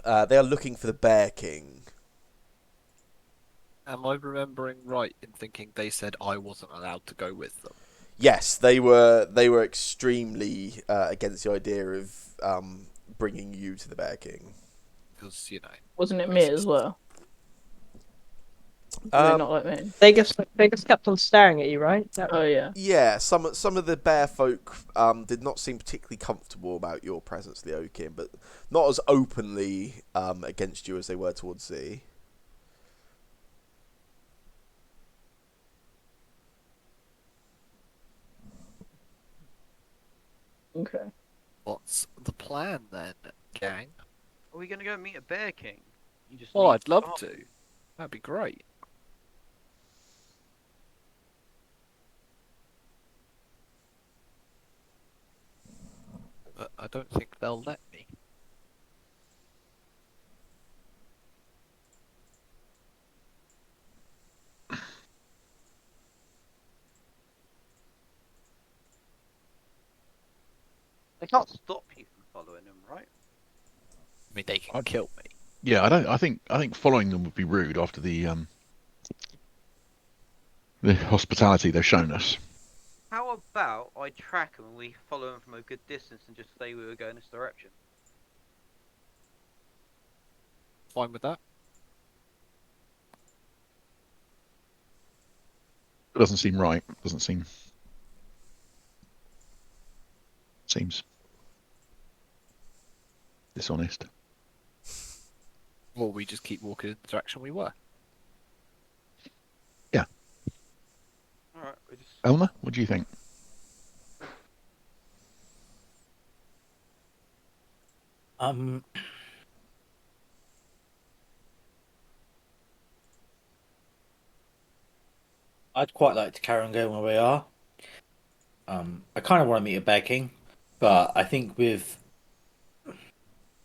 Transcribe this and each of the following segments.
They are looking for the Bear King. Am I remembering right in thinking they said I wasn't allowed to go with them? Yes, they were extremely against the idea of bringing you to the Bear King. Because, Wasn't it me as racist. well? Do they Um, not like me? They just kept on staring at you, right? Oh yeah. yeah, some of the bear folk did not seem particularly comfortable about your presence, the Oakin, but not as openly against you as they were towards Z. Okay. What's the plan then, gang? Are we gonna go meet a Bear King? You just Oh, need I'd love oh, to. That'd be great. But I don't think they'll let me. They can't stop you from following them, right? I mean, they can I, kill me. yeah, I don't. I think following them would be rude after the hospitality they've shown us. How about I track them and we follow them from a good distance and just say we were going this direction? Fine with that? It doesn't seem right. Doesn't seems dishonest. Or we just keep walking in the direction we were. Yeah. Alright, we just. Elmer, what do you think? Um, I'd quite like to carry on going where we are. I kind of want to meet a Bear King, but I think with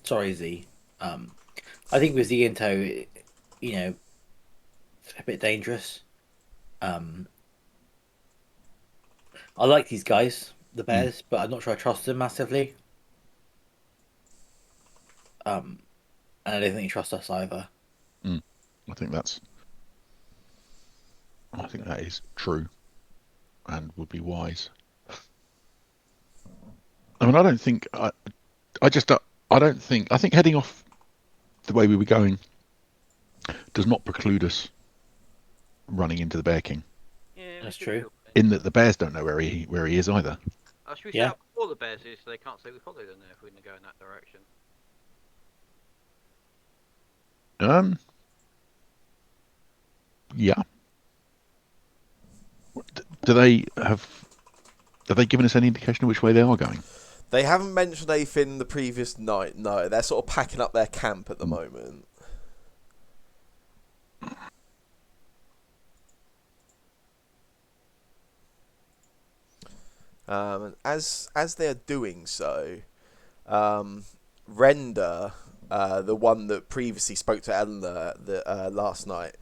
sorry Z, I think with the Into, it's a bit dangerous. Um, I like these guys, the Bears, but I'm not sure I trust them massively. And I don't think they trust us either. I think that's. I think that is true, and would be wise. I mean, I don't think. I just. I don't think. I think heading off the way we were going does not preclude us running into the Bear King. Yeah, That's we true. should. In that the bears don't know where he is either. Should we Yeah. set up before the bears here so they can't say we followed them there if we're gonna go in that direction? Yeah. Do they have? Have they given us any indication of which way they are going? They haven't mentioned anything the previous night. No, they're sort of packing up their camp at the moment. And as they're doing so, Render, the one that previously spoke to Eleanor last night,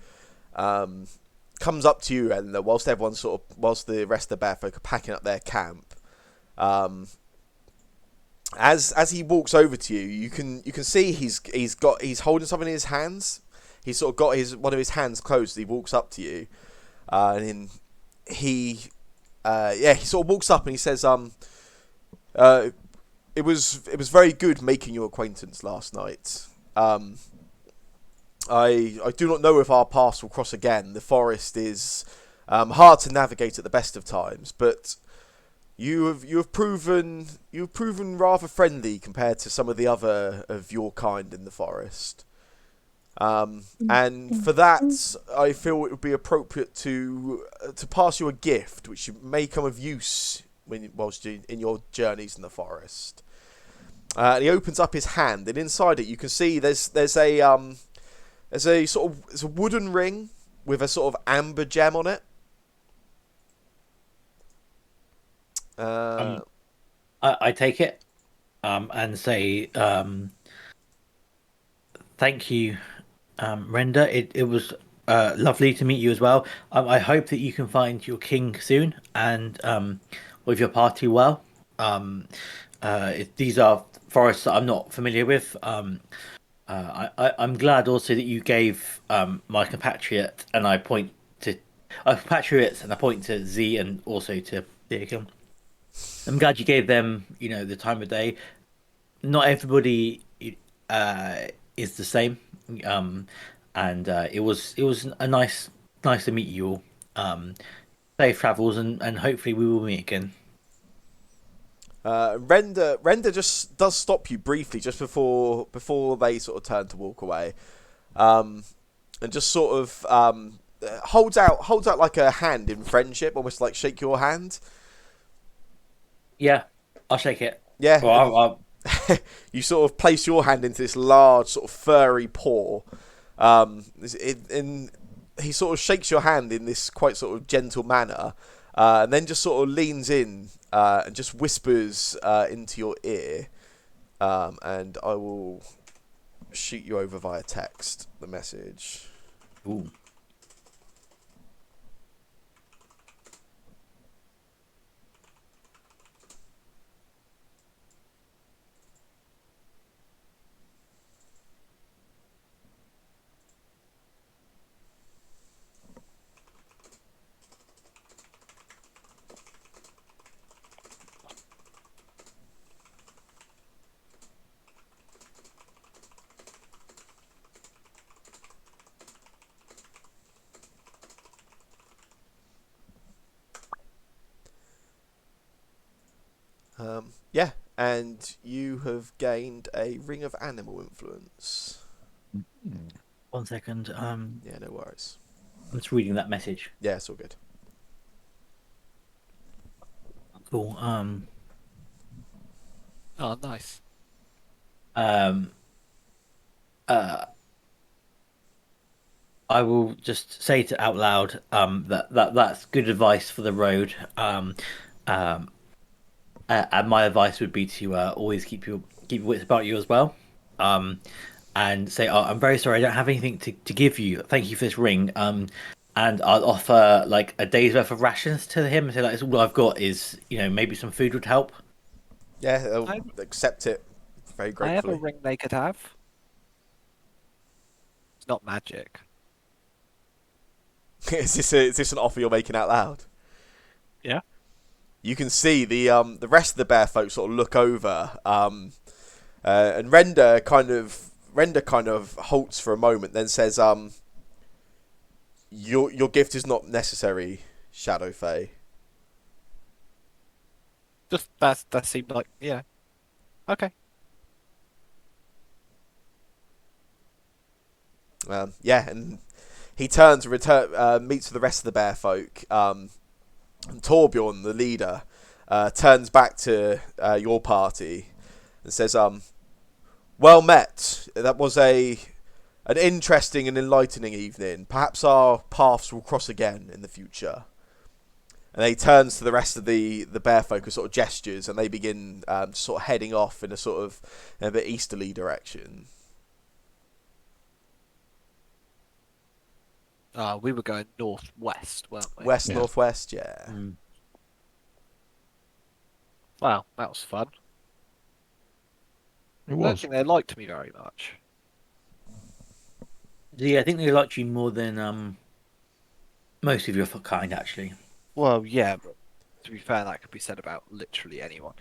comes up to you, Eleanor, whilst whilst the rest of the bear folk are packing up their camp. As he walks over to you, you can see he's holding something in his hands. He's sort of got one of his hands closed. He walks up to you, and he he sort of walks up and he says, it was very good making your acquaintance last night. I do not know if our paths will cross again. The forest is hard to navigate at the best of times, but you've proven rather friendly compared to some of the other of your kind in the forest. And for that, I feel it would be appropriate to pass you a gift, which may come of use whilst in your journeys in the forest. And he opens up his hand, and inside it, you can see there's a sort of it's a wooden ring with a sort of amber gem on it. I take it, and say, thank you, Render. It was lovely to meet you as well. I hope that you can find your king soon and with your party well. These are forests that I'm not familiar with. I'm glad also that you gave my compatriot and I point to compatriots and I point to Z and also to Deacon. I'm glad you gave them, the time of day. Not everybody is the same, and it was a nice to meet you all. Safe travels, and hopefully we will meet again. Render just does stop you briefly just before they sort of turn to walk away, and just sort of holds out like a hand in friendship, almost like shake your hand. Yeah, I'll shake it. Yeah, Well, you sort of place your hand into this large sort of furry paw. He sort of shakes your hand in this quite sort of gentle manner, and then just sort of leans in and just whispers into your ear. And I will shoot you over via text the message. ooh. Yeah, and you have gained a ring of animal influence. 1 second. Yeah, no worries. I'm just reading that message. Yeah, it's all good. Cool. Oh, nice. Um. I will just say it out loud. That's good advice for the road. Um. And my advice would be to always keep your wits about you as well. Um. And say, oh, I'm very sorry, I don't have anything to give you. Thank you for this ring. And I'll offer like a day's worth of rations to him and say, like, all I've got is, maybe some food would help. Yeah, they'll I accept it very I have a gratefully. ring they could have. It's not magic. Is this an offer you're making out loud? Yeah. You can see the rest of the bear folk sort of look over, and Render kind of halts for a moment, then says, your gift is not necessary, Shadow Fae. Just that seemed like, yeah. Okay. Yeah, and he turns and meets with the rest of the bear folk. And Torbjorn, the leader, turns back to your party and says, "Well met. That was an interesting and enlightening evening. Perhaps our paths will cross again in the future." And then he turns to the rest of the bear folk and sort of gestures, and they begin sort of heading off in a sort of a bit easterly direction. We were going northwest, weren't we? West, Yeah. northwest, yeah. Wow, that was fun. It I don't was. think they liked me very much. Yeah, I think they liked you more than most of your kind, actually. Well, yeah, but to be fair, that could be said about literally anyone.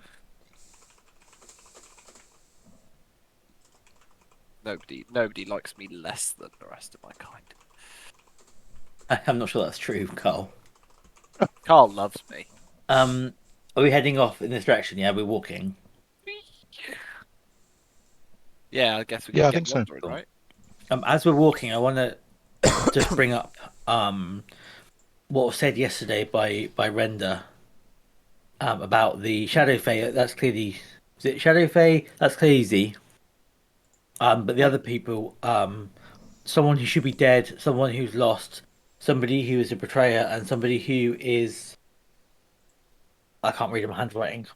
Nobody likes me less than the rest of my kind. I'm not sure that's true, Carl. Carl loves me. Are we heading off in this direction? Yeah, we're walking. Yeah, I guess we Yeah, could I get think so. wandering, right? As we're walking, I want to just bring up what was said yesterday by Render about the Shadow Fae. That's clearly, is it Shadow Fae? That's clearly Z. But the other people, someone who should be dead, someone who's lost, somebody who is a betrayer, and somebody who is, I can't read my handwriting.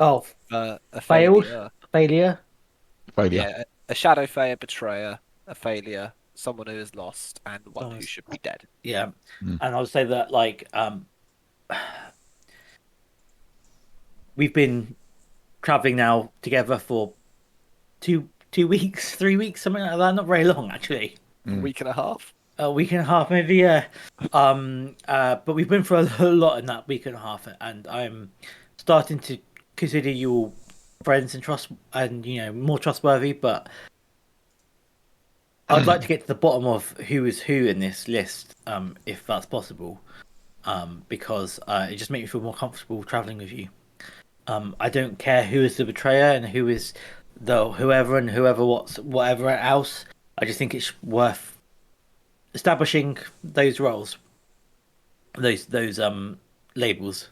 Oh, A failed, failure. failure. Failure. Yeah, a shadow fae, a betrayer, a failure, someone who is lost, and one who Lost. should be dead. Yeah, Mm. and I'll say that like we've been traveling now together for two 2 weeks, 3 weeks, something like that. Not very long, actually. A week and a half. A week and a half, maybe. Yeah. But we've been through a lot in that week and a half, and I'm starting to consider you all friends and more trustworthy. But I'd like to get to the bottom of who is who in this list, if that's possible. Because it just makes me feel more comfortable traveling with you. I don't care who is the betrayer and who is the whoever and whatever else. I just think it's worth establishing those roles, those labels.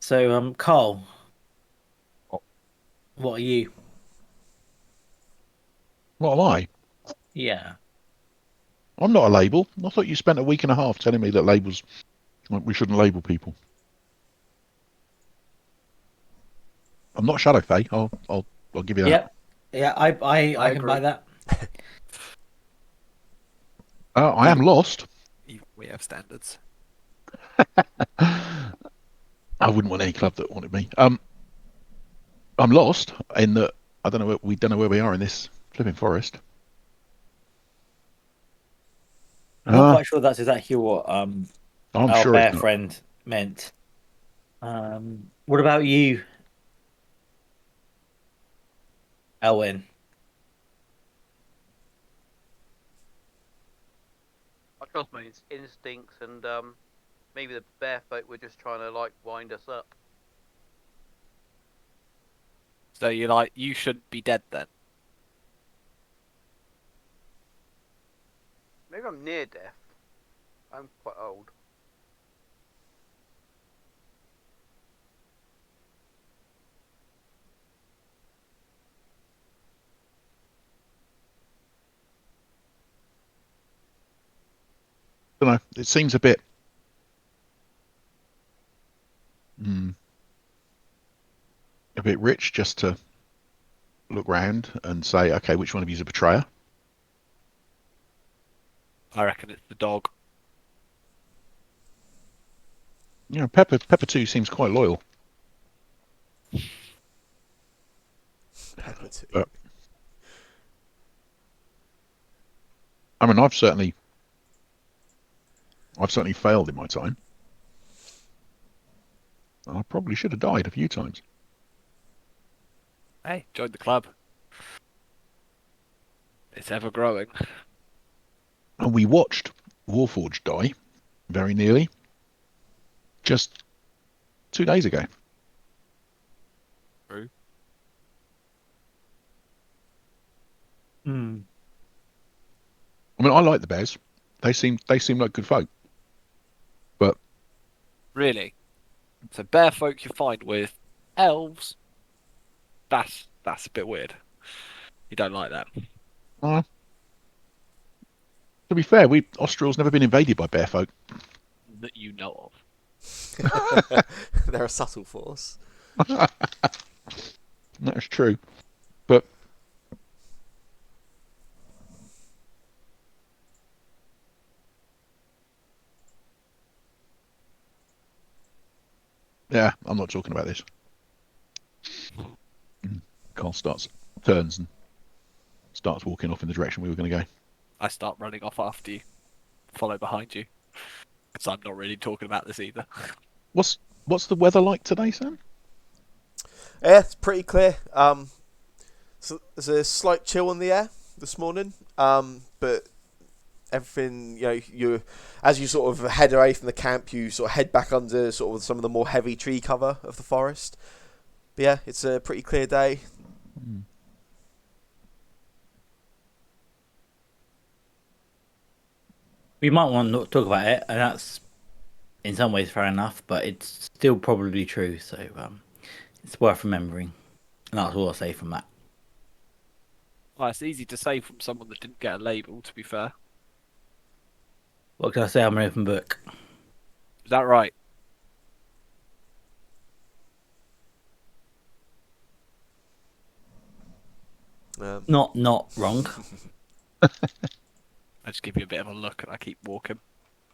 So, Carl, what are you? What am I? Yeah. I'm not a label. I thought you spent a week and a half telling me that labels, like, we shouldn't label people. I'm not Shadowfae. I'll give you that. Yep. Yeah, I can agree. buy that. I am lost. We have standards. I wouldn't want any club that wanted me. I'm lost in that I don't know. We don't know where we are in this flipping forest. I'm not quite sure that's exactly what I'm our sure bear it's not. friend meant. What about you, Elwyn? I trust my instincts, and maybe the bear folk were just trying to like wind us up. So you're like, you shouldn't be dead then. Maybe I'm near death. I'm quite old. I don't know. It seems a bit. A bit rich just to look round and say, okay, which one of you is a betrayer? I reckon it's the dog. You know, Pepper 2 seems quite loyal. Pepper too. But I mean, I've certainly failed in my time. I probably should have died a few times. Hey, join the club. It's ever growing. And we watched Warforged die very nearly just 2 days ago. True. Hmm. I mean, I like the bears. They seem like good folk. But Really. So bear folk you find with elves. That's a bit weird. You don't like that. to be fair, Austral's never been invaded by bear folk. That you know of. They're a subtle force. That's true. But yeah, I'm not talking about this. Carl turns and starts walking off in the direction we were going to go. I start running off after you. Follow behind you. Because I'm not really talking about this either. What's the weather like today, Sam? Yeah, it's pretty clear. So there's a slight chill in the air this morning. But everything, as you sort of head away from the camp, you sort of head back under sort of some of the more heavy tree cover of the forest. But yeah, it's a pretty clear day. We might want to talk about it, and that's in some ways fair enough, but it's still probably true. So it's worth remembering, and that's all I'll say from that. Well, it's easy to say from someone that didn't get a label, to be fair. What can I say? I'm an open book. Is that right? Not wrong. I just give you a bit of a look and I keep walking.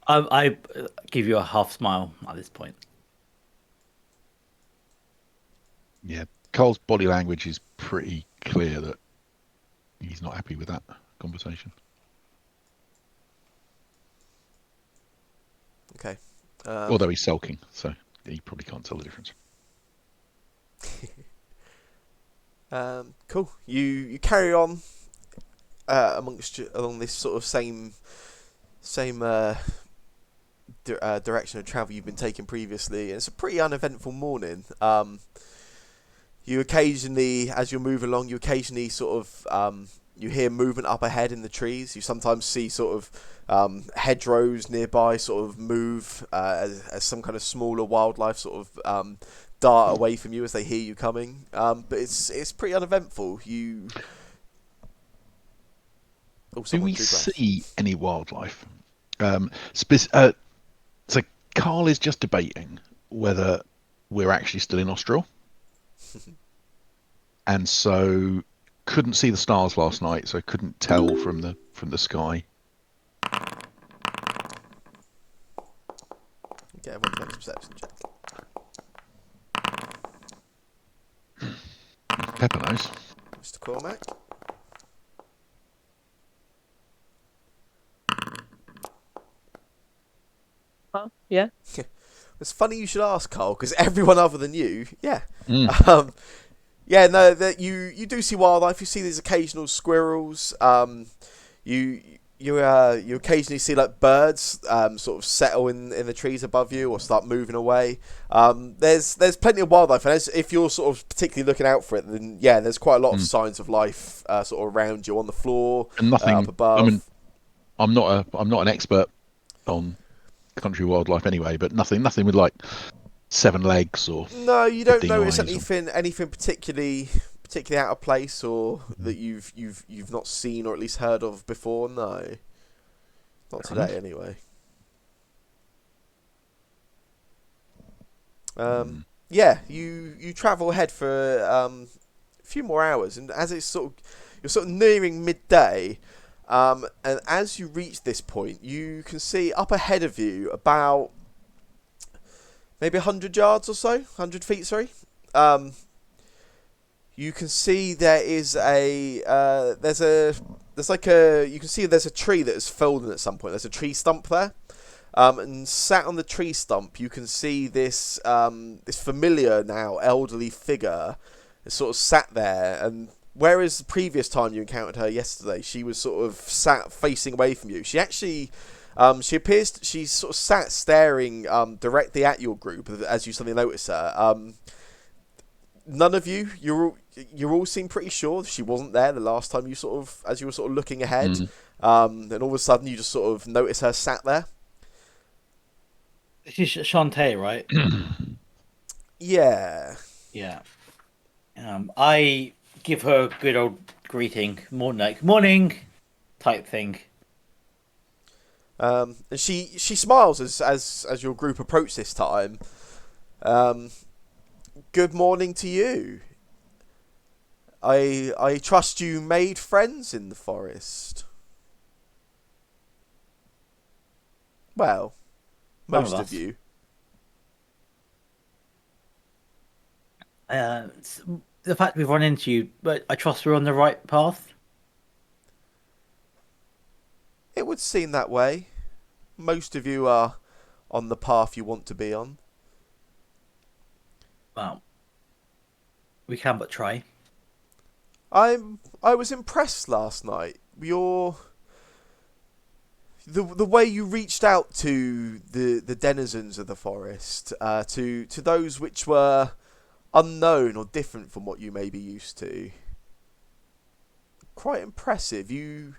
I give you a half smile at this point. Yeah, Carl's body language is pretty clear that he's not happy with that conversation. Okay. Although he's sulking, so he probably can't tell the difference. Cool. You carry on along this sort of same direction of travel you've been taking previously. It's a pretty uneventful morning. You occasionally, as you're moving along, you occasionally sort of you hear movement up ahead in the trees. You sometimes see sort of hedgerows nearby sort of move as some kind of smaller wildlife sort of dart away from you as they hear you coming. But it's pretty uneventful. You. Oh, Do someone we drew breath. see any wildlife? So Carl is just debating whether we're actually still in Austral. And so couldn't see the stars last night, so couldn't tell from the sky. Okay, everyone makes a perception check. Pepper knows. Mr. Cormac. Huh? Yeah. It's funny you should ask, Carl, because everyone other than you, yeah. Mm. Yeah, no, that you do see wildlife. You see these occasional squirrels. You occasionally see like birds sort of settle in the trees above you or start moving away. There's plenty of wildlife, and if you're sort of particularly looking out for it, then yeah, there's quite a lot of signs of life sort of around you on the floor, And nothing. up above. I mean, I'm not an expert on country wildlife anyway, but nothing with like 7 legs or No, you don't 15 notice eyes anything particularly out of place or that you've not seen or at least heard of before. No, not Fair today anyway. Yeah, you travel ahead for a few more hours, and as it's you're sort of nearing midday, and as you reach this point, you can see up ahead of you about maybe 100 yards or so, 100 feet, sorry. You can see there is you can see there's a tree that has fallen at some point. There's a tree stump there. And sat on the tree stump, you can see this this familiar now elderly figure sort of sat there. And whereas the previous time you encountered her yesterday, she was sort of sat facing away from you. She actually, she's sort of sat staring directly at your group as you suddenly notice her. None of you, you all seem pretty sure she wasn't there the last time you as you were sort of looking ahead. Then all of a sudden you just sort of notice her sat there. This is Shantae, right? Yeah. Yeah. I give her a good old greeting, morning type thing. And she smiles as your group approach this time. Good morning to you. I trust you made friends in the forest. Well, most of you. The fact we've run into you, but I trust we're on the right path. It would seem that way. Most of you are on the path you want to be on. Well, we can but try. I was impressed last night. The way you reached out to the denizens of the forest, to those which were unknown or different from what you may be used to. Quite impressive. You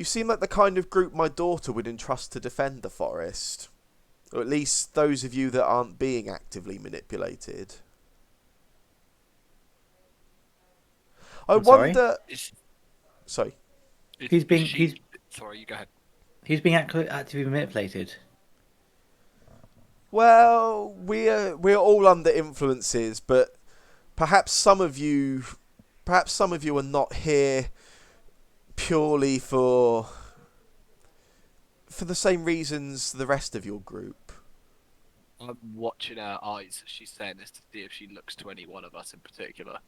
seem like the kind of group my daughter would entrust to defend the forest. Or at least those of you that aren't being actively manipulated. I wonder... Sorry. Sorry, you go ahead. Who's being actively manipulated? Well, we're all under influences, but perhaps some of you are not here purely for the same reasons the rest of your group. I'm watching her eyes as she's saying this to see if she looks to any one of us in particular.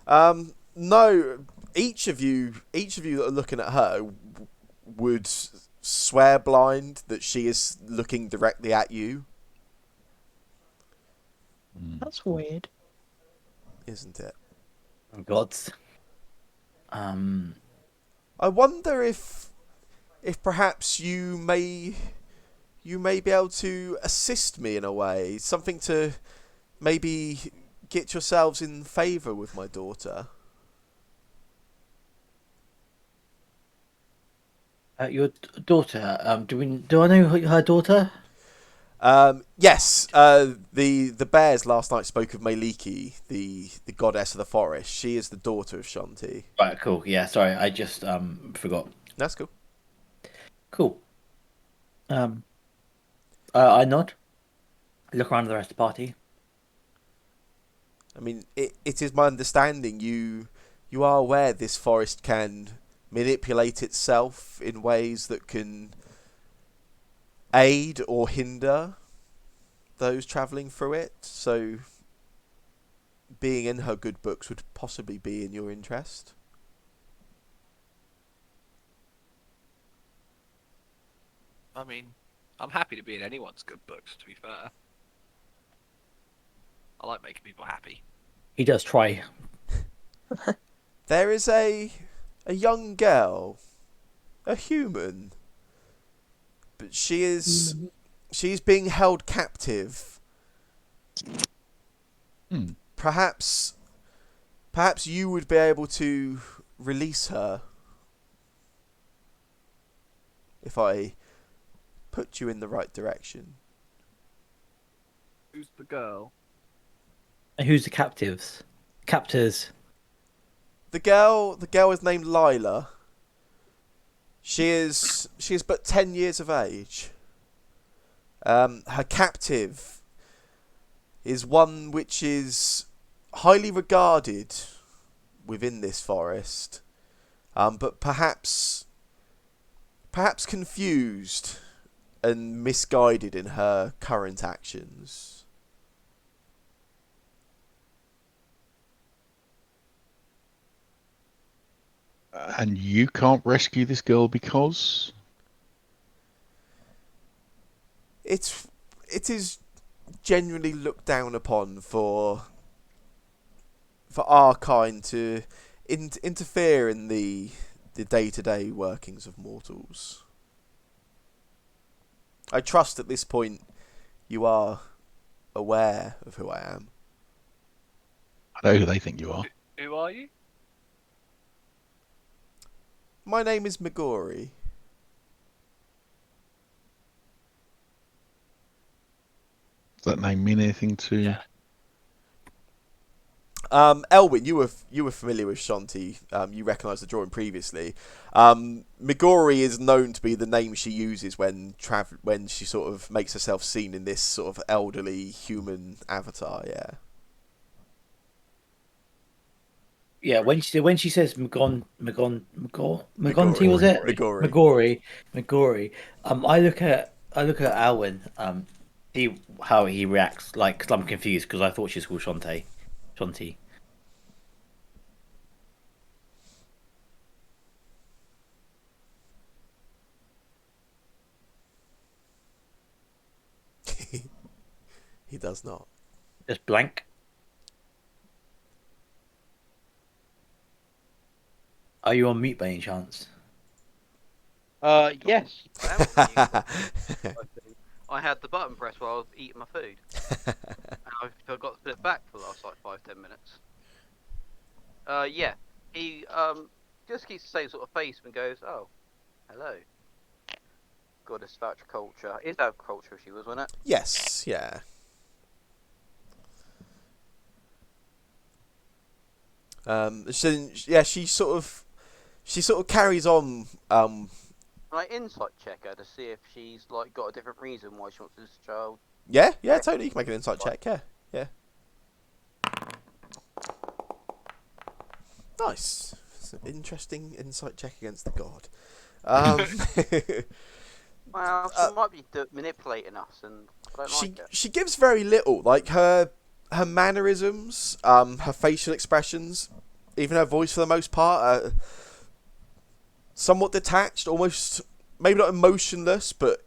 No. Each of you that are looking at her would swear blind that she is looking directly at you, That's weird. isn't it? Gods. I wonder if perhaps you may be able to assist me in a way, something to maybe get yourselves in favour with my daughter. Your daughter. Do I know her daughter? Yes. The bears last night spoke of Maliki, the goddess of the forest. She is the daughter of Shanti. Right. Cool. Yeah. Sorry, I just forgot. That's cool. Cool. I nod. Look around at the rest of the party. I mean, it is my understanding you are aware this forest can manipulate itself in ways that can aid or hinder those travelling through it. So, being in her good books would possibly be in your interest. I mean, I'm happy to be in anyone's good books, to be fair. I like making people happy. He does try. There is a young girl, a human, but she's being held captive. Perhaps you would be able to release her if I put you in the right direction. Who's the girl? And who's the captives? Captors. The girl is named Lila. She is but 10 years of age. Her captive is one which is highly regarded within this forest, but perhaps confused and misguided in her current actions. And you can't rescue this girl because It is genuinely looked down upon for our kind to interfere in the day-to-day workings of mortals. I trust at this point you are aware of who I am. I know who they think you are. Who are you? My name is Megori. Does that name mean anything to? Yeah. Elwyn, you were familiar with Shanti. You recognised the drawing previously. Megori is known to be the name she uses when she sort of makes herself seen in this sort of elderly human avatar. Yeah. Yeah, when she says Magonti, Megori. was it? Megori. Megori. I look at Alwyn. See how he reacts. Like, 'cause I'm confused because I thought she was called Shanti. He does not. Just blank. Are you on mute by any chance? Yes. I am. I had the button pressed while I was eating my food. And I forgot to put it back for the last like 5-10 minutes. Yeah. He just keeps the same sort of face and goes, "Oh, hello." Goddess of agriculture. Is agriculture she was, wasn't it? Yes. Yeah. She sort of carries on. Can I insight check her to see if she's like got a different reason why she wants this child? Yeah, totally. You can make an insight check. Yeah. Nice. It's an interesting insight check against the god. Well, she might be manipulating us, and I don't like it. She gives very little. Like her her mannerisms, her facial expressions, even her voice for the most part, are somewhat detached, almost maybe not emotionless, but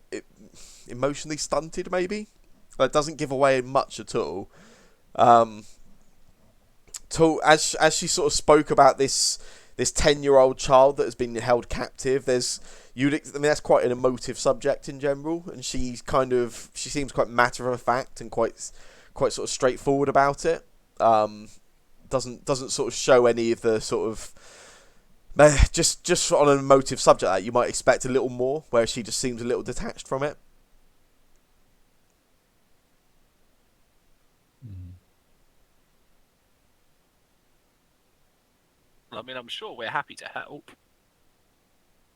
emotionally stunted. Maybe that doesn't give away much at all. As she sort of spoke about this 10-year-old child that has been held captive, that's quite an emotive subject in general, and she seems quite matter of fact and quite sort of straightforward about it. Doesn't sort of show any of the sort of just on an emotive subject that you might expect a little more, where she just seems a little detached from it. I mean, I'm sure we're happy to help.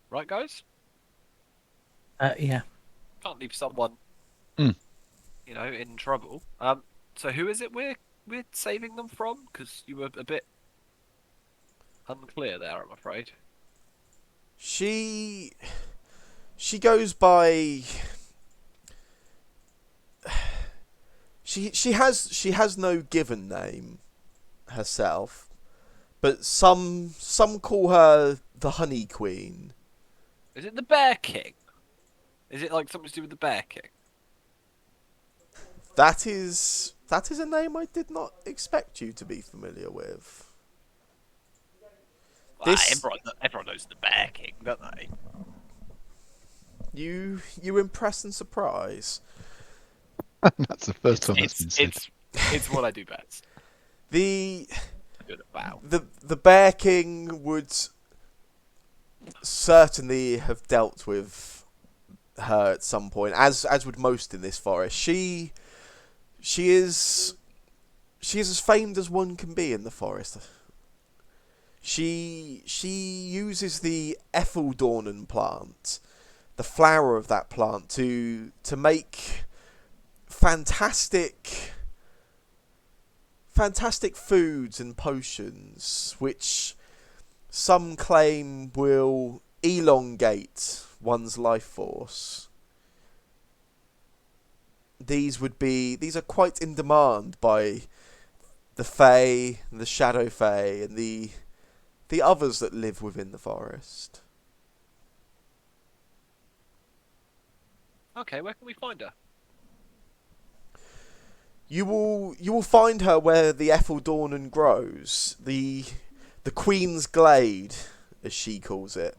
Right, guys? Yeah. Can't leave someone, Mm. in trouble. So who is it we're saving them from? Because you were a bit unclear there, I'm afraid. She goes by. She has no given name herself, but some call her the Honey Queen. Is it the Bear King? Is it like something to do with the Bear King? That is a name I did not expect you to be familiar with. Everyone knows the Bear King, don't they? You impress and surprise. That's the first time that's been said. It's what I do best. The I do it about. the Bear King would certainly have dealt with her at some point, as would most in this forest. She is as famed as one can be in the forest. She uses the Effeldornen plant, the flower of that plant, to make fantastic foods and potions, which some claim will elongate one's life force. These are quite in demand by the Fae, the Shadow Fae, and the others that live within the forest. Okay, where can we find her? You will find her where the Effeldornen grows, the Queen's Glade, as she calls it.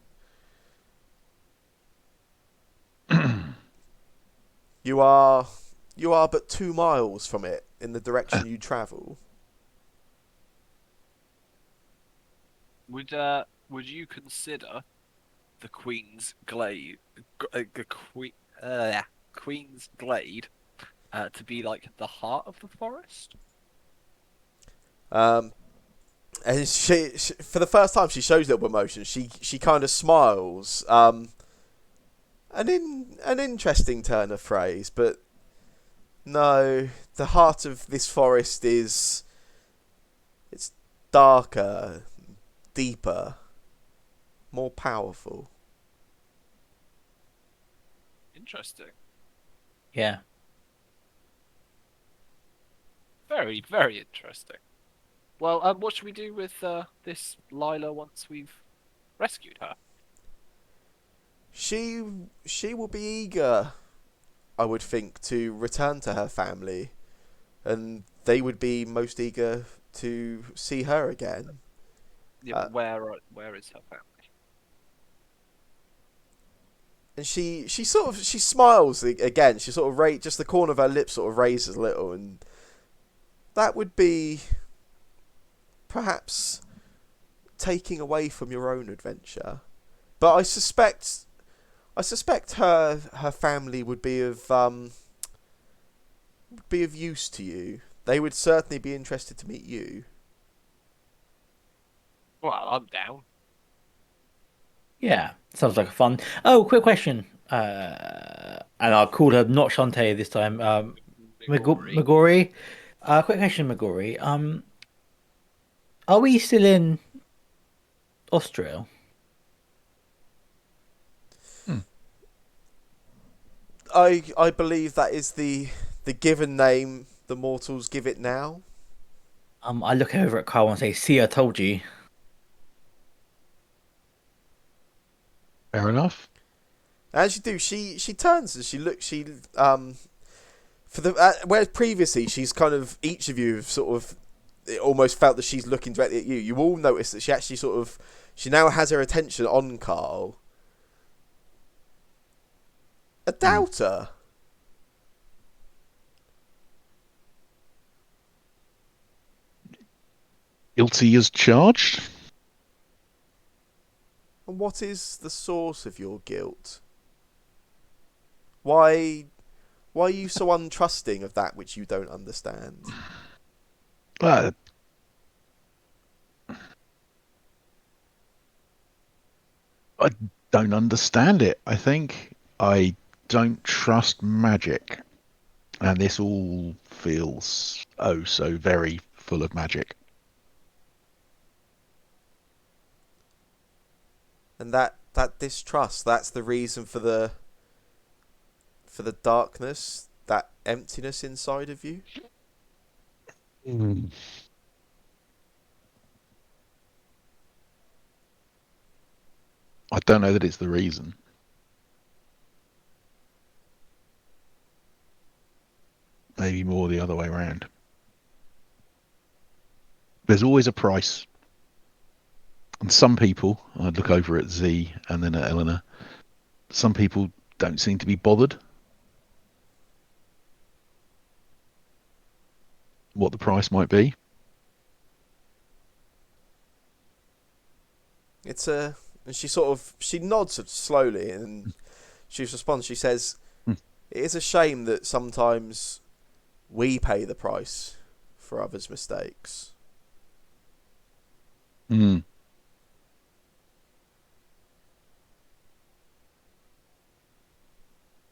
You are but 2 miles from it in the direction you travel. Would you consider the Queen's Glade, Queen's Glade, to be like the heart of the forest? And she for the first time, she shows little emotion. She kind of smiles. An interesting turn of phrase, but no, the heart of this forest it's darker, deeper, more powerful. Interesting. Yeah. Very, very interesting. Well, what should we do with this Lila once we've rescued her? She will be eager, I would think, to return to her family, and they would be most eager to see her again. Yeah, but where is her family? And she smiles again. She sort of just the corner of her lips sort of raises a little, and that would be perhaps taking away from your own adventure. But I suspect her family would be of use to you. They would certainly be interested to meet you. Well, I'm down. Yeah. Sounds like a fun. Oh, quick question. And I'll call her not Shantae this time. Megori. Quick question, Megori. Are we still in Austria? I believe that is the given name the mortals give it now? I look over at Carl and say, "See, I told you." Fair enough. As you do, she turns and she looks. For the whereas previously she's kind of, each of you have sort of, it almost felt that she's looking directly at you. You all notice that she actually sort of, she now has her attention on Carl. A doubter. Guilty as charged. And what is the source of your guilt? Why are you so untrusting of that which you don't understand? Uh, I don't understand it. I think I don't trust magic, and this all feels oh so very full of magic. And that distrust, that's the reason for the darkness, that emptiness inside of you? I don't know that it's the reason. Maybe more the other way around. There's always a price. And some people, I'd look over at Z and then at Eleanor, some people don't seem to be bothered what the price might be. And she nods slowly, and she responds, she says, it is a shame that sometimes we pay the price for others' mistakes. Mm.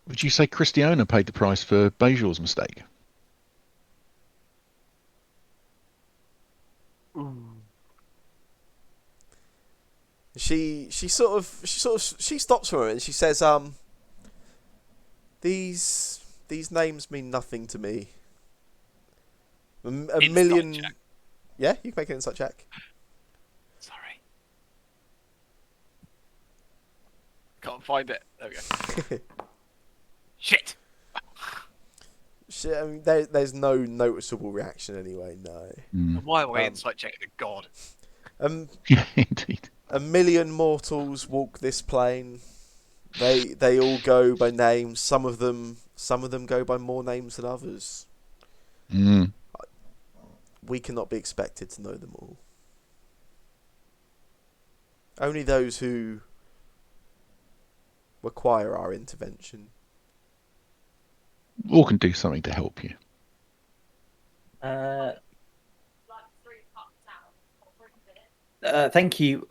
Would you say Christiana paid the price for Bajor's mistake? She stops for a minute and she says, these names mean nothing to me. A Insight million. check. Yeah, you can make an insight check. Sorry. Can't find it. There we go. Shit. I mean, there's no noticeable reaction anyway. No. Mm. Why am I insight checking a god? Yeah, indeed. A million mortals walk this plane. They all go by names. Some of them go by more names than others. Mm. We cannot be expected to know them all. Only those who require our intervention. Or can do something to help you. Thank you,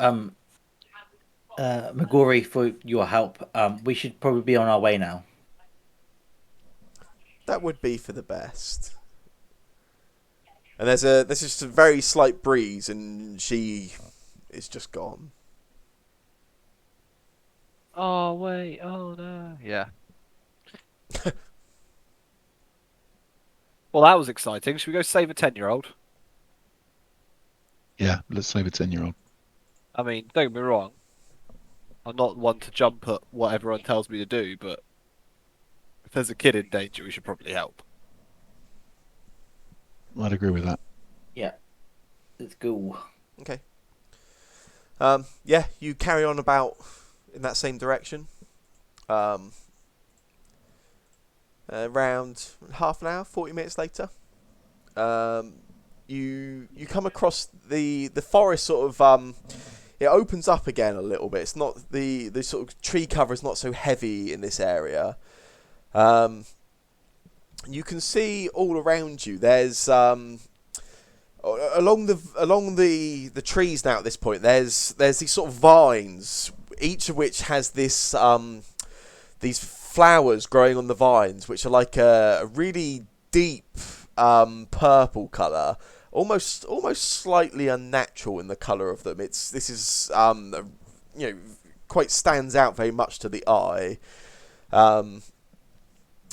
Magori, for your help. We should probably be on our way now. That would be for the best. And there's just a very slight breeze, and she is just gone. Oh wait. Oh no. Yeah. Well, that was exciting. Should we go save a 10-year-old? Yeah, let's save a 10-year-old. I mean, don't get me wrong. I'm not one to jump at what everyone tells me to do, but if there's a kid in danger, we should probably help. I'd agree with that. Yeah, let's go. Okay. Yeah, you carry on about in that same direction. Around half an hour, 40 minutes later, you come across the forest. Sort of, it opens up again a little bit. It's not the sort of tree cover is not so heavy in this area. You can see all around you. There's along the trees now at this point. There's these sort of vines, each of which has this these flowers growing on the vines, which are like a really deep purple colour, almost slightly unnatural in the colour of them. This is quite stands out very much to the eye.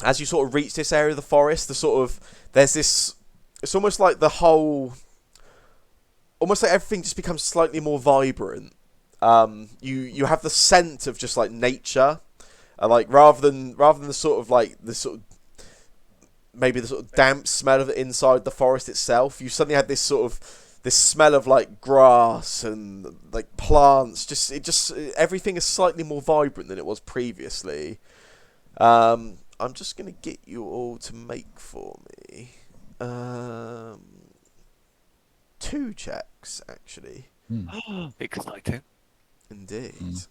As you sort of reach this area of the forest, there's this. It's almost like almost like everything just becomes slightly more vibrant. You have the scent of just like nature, like rather than the sort of like the sort of maybe the sort of damp smell of the inside the forest itself. You suddenly had this sort of this smell of like grass and like plants. Everything is slightly more vibrant than it was previously. I'm just gonna get you all to make for me 2 checks actually. Exciting. Indeed.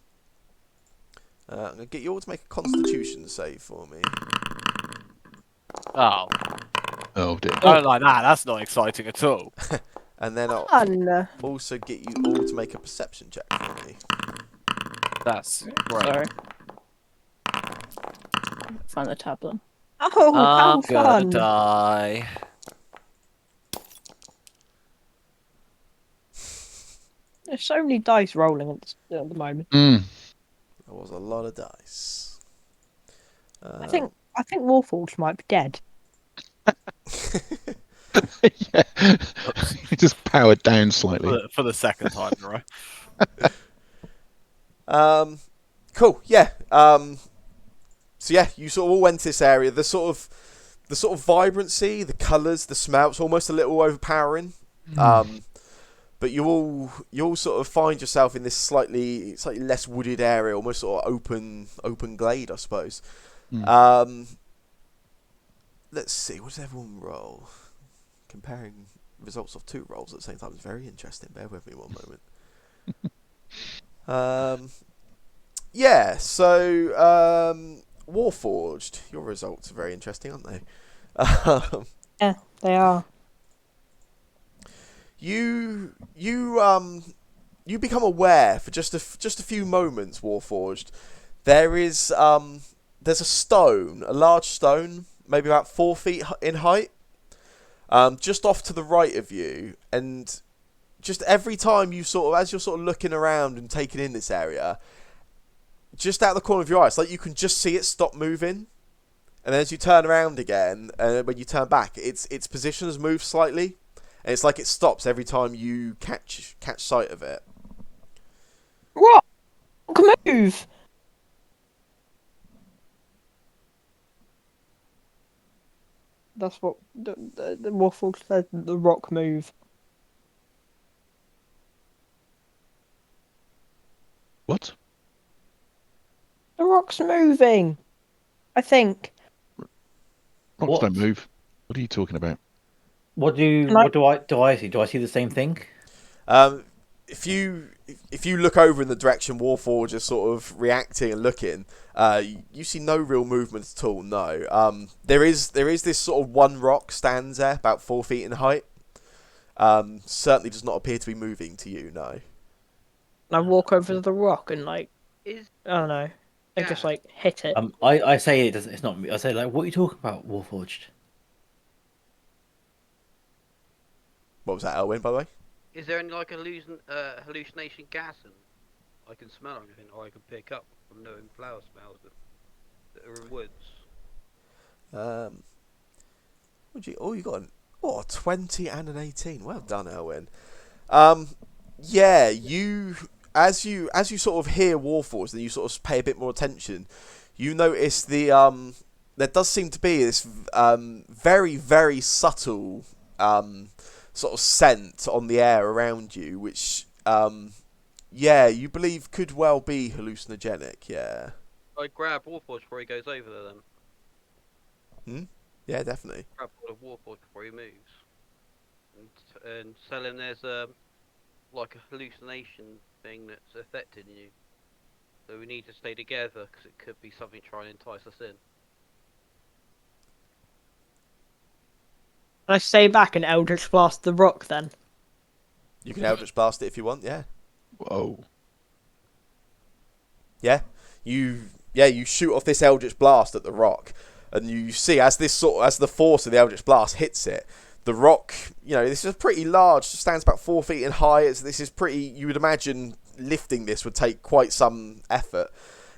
I'm gonna get you all to make a Constitution save for me. Oh, Oh dear. I don't like that. That's not exciting at all. And then I'll Fun. also get you all to make a Perception check for me. That's great. Sorry. Find the tablet. Oh, how I'm gonna fun. die. There's so many dice rolling at the moment. Mm. That was a lot of dice. I think Warforged might be dead. Yeah. Just powered down slightly. For the second time in a row. Cool. Yeah. So yeah, you sort of all went to this area. The sort of vibrancy, the colours, the smell, it's almost a little overpowering. But you all sort of find yourself in this slightly less wooded area, almost sort of open glade, I suppose. Let's see, what does everyone roll? Comparing results of 2 rolls at the same time is very interesting. Bear with me one moment. Yeah, so Warforged, your results are very interesting, aren't they? Yeah, they are. You become aware for just a few moments, Warforged. There's a stone, a large stone, maybe about 4 feet in height, just off to the right of you, and just every time you as you're sort of looking around and taking in this area, just out of the corner of your eye, it's like you can just see it stop moving, and then as you turn around again, when you turn back, its position has moved slightly, and it's like it stops every time you catch sight of it. Rock move. That's what the Warforged said. The rock move. What? The rock's moving. I think. Rocks What? don't move. What are you talking about? What do I see? Do I see the same thing? If you look over in the direction Warforged is sort of reacting and looking, you see no real movement at all. No. There is this sort of one rock stands there, about 4 feet in height. Certainly does not appear to be moving to you. No. And I walk over to the rock and I Is don't know. I just Yeah. hit it. I say it doesn't. It's not me. I say like, what are you talking about, Warforged? What was that, Elwyn, by the way? is there any like hallucination gas and I can smell anything or I can pick up from knowing flower smells that are in woods? You got a 20 and an 18. Well done, Elwyn. Yeah, as you sort of hear Warforged and you sort of pay a bit more attention, you notice there does seem to be this very, very subtle sort of scent on the air around you, which you believe could well be hallucinogenic. Yeah. I grab Warforged before he goes over there then. Yeah, definitely. Grab all of Warforged before he moves. And tell him there's like a hallucination thing that's affecting you. So we need to stay together because it could be something trying to entice us in. And I stay back and Eldritch Blast the rock then. You can Eldritch Blast it if you want. Yeah. Whoa. Yeah. You shoot off this Eldritch Blast at the rock, and you see as the force of the Eldritch Blast hits it, the rock, this is pretty large, stands about 4 feet in height. This is pretty, you would imagine lifting this would take quite some effort.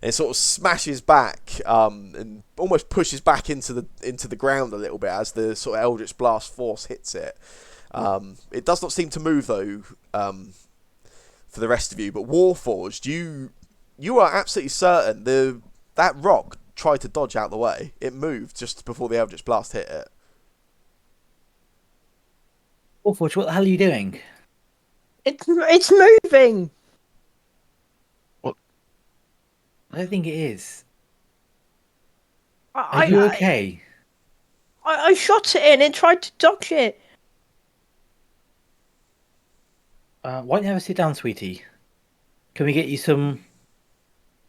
and it sort of smashes back and almost pushes back into the ground a little bit as the sort of Eldritch Blast force hits it. It does not seem to move though for the rest of you, but Warforged, you are absolutely certain that rock tried to dodge out the way. It moved just before the Eldritch Blast hit it. Warforge, what the hell are you doing? It's moving. I don't think it is. Are I, you I, okay? I shot it in and tried to dodge it. Why don't you have a sit down, sweetie? Can we get you some,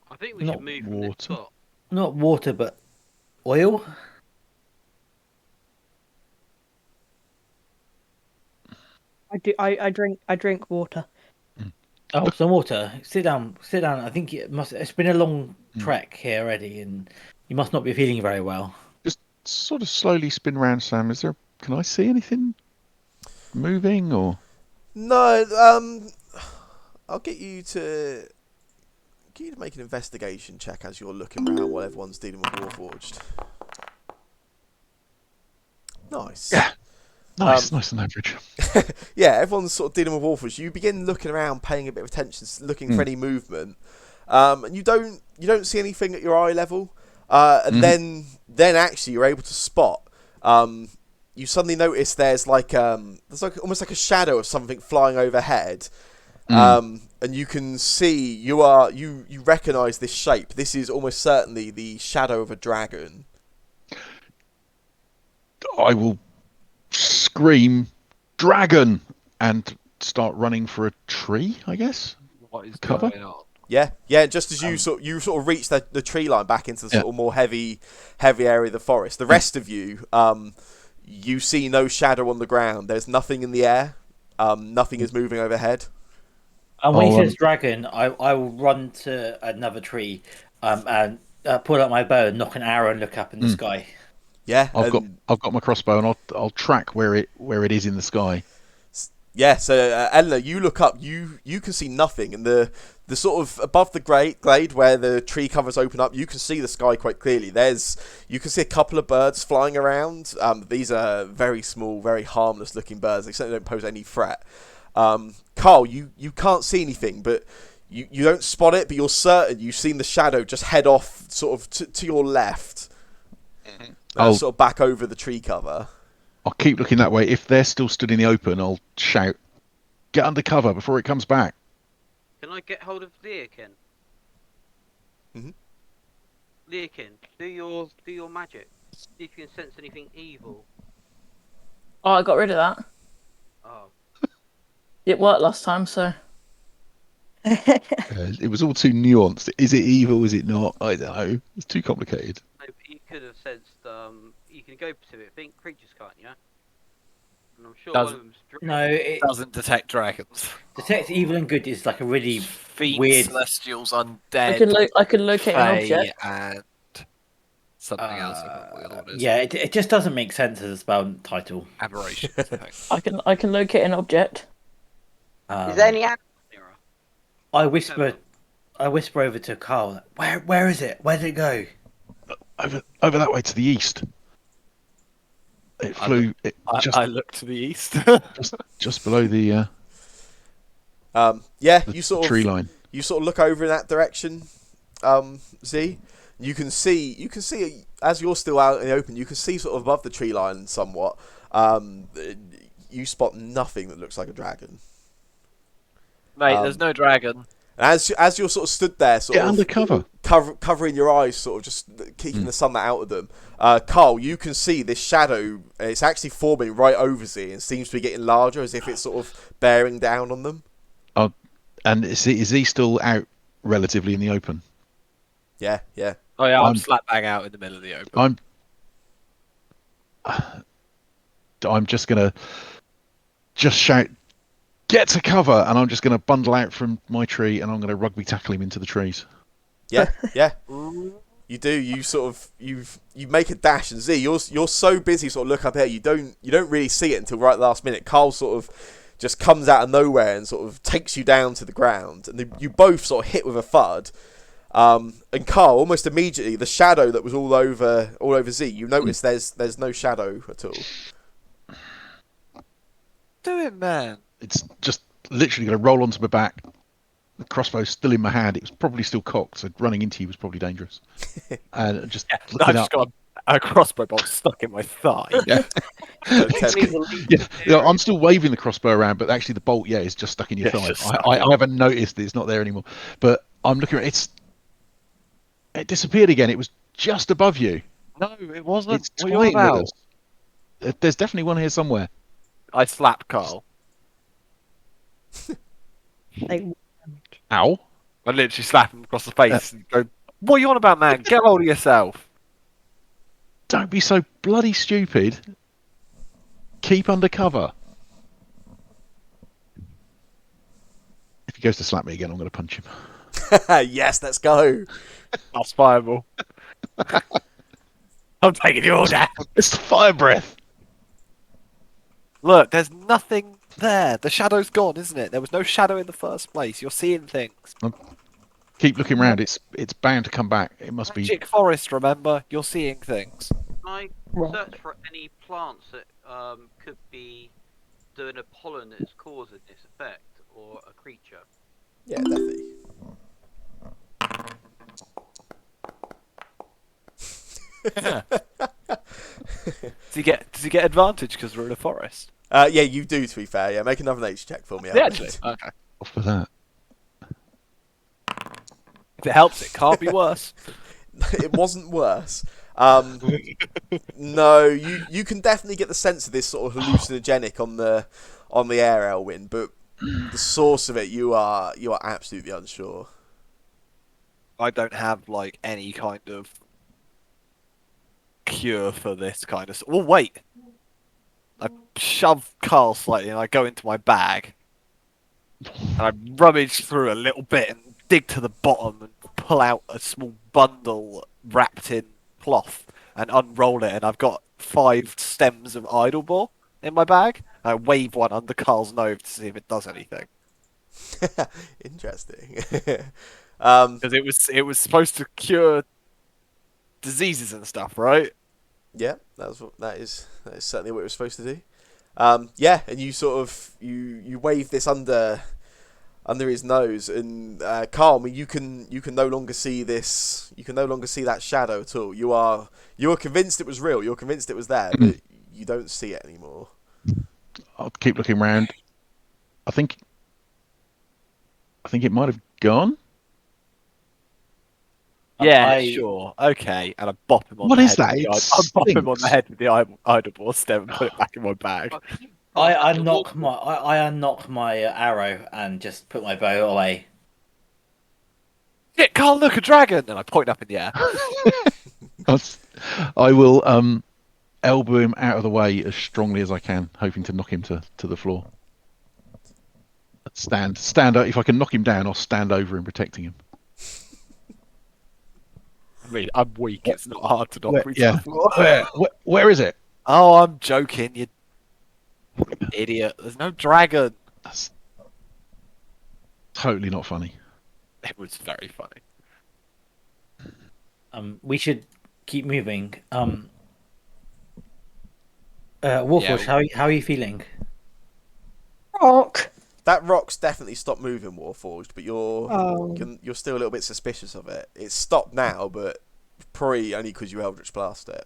I think we Not should move from this water. spot. not water, but oil? I drink water. Oh, some water. Sit down. Sit down. I think it's been a long Mm. trek here already, and you must not be feeling very well. Just sort of slowly spin round, Sam. Can I see anything moving or? No, I'll get you to make an investigation check as you're looking around while everyone's dealing with Warforged. Nice. Yeah. Nice and average. Yeah, everyone's sort of dealing with Warforged. You begin looking around, paying a bit of attention, looking for any movement, and you don't see anything at your eye level. And then actually you're able to spot. You suddenly notice there's almost like a shadow of something flying overhead. And you can see you recognise this shape. This is almost certainly the shadow of a dragon. I will scream, "Dragon!" and start running for a tree, I guess. What is Cover? going on? Yeah. Just as you sort of reach the tree line back into the sort of more heavy area of the forest. The rest of you, you see no shadow on the ground. There's nothing in the air. Nothing is moving overhead. And when he says dragon, I will run to another tree, and pull out my bow and knock an arrow and look up in the sky. Yeah, I've got my crossbow and I'll track where it is in the sky. Yeah, so Eleanor, you look up, you can see nothing, and the sort of above the glade where the tree covers open up, you can see the sky quite clearly. You can see a couple of birds flying around. These are very small, very harmless looking birds. They certainly don't pose any threat. Carl, you can't see anything, but you don't spot it, but you're certain you've seen the shadow just head off sort of to your left, sort of back over the tree cover. I'll keep looking that way. If they're still stood in the open, I'll shout, "Get under cover before it comes back." Can I get hold of Leakin? Leakin, do your magic. See if you can sense anything evil. Oh, I got rid of that. Oh. It worked last time, so. It was all too nuanced. Is it evil? Is it not? I don't know. It's too complicated. No, but you could have sensed. You can go to it. Think creatures, can't you? And I'm sure one of them's. No, it Doesn't detect dragons. detect evil and good is like a really Fiends, weird. celestials, I undead, can locate an fey, object. and something else. I don't know what the other one is. Yeah, it just doesn't make sense as a spell title. Aberration. I think. I can locate an object. Is there any animals near her? I whisper over to Carl. Where is it? Where did it go? Over that way to the east. It flew I look to the east. just below the You sort of tree line. You sort of look over in that direction, Z. You can see as you're still out in the open. You can see sort of above the tree line somewhat. You spot nothing that looks like a dragon. Mate, there's no dragon. As you're sort of stood there, sort Get of under cover. covering your eyes, sort of just keeping the sunlight out of them. Carl, you can see this shadow. It's actually forming right over Z and seems to be getting larger, as if it's sort of bearing down on them. Oh, and is he still out relatively in the open? Yeah. Oh yeah, I'm slap bang out in the middle of the open. I'm just gonna shout, "Get to cover!" and I'm just gonna bundle out from my tree and I'm gonna rugby tackle him into the trees. Yeah. You do. You make a dash, and Z, you're so busy, sort of look up here. You don't really see it until right last minute. Carl sort of just comes out of nowhere and sort of takes you down to the ground, and you both sort of hit with a thud. And Carl, almost immediately, the shadow that was all over Z, you notice there's no shadow at all. Do it, man. It's just literally going to roll onto my back. The crossbow's still in my hand. It was probably still cocked, so running into you was probably dangerous. And just I looking just up. got a crossbow bolt stuck in my thigh. Yeah. Yeah, I'm still waving the crossbow around, but actually the bolt, is just stuck in your Yeah, thigh. it's just stuck I in. haven't noticed that it's not there anymore. But I'm looking at it. It disappeared again. It was just above you. No, it wasn't. It's What are you on toying with about? us. There's definitely one here somewhere. I slapped Carl. Like, Ow. I literally slapped him across the face and go, "What are you on about, man? Get hold of yourself." Don't be so bloody stupid. Keep under cover. If he goes to slap me again, I'm going to punch him. Yes, let's go. That's fireball. I'm taking you all down. It's the fire breath. Look, there's nothing there. The shadow's gone, isn't it? There was no shadow in the first place. You're seeing things. Keep looking around. It's bound to come back. It must be. Magic forest, remember? You're seeing things. Can I Right. search for any plants that could be doing a pollen that is causing this effect, or a creature? Yeah, definitely. Does he get advantage because we're in a forest? Yeah, you do. To be fair, yeah. Make another nature check for me. Yeah, Ahmed. actually. Okay. Off for that. If it helps, it can't be worse. It wasn't worse. No, you can definitely get the sense of this sort of hallucinogenic on the air, Elwyn, but the source of it, you are absolutely unsure. I don't have like any kind of cure for this kind of. Well, wait. I shove Carl slightly, and I go into my bag, and I rummage through a little bit and dig to the bottom and pull out a small bundle wrapped in cloth and unroll it, and I've got 5 stems of idlebore in my bag. I wave one under Carl's nose to see if it does anything. Interesting. Because it was supposed to cure diseases and stuff, right? Yeah, that is certainly what it was supposed to do. Yeah, and you sort of you wave this under his nose, and Carl, I mean, you can no longer see this. You can no longer see that shadow at all. You are convinced it was real. You're convinced it was there, but you don't see it anymore. I'll keep looking around. I think it might have gone. Yeah, sure, okay. And I bop him on What the is head. that? with the It I bop him on the stinks. head with the idlebore stem and put it back in my bag. I unlock my arrow and just put my bow away. Shit, Carl, look, a dragon! And I point up in the air. I will elbow him out of the way as strongly as I can, hoping to knock him to the floor. Stand. If I can knock him down, I'll stand over him, protecting him. I mean, I'm weak. It's not hard to knock me to Yeah. the floor. Where is it? Oh, I'm joking, you idiot. There's no dragon. That's totally not funny. It was very funny. We should keep moving. Warforged, how are you feeling? rock. That rock's definitely stopped moving, Warforged, but Oh. you're still a little bit suspicious of it. It's stopped now, but probably only because you Eldritch Blast it.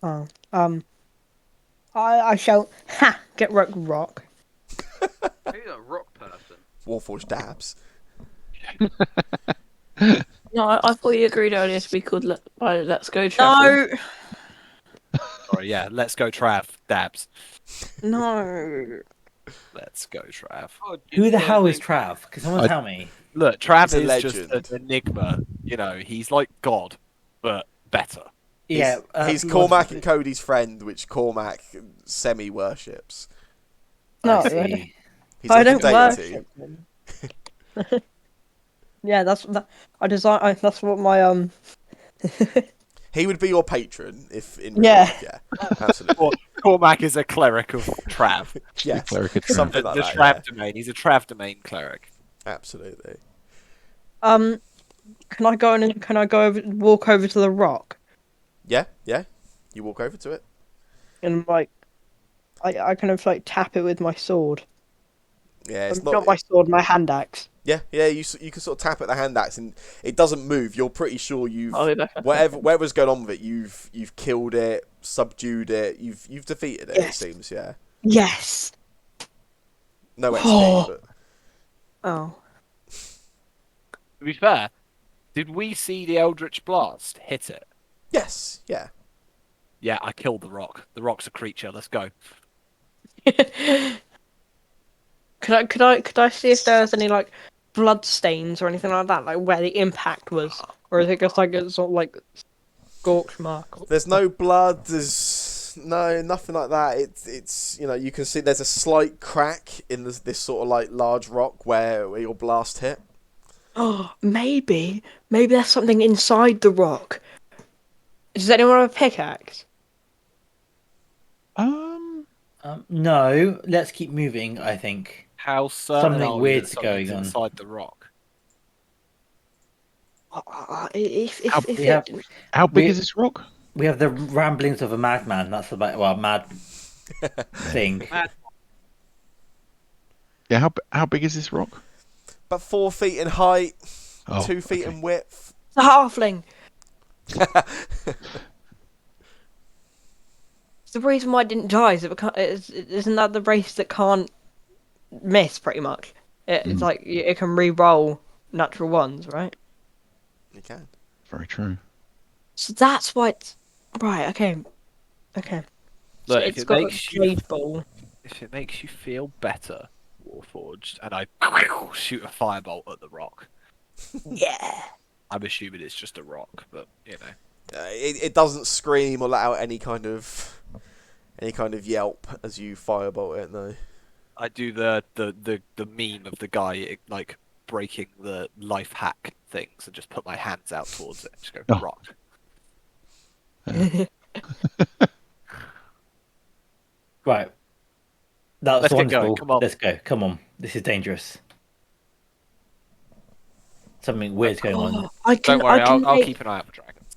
Oh. I shall get rock. Who's a rock person? Warforged dabs. No, I thought you agreed earlier to be called Let's Go Travel. No, Sorry, yeah, let's go Trav. Dabs. no. Let's go Trav. Oh, Who the hell is Trav? Can someone tell me? Look, Trav He's a is just legend. an enigma. You know, he's like God, but better. Yeah, He's who Cormac was- and Cody's friend, which Cormac semi-worships. No, I see. He's I like a don't deity. worship him. Yeah, that's that's what my He would be your patron if in real Yeah. life, yeah. Absolutely. Cormac is a cleric of Trav. Yes. Cleric of Trav. Something The like that. Trav Yeah. domain. He's a Trav domain cleric. Absolutely. can I go in and can I go over, walk over to the rock Yeah, yeah. You walk over to it. and like I kind of like tap it with my sword. Yeah, it's Not my sword, my hand axe. Yeah, yeah. You can sort of tap at the hand axe and it doesn't move. You're pretty sure I'll be back. whatever's going on with it, you've killed it, subdued it, you've defeated it. It Yes. seems, yeah. Yes. No XP, Oh. but Oh. To be fair, did we see the Eldritch Blast hit it? yes, yeah. Yeah, I killed the rock. The rock's a creature. Let's go. Could I see if there's any like blood stains or anything like that, like where the impact was, or is it just like a sort of like scorch mark? There's no blood. There's nothing like that. It's you can see there's a slight crack in this sort of like large rock where your blast hit. Oh, maybe there's something inside the rock. Does anyone have a pickaxe? No, let's keep moving. I think How certain Something are we weird's that something's going on. inside the rock? If we have How big We- is this rock? we have the ramblings of a madman. That's about mad thing. Yeah, how big is this rock? About 4 feet in height, Oh, 2 feet okay. in width. it's a halfling. It's the reason why it didn't die. Isn't that the race that can't miss? Pretty much, it's like it can re-roll natural ones, right? You can. Very true. So that's why it's right. Okay. So Look, if it's it got a makes you jade ball. if it makes you feel better, Warforged, and I shoot a firebolt at the rock, Yeah. I'm assuming it's just a rock, but you know. It doesn't scream or let out any kind of yelp as you firebolt it. No. I do the meme of the guy like breaking the life hack things and just put my hands out towards it and just go Oh. rock. Right. That was Let's get wonderful. going, come on. Let's go. Come on. This is dangerous. Something weird's going on. I can. Don't worry, I can I'll make, keep an eye out for dragons.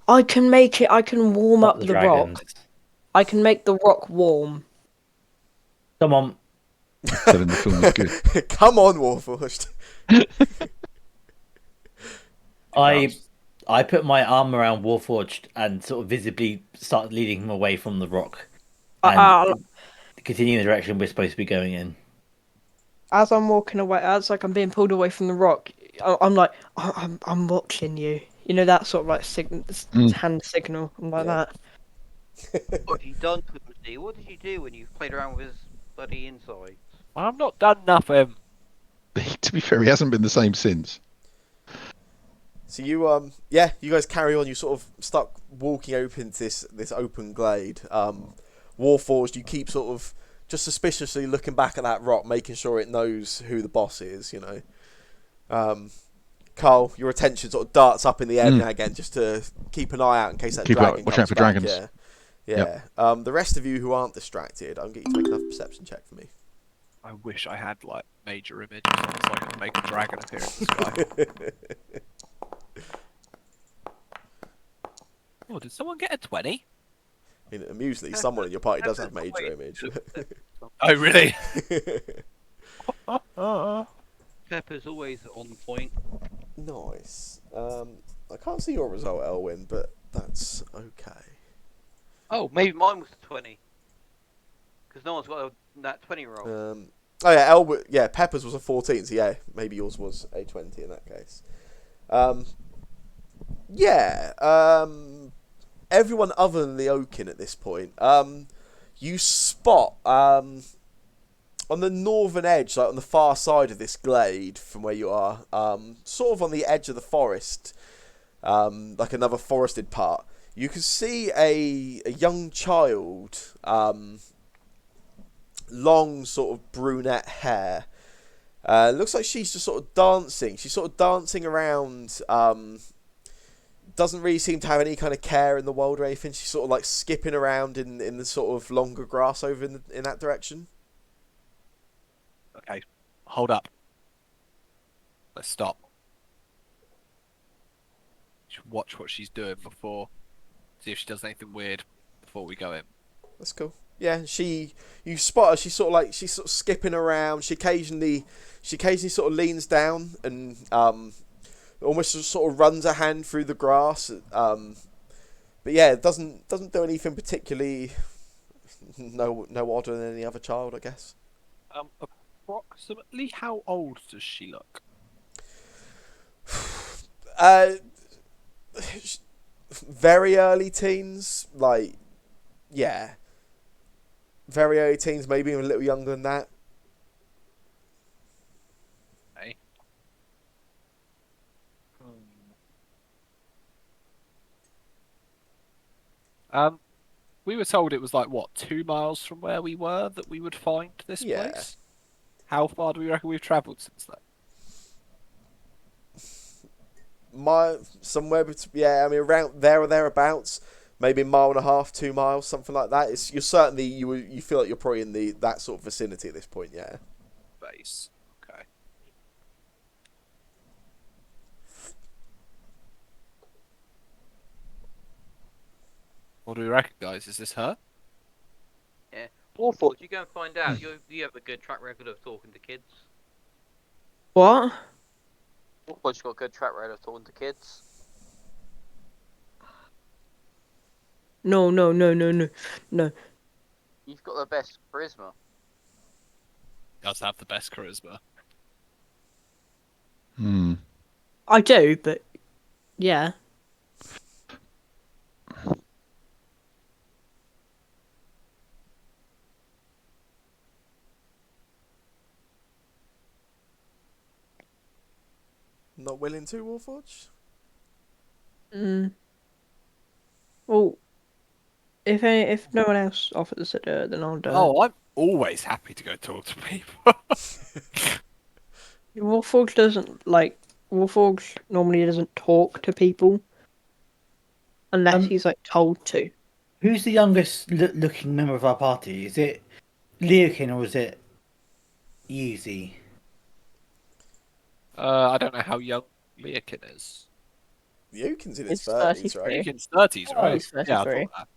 I can make it. I can warm Not up the the dragons. rock. I can make the rock warm. Come on. Said in the film was good. Come on, Warforged. I put my arm around Warforged and sort of visibly start leading him away from the rock and continue in the direction we're supposed to be going in. As I'm walking away, as like I'm being pulled away from the rock, I'm like, I'm watching you. You know that sort of like hand signal. I'm like Yeah. that. What have you done to him, Z? What did you do when you played around with his bloody insides? I've not done nothing. To be fair, he hasn't been the same since. So you you guys carry on. You sort of start walking open to this open glade. Warforged, you keep sort of just suspiciously looking back at that rock, making sure it knows who the boss is. You know. Carl, your attention sort of darts up in the air now again, just to keep an eye out in case that dragon Watch comes out for back. dragons. Yeah. The rest of you who aren't distracted, I'm getting you to make another perception check for me. I wish I had like major image so I could make a dragon appear in the sky. Oh, did someone get a 20? I mean, amusingly, someone in your party does have major image. Oh, really? Pepper's always on point. Nice. I can't see your result, Elwyn, but that's okay. Oh, maybe mine was 20. Because no one's got that 20 roll. Oh yeah, Elwyn. Yeah, Pepper's was a 14, so yeah, maybe yours was a 20 in that case. Everyone other than the Oaken at this point, you spot on the northern edge, like on the far side of this glade from where you are, sort of on the edge of the forest, like another forested part, you can see a young child, long sort of brunette hair. Looks like she's just sort of dancing. She's sort of dancing around. Doesn't really seem to have any kind of care in the world or anything. She's sort of like skipping around in the sort of longer grass over in that direction. Okay, hold up. Let's stop. should watch what she's doing before, see if she does anything weird before we go in. That's cool. Yeah, you spot her. She's sort of skipping around. She occasionally sort of leans down and almost just sort of runs her hand through the grass. But yeah, it doesn't do anything particularly no odder than any other child, I guess. Approximately how old does she look? Very early teens, like, yeah. Very early teens, maybe even a little younger than that. Okay. We were told it was like, what, 2 miles from where we were that we would find this Yeah. place? How far do we reckon we've travelled since then? Somewhere between, yeah, I mean around there or thereabouts, maybe a mile and a half, 2 miles, something like that. You feel like you're probably in that sort of vicinity at this point, yeah. Base. Okay. What do we reckon, guys? Is this her? Yeah. Awful. You go and find out. You have a good track record of talking to kids. What? Awful's got a good track record of talking to kids. No. You've got the best charisma. Does have the best charisma. I do, but yeah. Not willing to, Warforge? Well, if no one else offers it, then I'll do it. Oh, I'm always happy to go talk to people. Wolfforge normally doesn't talk to people unless he's like told to. Who's the youngest looking member of our party? Is it Leokin or is it Yuzi? I don't know how young Leokin is. Yukin's in his It's 30s, 33. right? Leokin's 30s, Oh, right? he's Yeah, I 33. thought that.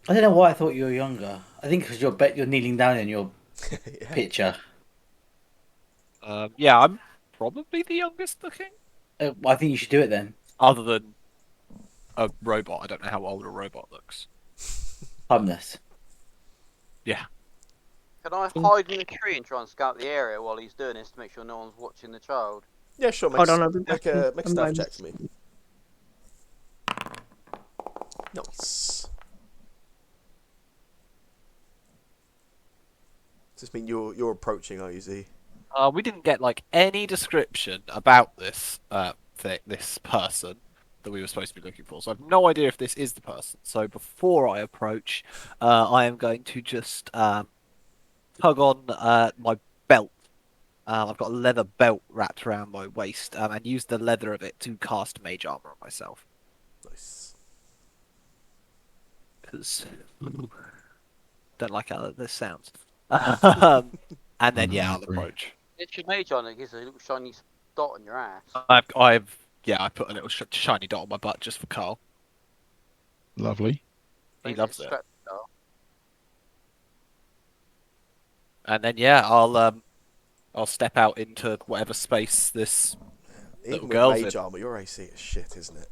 I don't know why I thought you were younger. I think because you're kneeling down in your Yeah. picture. Yeah, I'm probably the youngest looking. I think you should do it then. Other than a robot. I don't know how old a robot looks. Harmless. Yeah. Can I hide in a tree and try and scout the area while he's doing this to make sure no one's watching the child? Yeah, sure. Hold on, I'll be back Make a in a stealth moment. check for me. Nice. Does this mean you're approaching, are you, Z? We didn't get like any description about this this person that we were supposed to be looking for, so I've no idea if this is the person. So before I approach, I am going to just tug on my belt. I've got a leather belt wrapped around my waist, and use the leather of it to cast mage armor on myself. Nice. Because don't like how this sounds. And then yeah, I'll approach. It's your mage on it, gives a little shiny dot on your ass. I put a little shiny dot on my butt just for Carl. Lovely. He Makes loves it. scratch dot. And then yeah, I'll step out into whatever space this Even with girl's mage in. armor, your AC is shit, isn't it?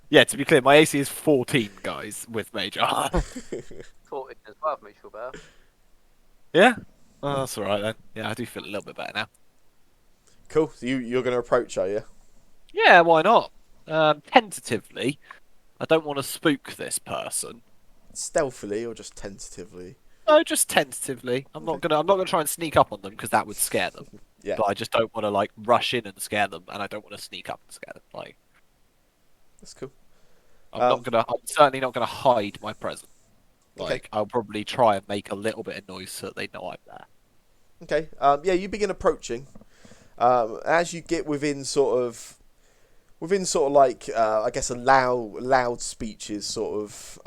Yeah, to be clear, my AC is 14, guys, with mage armor. 14 as well, makes you feel better. Yeah? Oh, that's alright then. Yeah, I do feel a little bit better now. Cool. So you're going to approach, are you? Yeah, why not? Tentatively. I don't want to spook this person. Stealthily or just tentatively? No, just tentatively. I'm not gonna try and sneak up on them because that would scare them. Yeah. But I just don't want to like rush in and scare them, and I don't want to sneak up and scare them. Like That's cool. I'm certainly not gonna hide my presence. Like Okay. I'll probably try and make a little bit of noise so that they know I'm there. Okay. Yeah, you begin approaching. As you get within sort of like I guess a loud speeches sort of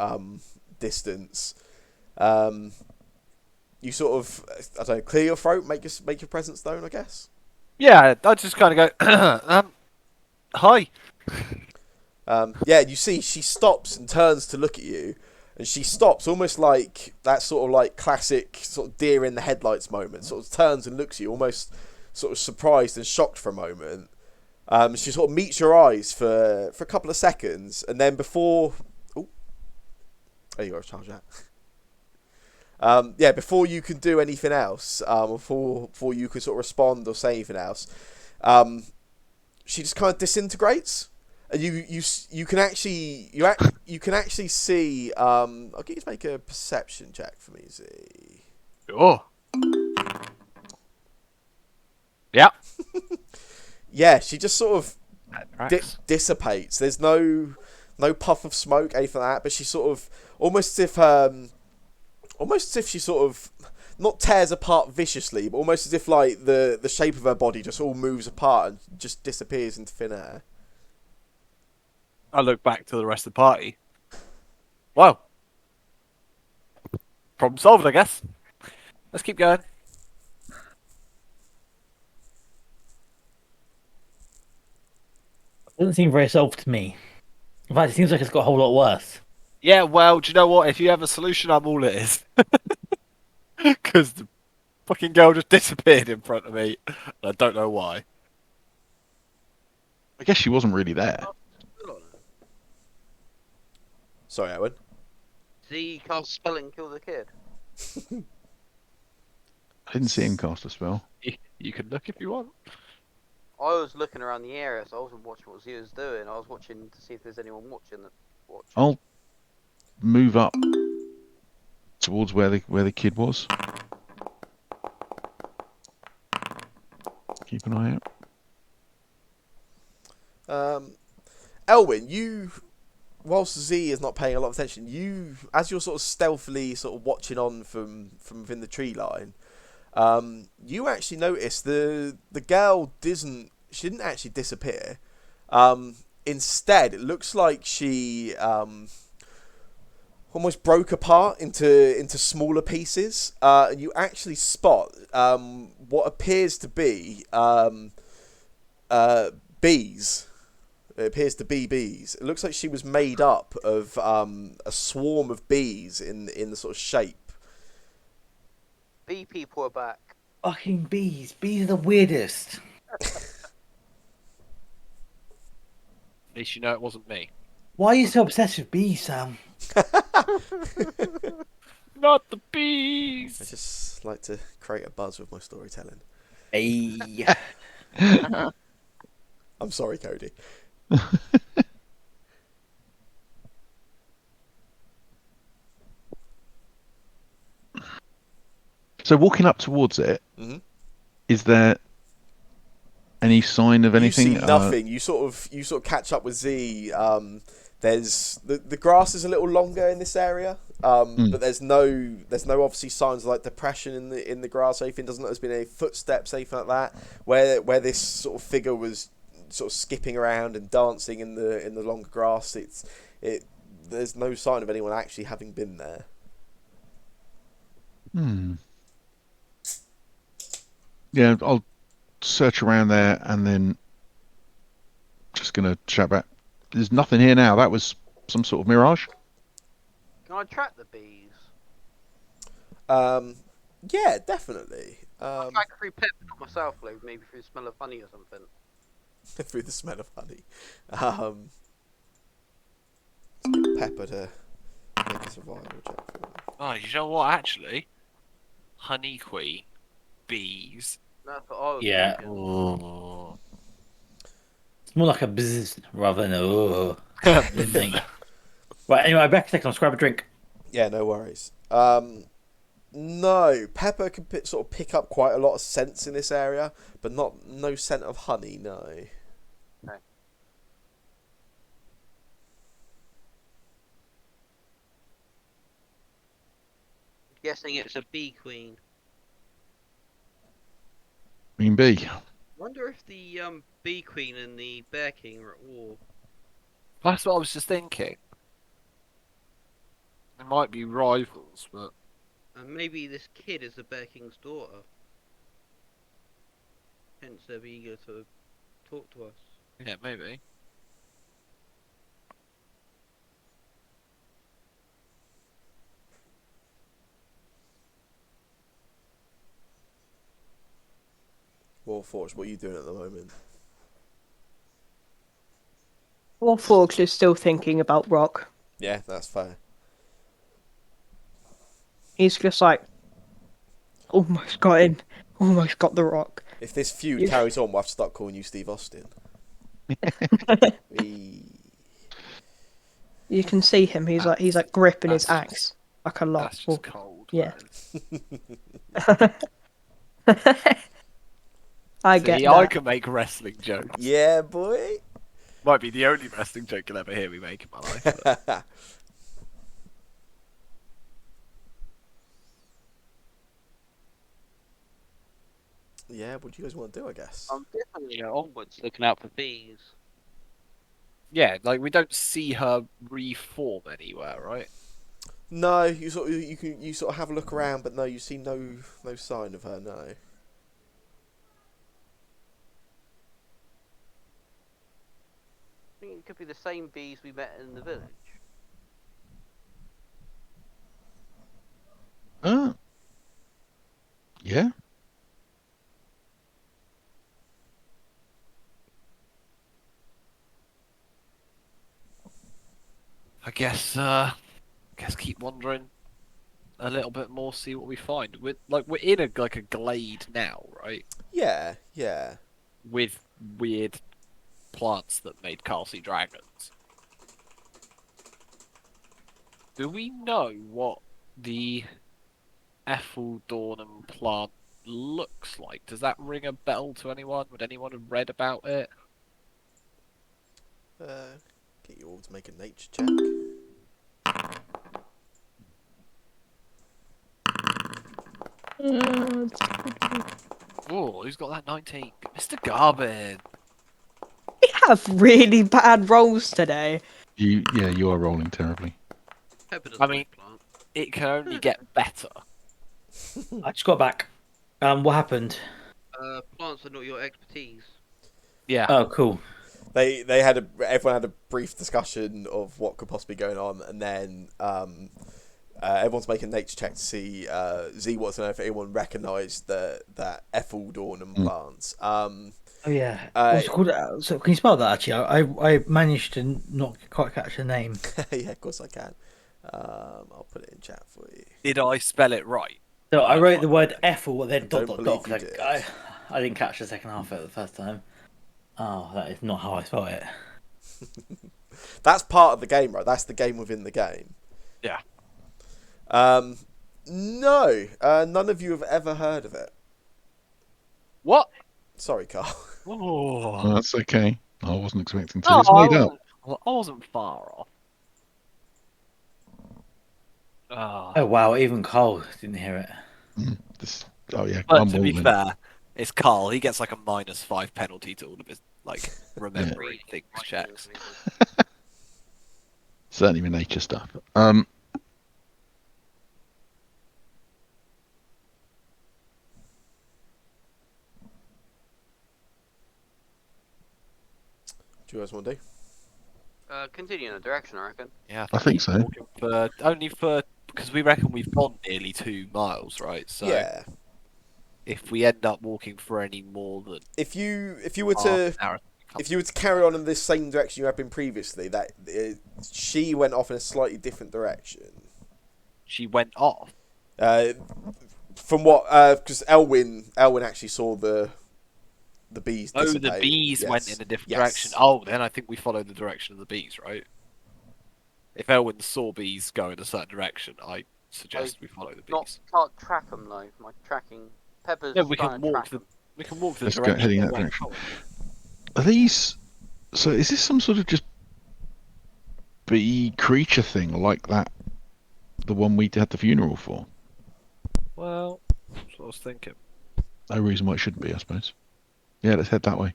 distance. You sort of I don't know, clear your throat, make your presence known, I guess. Yeah, I just kind of go. Hi. Yeah, you see, she stops and turns to look at you, and she stops almost like that sort of like classic sort of deer in the headlights moment. Sort of turns and looks at you, almost sort of surprised and shocked for a moment. She sort of meets your eyes for a couple of seconds, and then before, oh, there you go, charge that. Yeah, before you can do anything else, before you can sort of respond or say anything else, she just kind of disintegrates, and you can actually you can actually see. I'll get you to make a perception check for me, Z. Oh. Yeah. Yeah, she just sort of Tracks. dissipates. There's no puff of smoke, anything like that. But she sort of almost as if she sort of not tears apart viciously, but almost as if like the shape of her body just all moves apart and just disappears into thin air. I look back to the rest of the party. Well, problem solved, I guess. Let's keep going. Doesn't seem very solved to me. In fact, it seems like it's got a whole lot worse. Yeah, well, do you know what? If you have a solution, I'm all it is. Because the fucking girl just disappeared in front of me. And I don't know why. I guess she wasn't really there. Still on it. Sorry, Owen. Z cast spell and kill the kid. I didn't see him cast a spell. You can look if you want. I was looking around the area, so I wasn't watching what Z was doing. I was watching to see if there's anyone watching. I'll move up towards where the kid was. Keep an eye out. Elwyn, you, whilst Z is not paying a lot of attention, as you're sort of stealthily sort of watching on from within the tree line, you actually notice the girl didn't actually disappear. Instead, it looks like she almost broke apart into smaller pieces, and you actually spot what appears to be bees. It appears to be bees. It looks like she was made up of a swarm of bees in the sort of shape. Bee people are back. Fucking bees. Bees are the weirdest. At least you know it wasn't me. Why are you so obsessed with bees, Sam? Not the I bees! just like to create a buzz with my storytelling. Hey. I'm sorry, Cody. So walking up towards it, Mhm. is there any sign of anything? You see nothing. You sort of catch up with Z. There's the grass is a little longer in this area, but there's no obviously signs of like depression in the grass or anything. Doesn't look there's been any footsteps, anything like that. Where this sort of figure was sort of skipping around and dancing in the longer grass. There's no sign of anyone actually having been there. Yeah, I'll search around there and then just gonna shout back. There's nothing here now. That was some sort of mirage. Can I track the bees? Yeah, definitely. I'll track through pep, not myself, like maybe through the smell of honey or something. Through the smell of honey. Let's get Pepper to make a survival check for me. Oh, you know what, actually? Honey queen. Bees. That's what I was Yeah. thinking. Oh. It's more like a bzzz rather than a oh. Thing. Right, anyway, back a second. I'll grab a drink. Yeah, no worries. No, Pepper can sort of pick up quite a lot of scents in this area, but no scent of honey. No. Okay. Guessing it's a bee queen. Queen bee. Wonder if the bee queen and the bear king are at war. That's what I was just thinking. They might be rivals, but... And maybe this kid is the bear king's daughter. Hence they're eager to talk to us. Yeah, maybe. Warforged, what are you doing at the moment? Warforged is still thinking about Rock. Yeah, that's fair. He's just like, almost got him. Almost got the Rock. If this feud You- carries on, we'll have to start calling you Steve Austin. Wee. You can see him. He's like gripping his That's axe like a lot. That's just cold. Yeah. that is. I get See, I that. can make wrestling jokes. Yeah, boy. Might be the only wrestling joke you'll ever hear me make in my life. But... Yeah, what do you guys want to do, I guess? I'm definitely onwards, looking out for bees. yeah, like we don't see her reform anywhere, right? No, you sort of have a look around, but no, you see no sign of her. No. I think it could be the same bees we met in the village. Ah. Yeah. I guess keep wandering a little bit more, see what we find. We're in a glade now, right? Yeah, yeah. With weird plants that made castle dragons. Do we know what the Effeldornum plant looks like? Does that ring a bell to anyone? Would anyone have read about it? Get you all to make a nature check. Oh, who's got that 19? Mr. Garbin. We have really bad rolls today. You are rolling terribly. Pepper doesn't I mean- like plant. It can only get better. I just got back. What happened? Plants are not your expertise. Yeah. Oh, cool. Everyone had a brief discussion of what could possibly be going on, and then everyone's making a nature check to see Z wants to know if anyone recognised that Effeldornum plants. Oh yeah. Uh, What's it called? So can you spell that? Actually, I managed to not quite catch the name. yeah, of course I can. I'll put it in chat for you. Did I spell it right? So I wrote the word Ethel, then Don't dot dot believe dot. you did. I didn't catch the second half of it the first time. Oh, that is not how I spell it. That's part of the game, right? That's the game within the game. Yeah. No, none of you have ever heard of it. What? Sorry, Carl. Oh, That's okay. I wasn't expecting to. It's made up. I wasn't far off. Oh wow, even Cole didn't hear it. Oh yeah, But I'm to be all in. fair, it's Carl. He gets like a -5 penalty to all of his remembering things checks. Certainly with nature stuff. Do you guys want to do? Continue in a direction, I reckon. Yeah, I think so. Because we reckon we've gone nearly 2 miles, right? So Yeah. if we end up walking for any more than If you were half to an hour, if you were to carry on in this same direction you have been previously, she went off in a slightly different direction. she went off. From what, because Elwyn actually saw the bees. Oh, the dissipate. bees Yes. went in a different Yes. direction. Oh, then I think we follow the direction of the bees, right? If Elwyn saw bees go in a certain direction, I suggest we follow the bees. Can't track them though. My tracking. Pepper's Yeah, we trying can to walk track the 'em. we can walk the Let's go direction. heading that they went direction. forward. Are these? So is this some sort of just bee creature thing like that? The one we had the funeral for? Well, that's what I was thinking. No reason why it shouldn't be, I suppose. Yeah, let's head that way.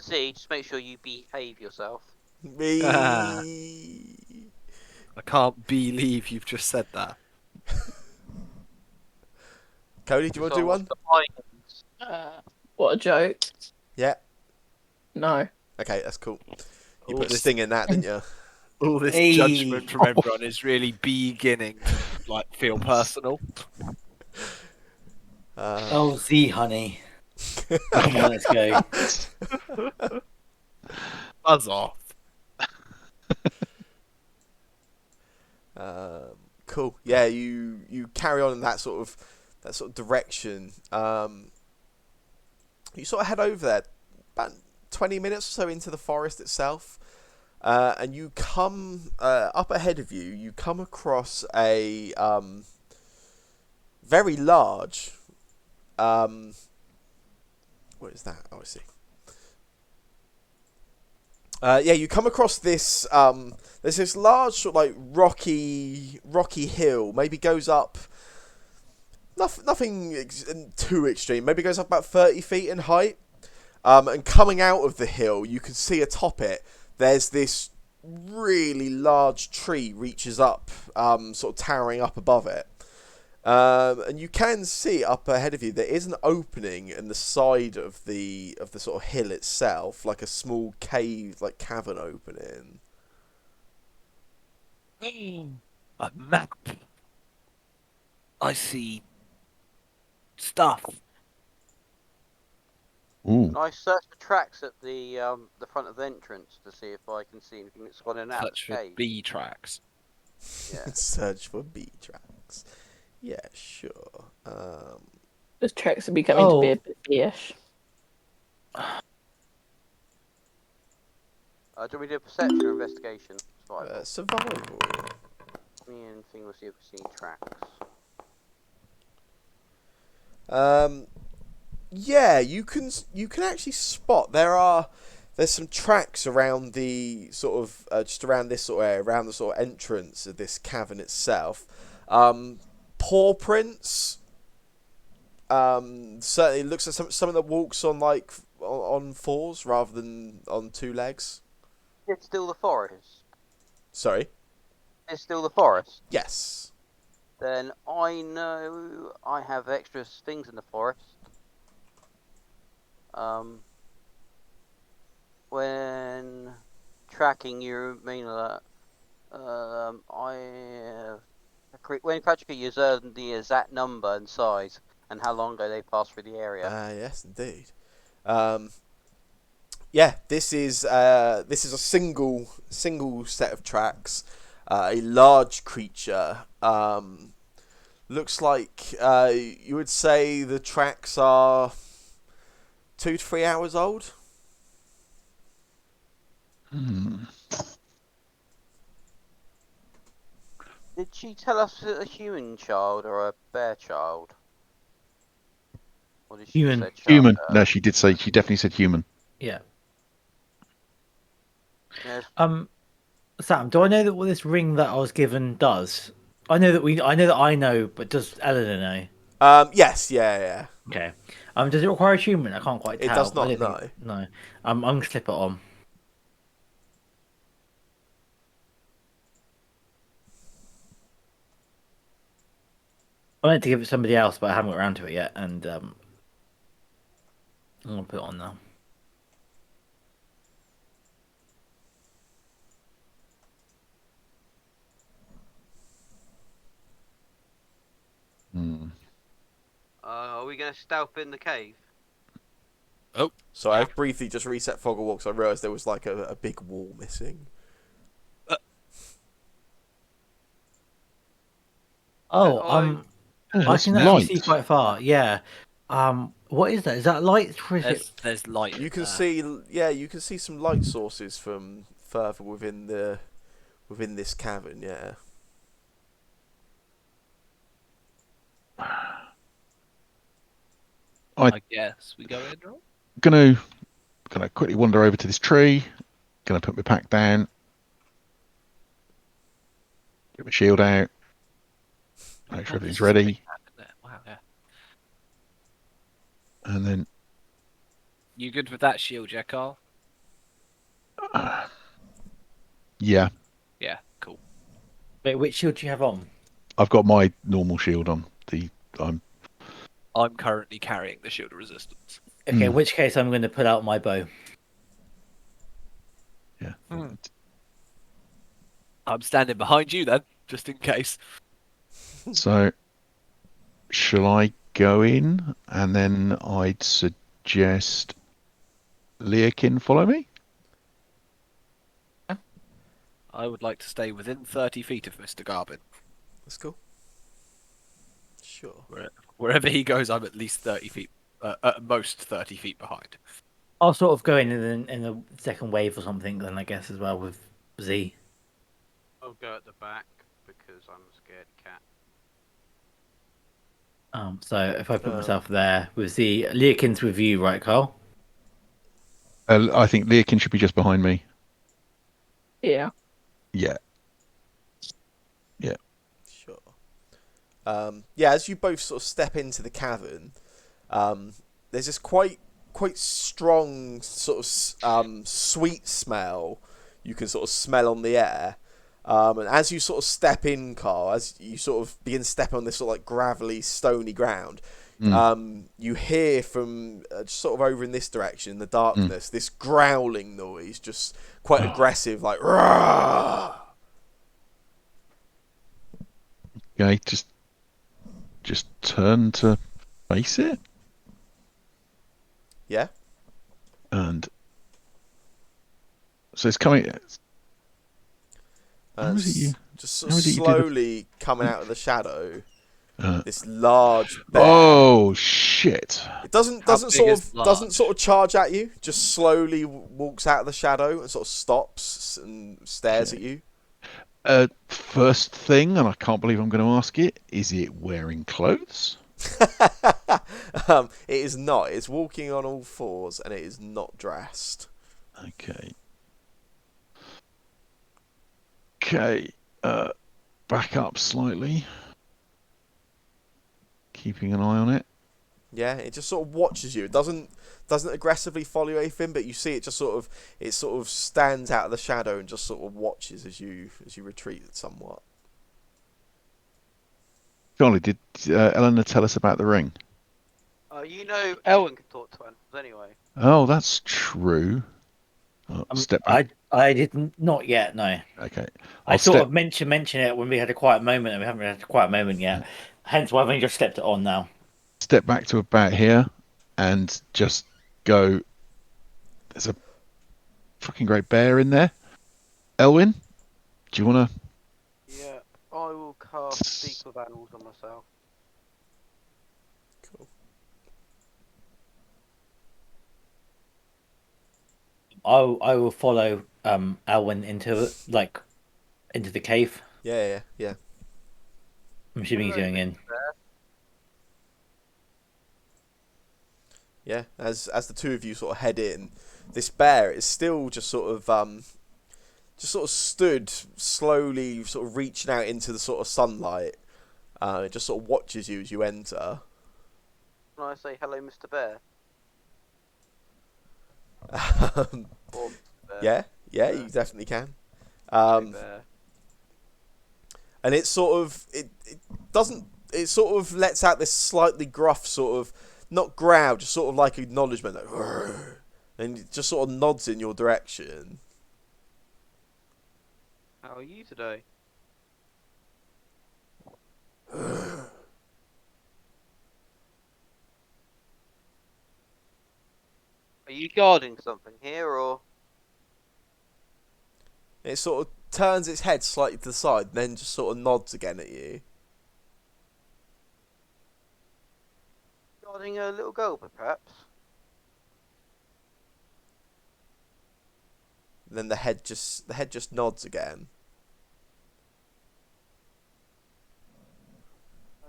Z, just make sure you behave yourself. Me. I can't believe you've just said that. Cody, do you want to do one? What a joke. Yeah. No. Okay, that's cool. You All put a this- sting in that, didn't you? All this Hey. judgment from everyone is really beginning to like feel personal. Oh, Z, honey. Come on, let's go. Buzz off. Cool. Yeah, you carry on in that sort of direction. You sort of head over there, about 20 minutes or so into the forest itself, and you come up ahead of you. You come across a very large. What is that? Oh, I see. Yeah, you come across this. There's this large sort of like rocky hill. Maybe goes up. Nothing too extreme. Maybe goes up about 30 feet in height. And coming out of the hill, you can see atop it. There's this really large tree reaches up, sort of towering up above it. And you can see up ahead of you there is an opening in the side of the sort of hill itself, like a small cave, like cavern opening. A map. I see stuff. Ooh. Can I search the tracks at the front of the entrance to see if I can see anything that's gone in and out of Search the for cave? bee tracks. Yeah. Search for bee tracks. Yeah, sure. Those tracks are becoming to be a bit ish. Do you want me to do a perception or investigation? Survival. Survival. Me and thing will see if we see any tracks. Yeah, you can actually spot there's some tracks around the sort of just around this sort of area, around the sort of entrance of this cavern itself. Paw prints. Certainly looks like some of the walks on like on fours rather than on two legs. It's still the forest. Sorry. It's still the forest. Yes. Then I know I have extra things in the forest. When tracking, you mean that when practically you learn the exact number and size and how long ago they passed through the area. Yes, indeed. Yeah, this is a single set of tracks. A large creature. Looks like you would say the tracks are 2 to 3 hours old. Did she tell us a human child or a bear child? Or did she Human. say child? Human. No, she did say. She definitely said human. Yeah. Yes. Sam, do I know that what this ring that I was given does? I know that I know, but does Eleanor know? Yes, yeah. Okay. Does it require attunement? I can't quite It tell. does not, I don't no. think- no. I'm gonna slip it on. I meant to give it to somebody else, but I haven't got around to it yet, and I'm gonna put it on now. Are we going to stealth in the cave? So I've briefly just reset Fogglewalk because I realised there was like a big wall missing. I That's can actually light. see quite far. Yeah. What is that? Is that light? Or is it... There's light. You can there. you can see some light sources from further within this cavern. Yeah. I guess we go in, right? Gonna quickly wander over to this tree. Gonna put my pack down. Get my shield out. Make sure everything's ready. Wow, yeah. And then You good with that shield, yeah, Carl? yeah, Yeah, cool. Wait, which shield do you have on? I've got my normal shield on. I'm currently carrying the shield of resistance. Okay, in which case I'm going to put out my bow. I'm standing behind you then, just in case. So, shall I go in and then I'd suggest Leokin follow me? I would like to stay within 30 feet of Mr. Garbin. That's cool. Sure. Wherever he goes, I'm at least 30 feet, at most 30 feet behind. I'll sort of go in the second wave or something then, I guess, as well with Z. I'll go at the back because I'm a scared cat. So if I put myself there with Z, Leokin's with you, right, Carl? I think Leokin should be just behind me. Yeah. Yeah. Sure. Yeah, as you both sort of step into the cavern, there's this quite strong sort of sweet smell you can sort of smell on the air. And as you sort of step in, Carl, as you sort of begin stepping on this sort of like gravelly, stony ground, you hear from just sort of over in this direction, in the darkness, this growling noise, just quite aggressive, like "Rah!" Okay, just turn to face it, Yeah. and so it's coming. How is it you? Just sort How of is it you do the? slowly coming out of the shadow. Uh, This large bear. oh shit! It doesn't How doesn't big sort is of large? doesn't sort of charge at you. Just slowly walks out of the shadow and sort of stops and stares at you. First thing, and I can't believe I'm going to ask it. Is it wearing clothes? It is not. It's walking on all fours and it is not dressed. Okay. Okay. Back up slightly. Keeping an eye on it. Yeah, it just sort of watches you. It doesn't aggressively follow you or anything, but you see it just sort of stands out of the shadow and just sort of watches as you retreat somewhat. Charlie, did Eleanor tell us about the ring? You know, Elwyn can talk to animals anyway. Oh, that's true. Step back. I didn't, not yet, no. Okay. I I'll sort step of mention it when we had a quiet moment, and we haven't had a quiet moment yet. Hence why I've only just stepped it on now. step back to about here and just go. There's a fucking great bear in there. Elwyn, do you want to? Yeah, I will cast Speak with Animals on myself. Cool. I will follow Alwyn into the cave. Yeah. I'm assuming he's going in. Yeah, as the two of you sort of head in, this bear is still just sort of stood slowly, sort of reaching out into the sort of sunlight. It just sort of watches you as you enter. Can I say hello, Mr. Bear? Or Mr. Bear? Yeah, you definitely can. Bear. And it sort of it sort of lets out this slightly gruff sort of, not growl, just sort of like acknowledgement, like, "Rrr," and it just sort of nods in your direction. How are you today? Are you guarding something here, or? It sort of turns its head slightly to the side, and then just sort of nods again at you. Guarding a little girl, perhaps? And then the head just nods again.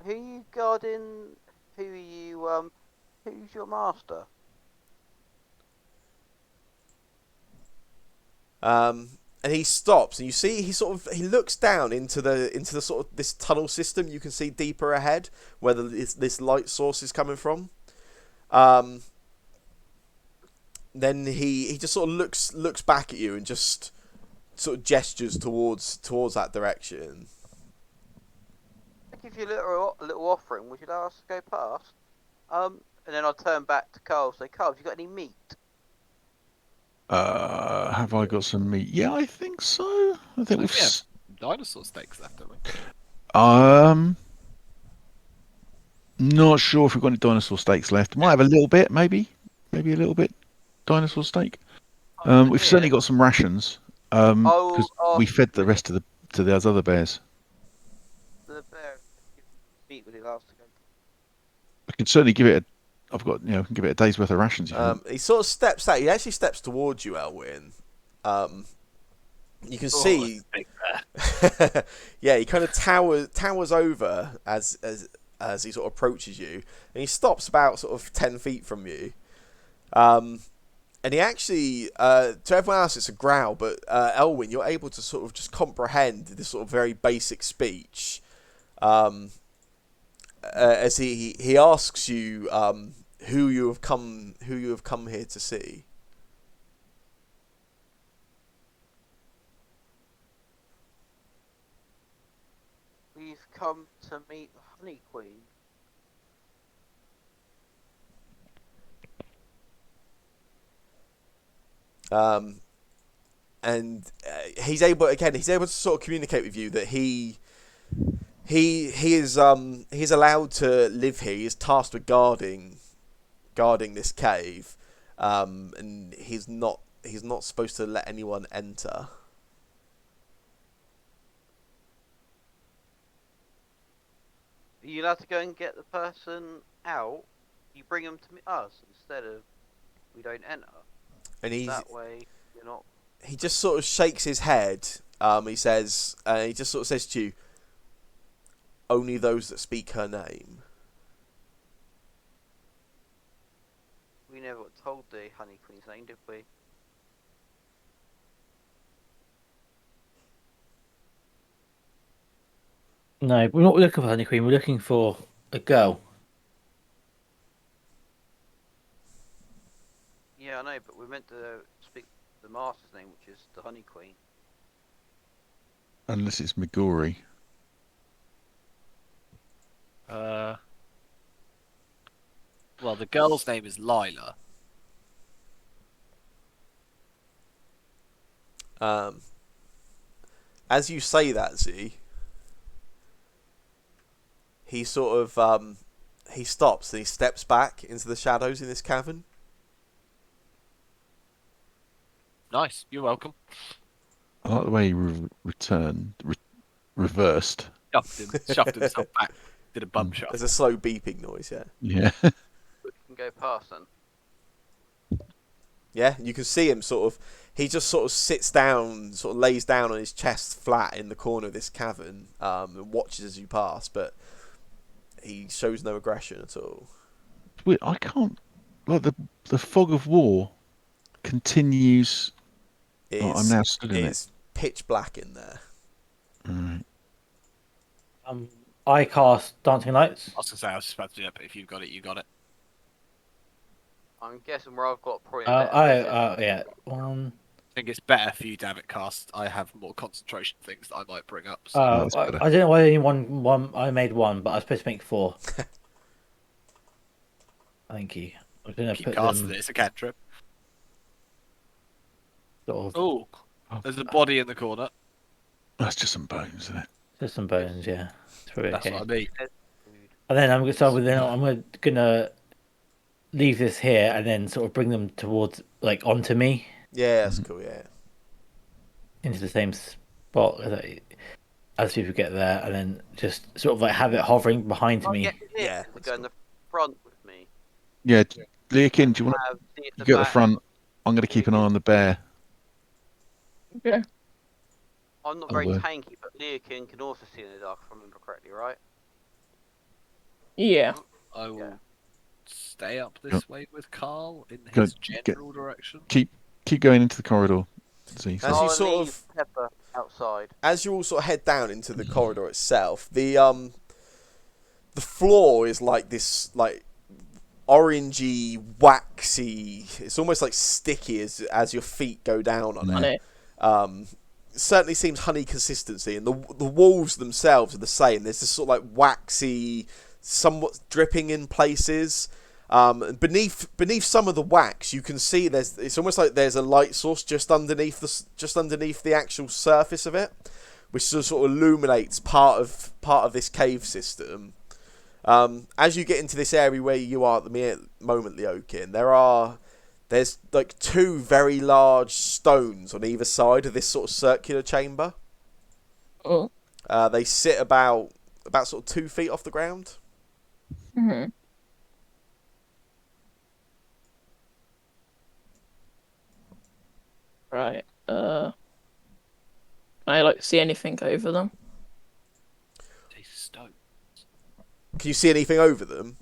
Who are you guarding? Who are you, who's your master? And he stops, and you see he looks down into the sort of this tunnel system you can see deeper ahead, where this light source is coming from. Then he just sort of looks back at you and just sort of gestures towards that direction. I give you a little offering. Would you allow us to go past? And then I'll turn back to Carl. Say, Carl, have you got any meat? Have I got some meat? Yeah, I think so. I think we've. We have dinosaur steaks left, don't we? Not sure if we've got any dinosaur steaks left. Might have a little bit, maybe a little bit dinosaur steak. Over We've here, certainly got some rations. I'll Because we ask fed the rest of to those other bears. the bear if he meat with it last ago. I can certainly give it a. I've got can give it a day's worth of rations. If you want. He sort of steps out. He actually steps towards you, Elwyn. You can see. Big bear. Yeah, he kind of towers over as he sort of approaches you, and he stops about sort of 10 feet from you. And he actually, to everyone else, it's a growl, but Elwyn, you're able to sort of just comprehend this sort of very basic speech. As he asks you who you have come here to see. We've come to meet the Honey Queen. And he's able to sort of communicate with you that he is he's allowed to live here. He's tasked with guarding this cave, and he's not supposed to let anyone enter. Are you allowed to go and get the person out? You bring them to us instead of we don't enter. And That way you're not. he just sort of shakes his head. He says, he just sort of says to you, "Only those that speak her name." We never told the Honey Queen's name, did we? No, we're not looking for Honey Queen. We're looking for a girl. Yeah, I know, but we're meant to speak the Master's name, which is the Honey Queen. Unless it's Meguri. Well, the girl's name is Lila. As you say that, Z, he sort of he stops and he steps back into the shadows in this cavern. Nice. You're welcome. I like the way he reversed. Shoved himself back. Did a bum shot. There's a slow beeping noise, yeah. Yeah. We can go past then. Yeah, you can see him sort of. He just sort of sits down, sort of lays down on his chest flat in the corner of this cavern, and watches as you pass, but he shows no aggression at all. Weird. I can't. Like the fog of war continues. I'm now stood in it. It's pitch black in there. Right. I cast Dancing Lights. I was I was just about to do it, but if you've got it, you got it. I'm guessing where I've got probably. Yeah. One. I think it's better for you to have it cast. I have more concentration things that I might bring up. So. that's I better. don't know why only one. I made one, but I was supposed to make 4. Thank you. I'm gonna Keep put casting them it. It's a cantrip. sort of Oh, there's a body in the corner. That's just some bones, isn't it? just some bones. Yeah, it's probably That's okay. what I mean. And then I'm gonna leave this here and then sort of bring them towards onto me Yeah, that's cool. Yeah. into the same spot as people get there, and then just sort of have it hovering behind me. Yeah, To go in the front with me. Yeah. Leakin, do you want Have see if to go at the back- front? I'm going to keep an eye on the bear. Okay. I'm not very Oh, tanky, but Leokin can also see in the dark, if I remember correctly, right? Yeah. I will Yeah. stay up this Yep. way with Carl in Go- his get- general direction. Keep going into the corridor. See. As I'll you sort leave of Pepper outside. as you all sort of head down into the corridor itself, the floor is like this orangey, waxy. It's almost like sticky as your feet go down on On it. it. Certainly seems honey consistency, and the walls themselves are the same. There's this sort of like waxy, somewhat dripping in places. Beneath some of the wax, you can see it's almost like there's a light source just underneath the actual surface of it, which sort of illuminates part of this cave system. As you get into this area where you are at the moment, Leokin, there's like two very large stones on either side of this sort of circular chamber. Oh. They sit about sort of 2 feet off the ground. Hmm. Right. Can I like see anything over them? They stone. Can you see anything over them?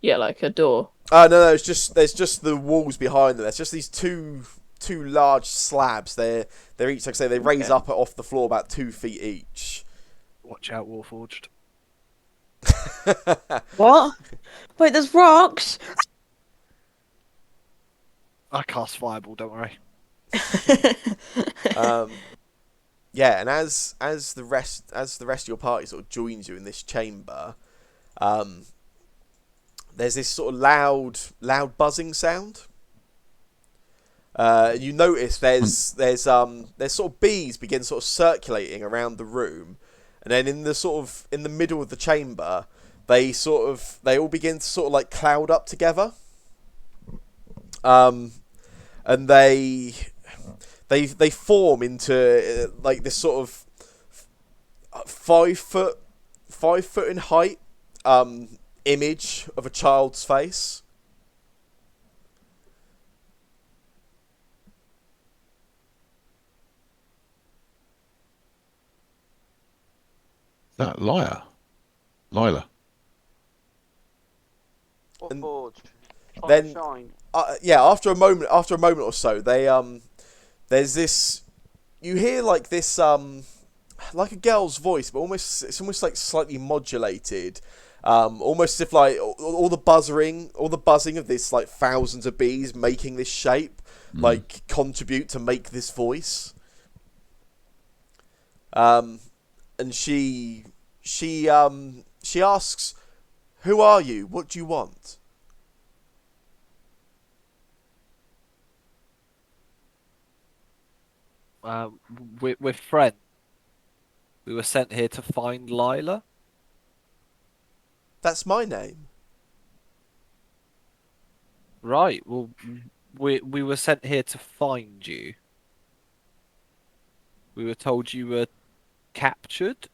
Yeah, like a door. No, there's just the walls behind them. There's just these two large slabs. They're each, like I say, they raise Okay. up off the floor about 2 feet each. Watch out, Warforged. What? Wait, there's rocks. I cast Fireball, don't worry. Yeah, and as the rest of your party sort of joins you in this chamber, there's this sort of loud buzzing sound. You notice there's sort of bees begin sort of circulating around the room, and then in the middle of the chamber, they all begin to sort of like cloud up together. And they form into like this sort of 5 foot in height image of a child's face. That Lila. What And forge? then- Shine. Yeah, after a moment or so, there's this, you hear like this like a girl's voice, but it's almost like slightly modulated, almost as if like all the buzzing of this like thousands of bees making this shape like contribute to make this voice. And she asks, "Who are you? What do you want?" We're friends. We were sent here to find Lila. That's my name. Right. Well, we were sent here to find you. We were told you were captured.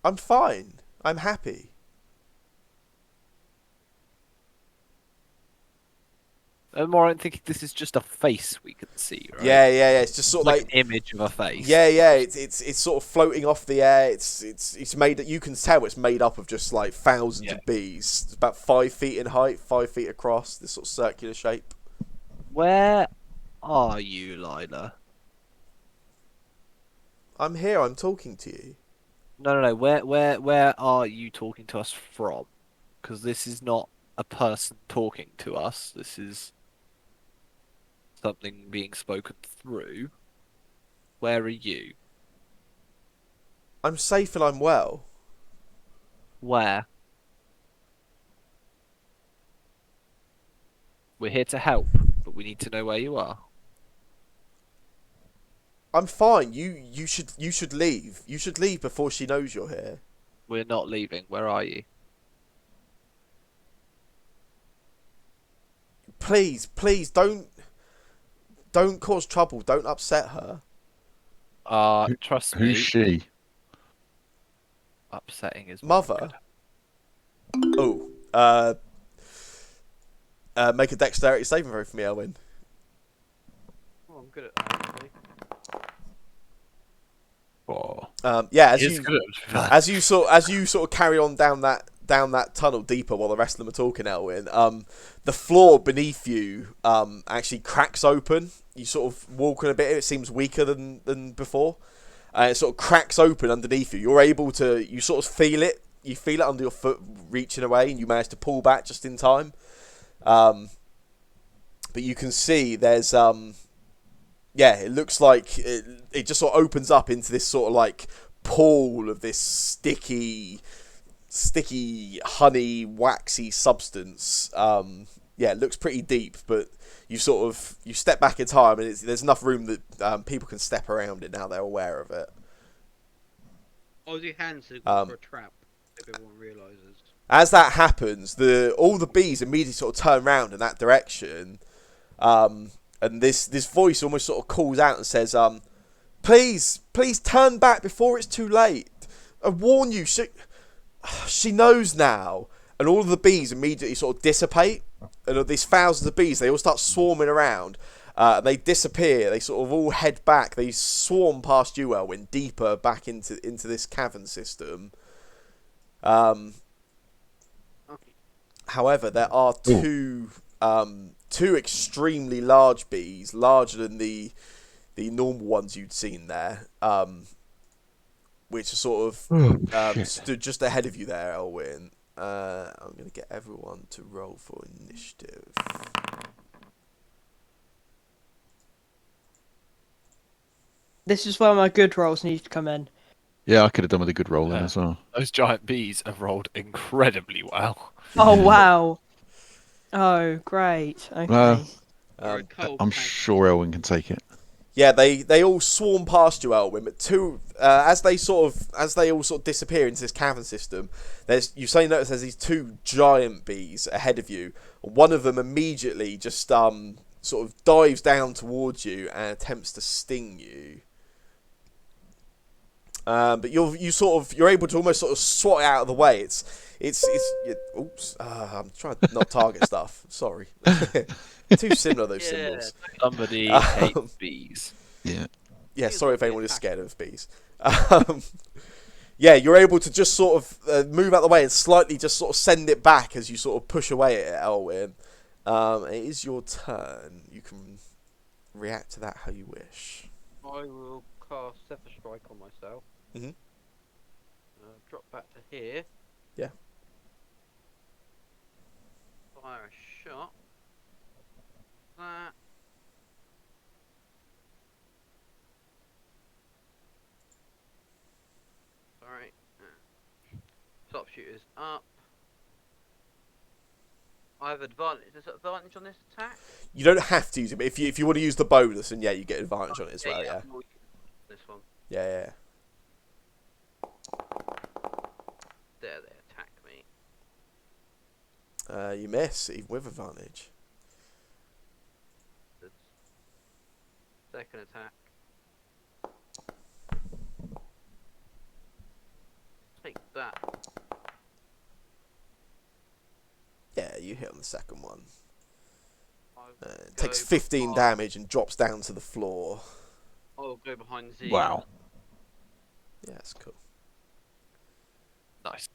I'm fine. I'm happy. I'm more thinking this is just a face we can see, right? Yeah. It's just sort of like like, an image of a face. yeah. It's sort of floating off the air. It's made. You can tell it's made up of just like thousands of bees. It's about 5 feet in height, 5 feet across. This sort of circular shape. Where are you, Lila? I'm here. I'm talking to you. No. Where are you talking to us from? Because this is not a person talking to us. This is something being spoken through. Where are you? I'm safe and I'm well. Where? We're here to help, but we need to know where you are. I'm fine. You should leave. You should leave before she knows you're here. We're not leaving. Where are you? Please, don't cause trouble. Don't upset her. Trust me. Who's she? Upsetting is Mother. Oh, make a dexterity saving throw for me, Elwin. Oh, I'm good at that. Actually. Oh. Yeah, He is good at- as you sort of carry on down that tunnel deeper while the rest of them are talking, Elwin, the floor beneath you actually cracks open. You sort of walk on a bit. It seems weaker than before. It sort of cracks open underneath you. You sort of feel it. You feel it under your foot reaching away, and you manage to pull back just in time. But you can see there's it looks like it just sort of opens up into this sort of like pool of this sticky, sticky, honey, waxy substance. Yeah, it looks pretty deep, but you step back in time, and there's enough room that people can step around it now they're aware of it. I was hand signal for a trap, if everyone realises. As that happens, all the bees immediately sort of turn around in that direction, and this voice almost sort of calls out and says, please turn back before it's too late. I warn you, she knows now. And all of the bees immediately sort of dissipate. And these thousands of bees, they all start swarming around. They disappear. They sort of all head back. They swarm past you, Elwyn, deeper back into this cavern system. However, there are two extremely large bees, larger than the normal ones you'd seen there, which are sort of stood just ahead of you there, Elwyn. I'm going to get everyone to roll for initiative. This is where my good rolls need to come in. Yeah, I could have done with a good roll in as well. Those giant bees have rolled incredibly well. Oh, wow. Oh, great. Okay. I'm sure Elwyn can take it. Yeah, they all swarm past you, Elwyn, but as they all sort of disappear into this cavern system, you suddenly notice there's these two giant bees ahead of you. One of them immediately just sort of dives down towards you and attempts to sting you. But you're able to almost sort of swat it out of the way. Oops. I'm trying to not target stuff. Sorry. Too similar, those symbols. Somebody hates bees. Yeah. Yeah, sorry if anyone is scared of bees. Yeah, you're able to just sort of move out the way and slightly just sort of send it back as you sort of push away at it, Elwyn. It is your turn. You can react to that how you wish. I will cast Zephyr Strike on myself. Mhm. Drop back to here. Yeah. Fire a shot. That. Sorry. Sharpshooter's up. I have advantage. Is there advantage on this attack? You don't have to use it, but if you want to use the bonus, then yeah, you get advantage on it as well. Yeah. This one. Yeah. There, they attack me. You miss even with advantage. Second attack. Take that. Yeah, you hit on the second one. It Go takes 15 behind- damage and drops down to the floor. I'll go behind Z. Wow. Yeah, that's cool. Nice.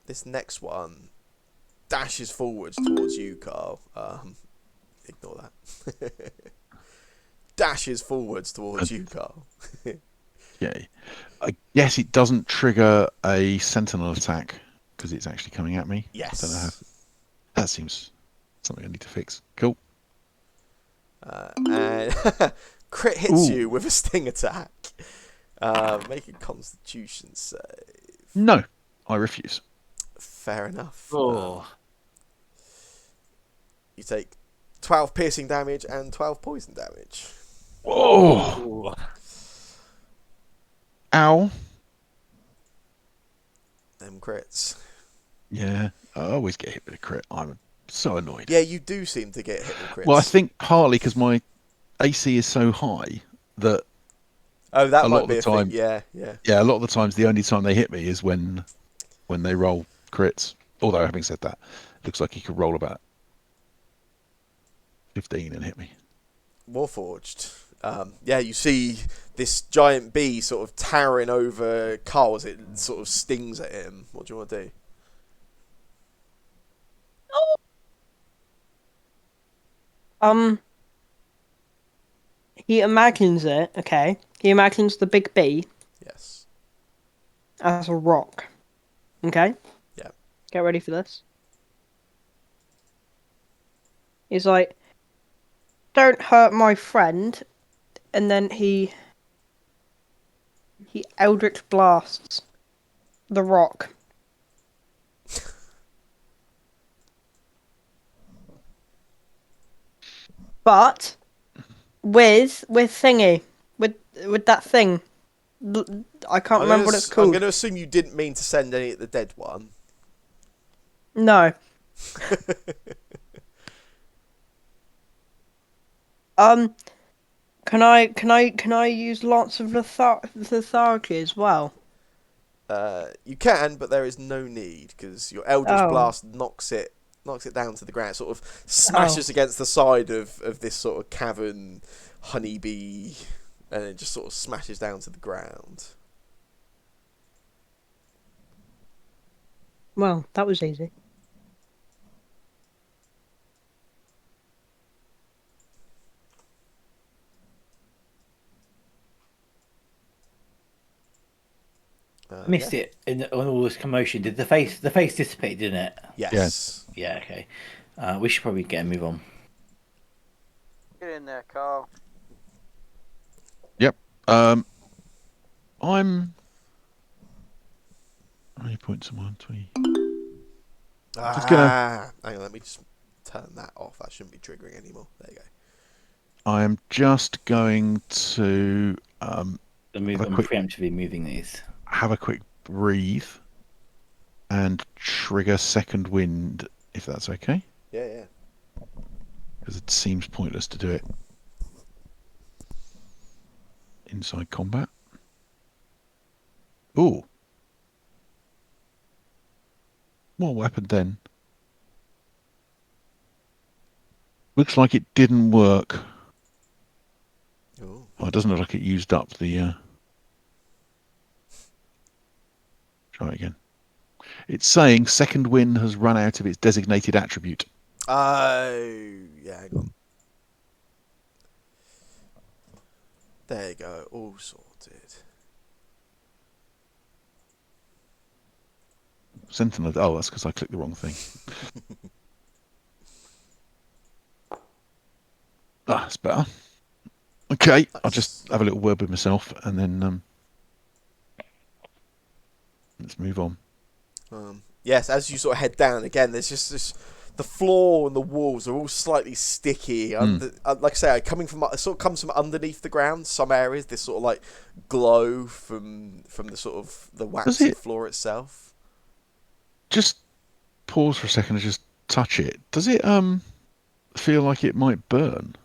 This next one dashes forwards towards you, Carl. Ignore that. Dashes forwards towards you, Carl. Okay. I guess it doesn't trigger a sentinel attack because it's actually coming at me. Yes. I don't know how. That seems something I need to fix. Cool. And crit hits Ooh. you with a sting attack. Make a Constitution save. No, I refuse. Fair enough. Oh. You take 12 piercing damage and 12 poison damage. Oh, ow. Them crits. Yeah, I always get hit with a crit. I'm so annoyed. Yeah, you do seem to get hit with crits. Well, I think partly because my AC is so high that Oh, that a might lot of be the a thing. time- Yeah. a lot of the times the only time they hit me is when they roll crits. Although having said that, it looks like he could roll about 15 and hit me. Warforged. Yeah, you see this giant bee sort of towering over Carl as it sort of stings at him. What do you want to do? He imagines it, okay? He imagines the big bee Yes. as a rock. Okay? Yeah. Get ready for this. He's like, don't hurt my friend. And then he Eldritch blasts the rock. But with thingy, with that thing, I can't remember what it's I'm called. going to assume you didn't mean to send any at the dead one. No. Can I use Lance of Lethargy as well? You can, but there is no need because your Eldritch Oh. Blast knocks it down to the ground. It sort of smashes against the side of this sort of cavern honeybee, and it just sort of smashes down to the ground. Well, that was easy. I missed it on all this commotion. Did the face dissipate? Didn't it? Yes. Yeah. Okay. We should probably get a move on. Get in there, Carl. Yep. I'm. How many points am I on? 20. Just gonna- Hang on, let me just turn that off. That shouldn't be triggering anymore. There you go. I am just going to I'm quick- preemptively moving these. have a quick breathe and trigger second wind, if that's okay, Yeah. because it seems pointless to do it inside combat. Ooh. What happened then? Looks like it didn't work. Ooh. Oh, it doesn't look like it used up the... Try it again. It's saying second wind has run out of its designated attribute. Oh, yeah, hang on. There you go, all sorted. Sentinel... Oh, that's because I clicked the wrong thing. That's better. Okay, I'll just have a little word with myself and then let's move on. Yes, as you sort of head down again, there's just this. The floor and the walls are all slightly sticky. Like I say, it sort of comes from underneath the ground. Some areas, this sort of like glow from the sort of the waxy floor itself. Just pause for a second and just touch it. Does it feel like it might burn?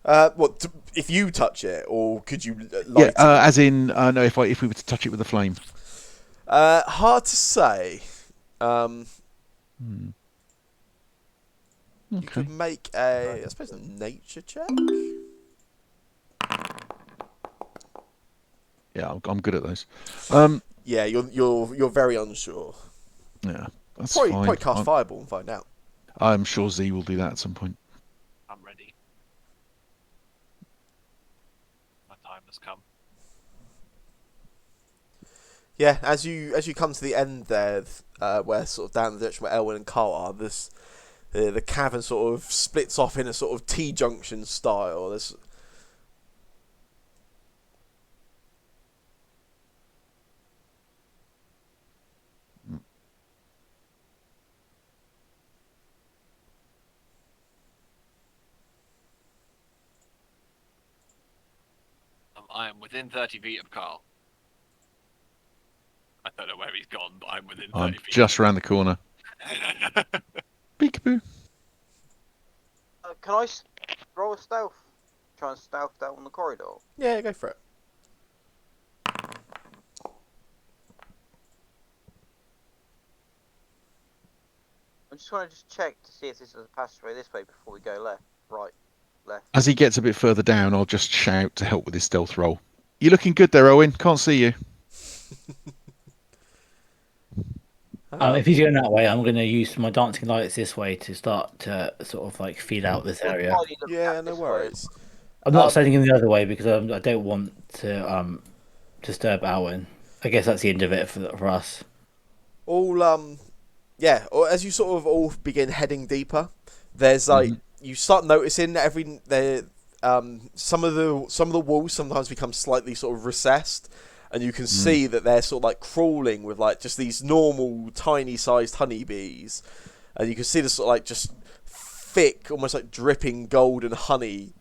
What if you touch it, or could you light it? As in, no. If we were to touch it with a flame. Hard to say. You could make I suppose, a nature check. Yeah, I'm good at those. Yeah, you're very unsure. Yeah, that's Probably cast Fireball and find out. I'm sure Z will do that at some point. I'm ready. My time has come. Yeah, as you come to the end there, where sort of down the direction where Elwyn and Carl are, the cavern sort of splits off in a sort of T-junction style. There's I am within 30 feet of Carl. I don't know where he's gone, but I'm within 30 I'm feet. just around the corner. Peekaboo. Can I roll a stealth? Try and stealth down the corridor. Yeah, go for it. I just want to check to see if this is a passageway this way before we go left, right, left. As he gets a bit further down, I'll just shout to help with his stealth roll. You're looking good there, Owen. Can't see you. If he's going that way, I'm going to use my dancing lights this way to start to sort of like feel out this area. Yeah, no worries. I'm not sending him the other way because I don't want to disturb Alwyn. I guess that's the end of it for us. Or as you sort of all begin heading deeper, there's like you start noticing that some of the walls sometimes become slightly sort of recessed, and you can see that they're sort of like crawling with like just these normal tiny sized honeybees, and you can see the sort of like just thick, almost like dripping golden honey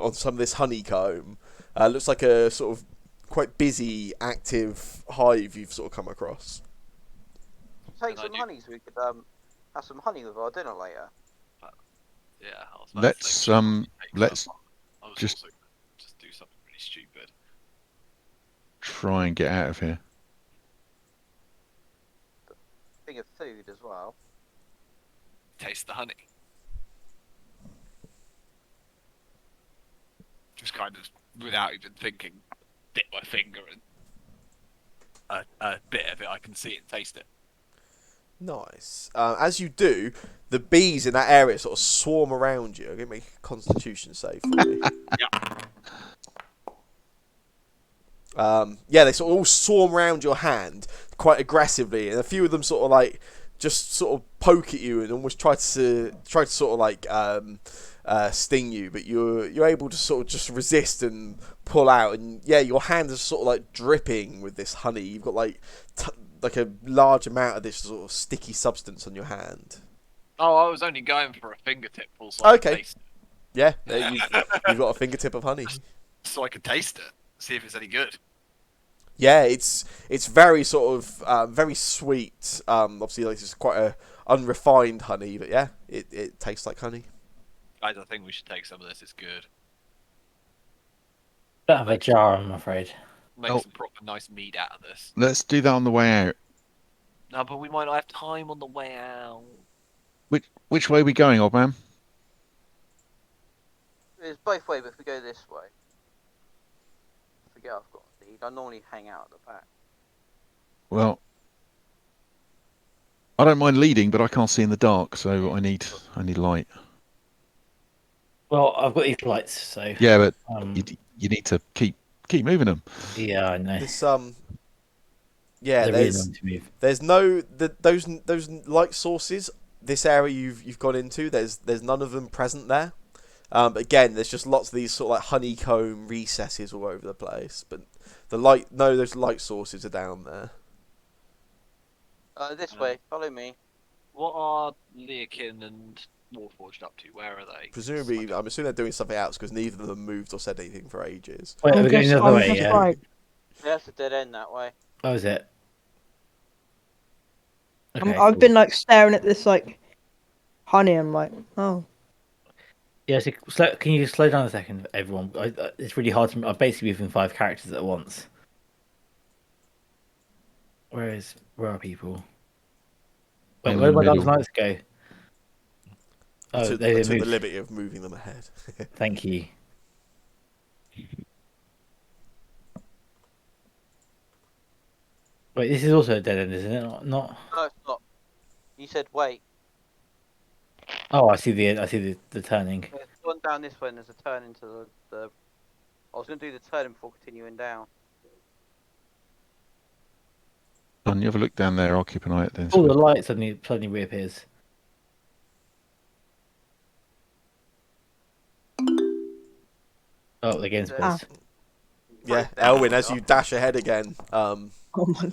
on some of this honeycomb. Looks like a sort of quite busy, active hive you've sort of come across. Take some honey so we could have some honey with our dinner later. Yeah, I was about to say, Let's I was just- also just do something really stupid. try and get out of here. Thing of food as well. Taste the honey. Just kind of, without even thinking, dip my finger and a bit of it, I can see it and taste it. Nice. As you do, the bees in that area sort of swarm around you. I'm going to make a constitution save for you. Yeah, they sort of all swarm around your hand quite aggressively, and a few of them sort of like just sort of poke at you and almost try to sort of like sting you, but you're able to sort of just resist and pull out, and yeah, your hand is sort of like dripping with this honey. You've got like a large amount of this sort of sticky substance on your hand. Oh, I was only going for a fingertip, so I could Okay. taste it. Yeah, you've got a fingertip of honey. So I could taste it, see if it's any good. Yeah, it's very sort of very sweet. Obviously, like it's quite a unrefined honey, but yeah, it tastes like honey. Guys, I think we should take some of this. It's good. Don't have a jar, I'm afraid. Make some proper nice meat out of this. Let's do that on the way out. No, but we might not have time on the way out. Which way are we going, old man? It's both ways, but if we go this way, I forget I've got a lead. I normally hang out at the back. Well, I don't mind leading, but I can't see in the dark, so I need light. Well, I've got these lights, so Yeah, but you need to keep moving them. yeah, I know. This yeah, They're really annoying to move. there's no those light sources. This area you've gone into, there's none of them present there. But again, there's just lots of these sort of like honeycomb recesses all over the place. But those light sources are down there. This way, follow me. What are Leakin and Warforged up to? Where are they? Presumably, I'm assuming they're doing something else because neither of them moved or said anything for ages. Wait, are we going the other way? just Yeah. right. Yeah, it's a dead end that way. Oh, is it? Okay, I've cool. been like staring at this like honey. I'm like, oh. Yeah, so can you slow down a second, everyone? It's really hard to. I'm basically moving 5 characters at once. Where are people? Wait, I'm where in did the my guns' middle. lights go? I Oh, took they the moved. liberty of moving them ahead. Thank you. Wait, this is also a dead end, isn't it? Not. No, it's not. You said wait. Oh, I see the turning. There's one down this way and there's a turn into the... I was going to do the turn before continuing down. Don, you have a look down there. I'll keep an eye out there. Oh, the light suddenly reappears. Oh, the game's Ah. paused. Yeah, Elwyn, as you dash ahead again. Oh my.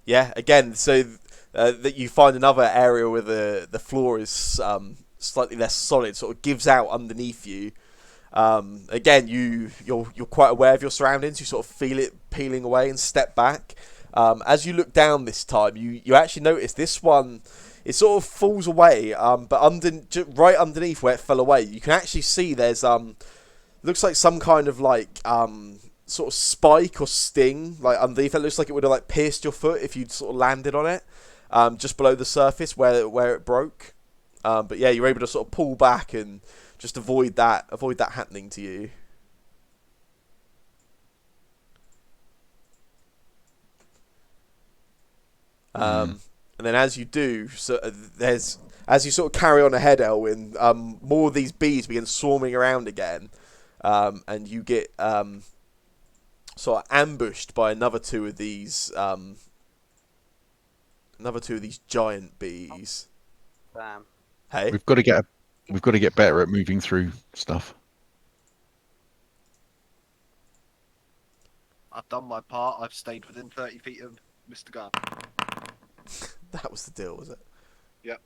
Yeah, again, so that you find another area where the floor is slightly less solid, sort of gives out underneath you. Again, you're quite aware of your surroundings. You sort of feel it peeling away and step back. As you look down this time, you actually notice this one. It sort of falls away, but right underneath where it fell away, you can actually see there's looks like some kind of like sort of spike or sting like underneath. It looks like it would have like pierced your foot if you'd sort of landed on it, just below the surface where it broke. But yeah, you're able to sort of pull back and just avoid that happening to you. And then as you do, so as you sort of carry on ahead, Elwyn, more of these bees begin swarming around again, and you get sort of ambushed by another two of these giant bees. Damn. Hey, We've got to get better at moving through stuff. I've done my part. I've stayed within 30 feet of Mr. Gunn. That was the deal, was it? Yep.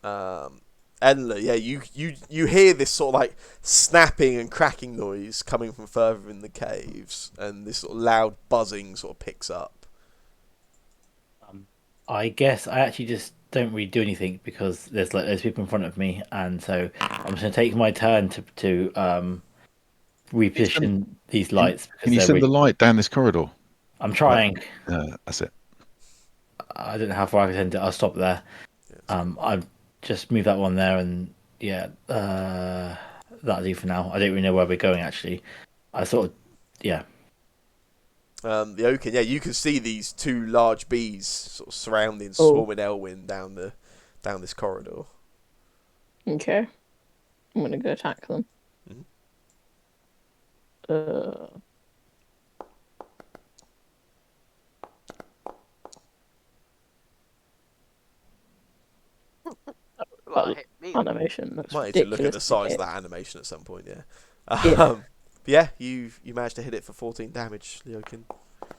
Enla, yeah, you hear this sort of like snapping and cracking noise coming from further in the caves, and this sort of loud buzzing sort of picks up. I guess I actually just don't really do anything because there's people in front of me, and so I'm just gonna take my turn to reposition these lights because Can you they're send the really, light down this corridor? I'm trying. That's it. I don't know how far I can send it. I'll stop there. I've just moved that one there, and yeah, that'll do for now. I don't really know where we're going actually. I sort of, yeah. The Oaken, yeah, you can see these two large bees sort of surrounding, Oh. swarming Elwyn down this corridor. Okay. I'm gonna go attack them. Mhm. Well, it hit me. Animation. That's Might need to look at the ridiculous. size of that animation at some point, yeah. Yeah. But yeah, you managed to hit it for 14 damage, Leokin.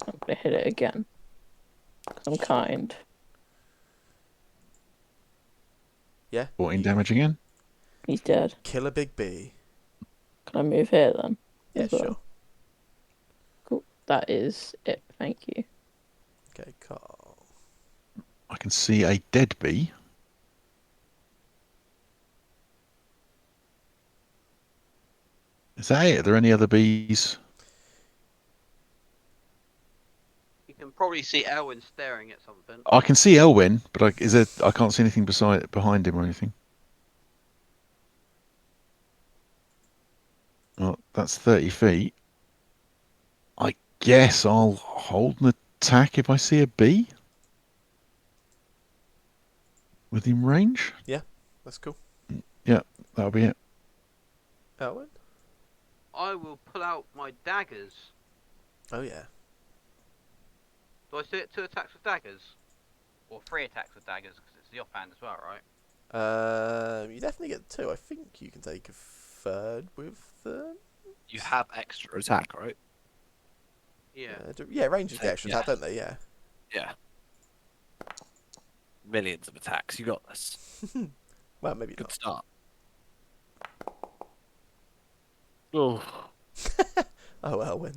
I'm gonna hit it again. 'Cause I'm kind. Yeah. 14 damage again. He's dead. Kill a big bee. Can I move here then? Yeah, as well? sure. Cool. That is it. Thank you. Okay, Carl. I can see a dead bee. Is that it? Are there any other bees? You can probably see Elwyn staring at something. I can see Elwyn, but I can't see anything behind him or anything. Well, that's 30 feet. I guess I'll hold an attack if I see a bee within range. That's cool. Yeah, that'll be it. Elwyn? I will pull out my daggers. Oh, yeah. Do I see it 2 attacks with daggers? Or 3 attacks with daggers, because it's the offhand as well, right? You definitely get 2. I think you can take a third with them. You have extra attack, right? Yeah. Yeah, rangers get extra Yeah. attack, don't they? Yeah. Yeah. Millions of attacks. You got this. Well, maybe Good not. start. Oh. Oh, Elwyn.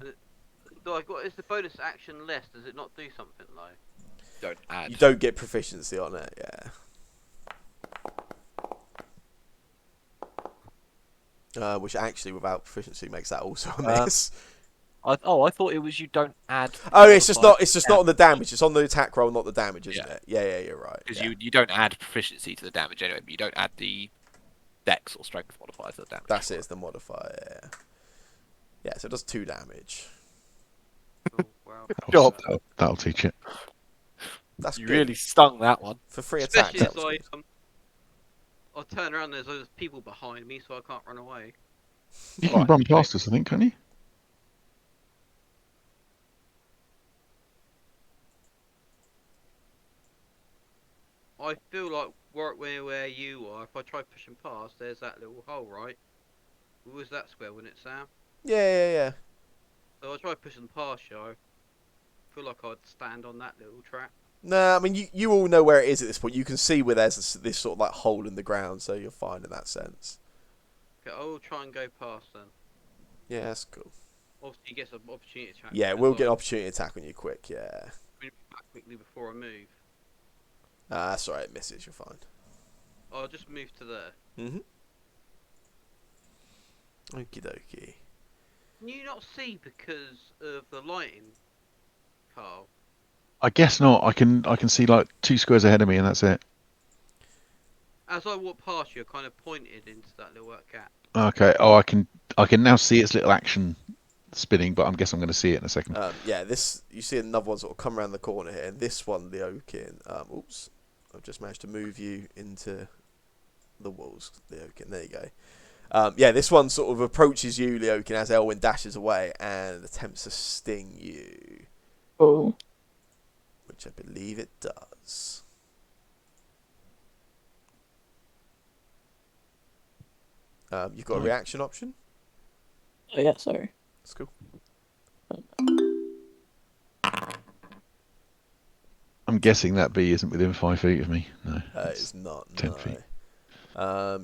Is the bonus action less? Does it not do something though? Don't add. You don't get proficiency on it, yeah. Which actually, without proficiency, makes that also a miss. I thought it was you don't add. Oh, it's just not. It's just not on the damage. It's on the attack roll, not the damage, isn't Yeah. it? Yeah, you're right. Because Yeah. you don't add proficiency to the damage anyway, but you don't add the dex or strength modifier to the damage. That's it. It's the modifier. Yeah. Yeah. So it does 2 damage. Oh, well. Job. That'll teach it. That's You good. really stung that one. For 3 attacks. Especially That was as good. I'll turn around. There's those people behind me, so I can't run away. You can Right, run past us, I think, can't you? I feel like where you are. If I try pushing past, there's that little hole, right? What was that square, wasn't it, Sam? Yeah. So I try pushing past you. I feel like I'd stand on that little trap. No, I mean you all know where it is at this point. You can see where there's this sort of like hole in the ground, so you're fine in that sense. Okay, I'll try and go past then. Yeah, that's cool. Obviously, you get some opportunity attack. Yeah, we'll get an opportunity attack on you quick. Yeah. Back quickly before I move. That's alright. It misses. You're fine. I'll just move to there. Okie dokie. Can you not see because of the lighting, Carl? I guess not. I can see like 2 squares ahead of me, and that's it. As I walk past you, I kind of pointed into that little gap. Okay. Oh, I can now see its little action spinning, but I guess I'm going to see it in a second. Yeah, this you see another one sort of come around the corner here, and this one, the Oaken. Oops, I've just managed to move you into the walls, the Oaken. There you go. Yeah, this one sort of approaches you, Leokin, as Elwyn dashes away and attempts to sting you, Oh. which I believe it does. You've got a reaction option. Oh yeah. Sorry. It's cool. I'm guessing that bee isn't within 5 feet of me. No. It's not. 10 No. feet.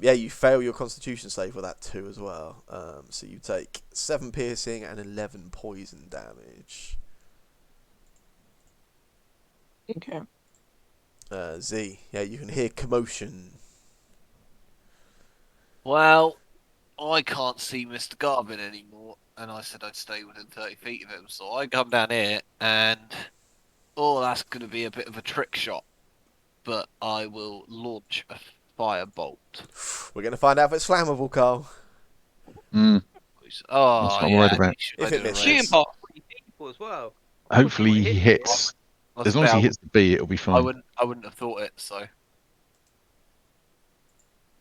Yeah, you fail your Constitution save with that too as well. So you take 7 piercing and 11 poison damage. Okay. Z, yeah, you can hear commotion. Well, I can't see Mr. Garvin anymore, and I said I'd stay within 30 feet of him, so I come down here, and that's going to be a bit of a trick shot, but I will launch a firebolt. We're going to find out if it's flammable, Carl. Mm, Oh, That's what I'm worried about. If it misses. Shooting past 3 people as well. Hopefully Hit he you. hits. I was As long as he about- hits the bee, it'll be I fine. wouldn't have thought it, so.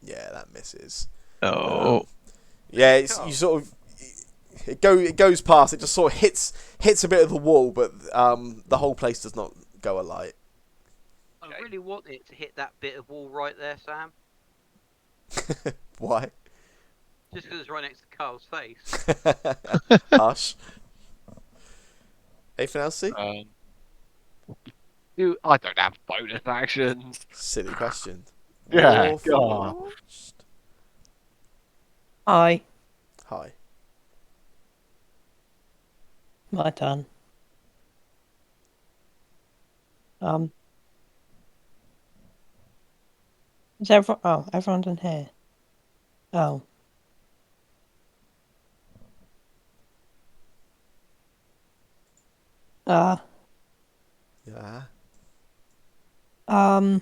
Yeah, that misses. Oh. Yeah, you sort of it goes past. It just sort of hits a bit of the wall, but the whole place does not go alight. I really want it to hit that bit of wall right there, Sam. Why? Just because it's right next to Carl's face. Hush. Anything else, see? I don't have bonus actions. Silly question. Yeah, Warforged. Hi, Hi. my turn. Is everyone? Oh, everyone's in here. Oh. Yeah. Um.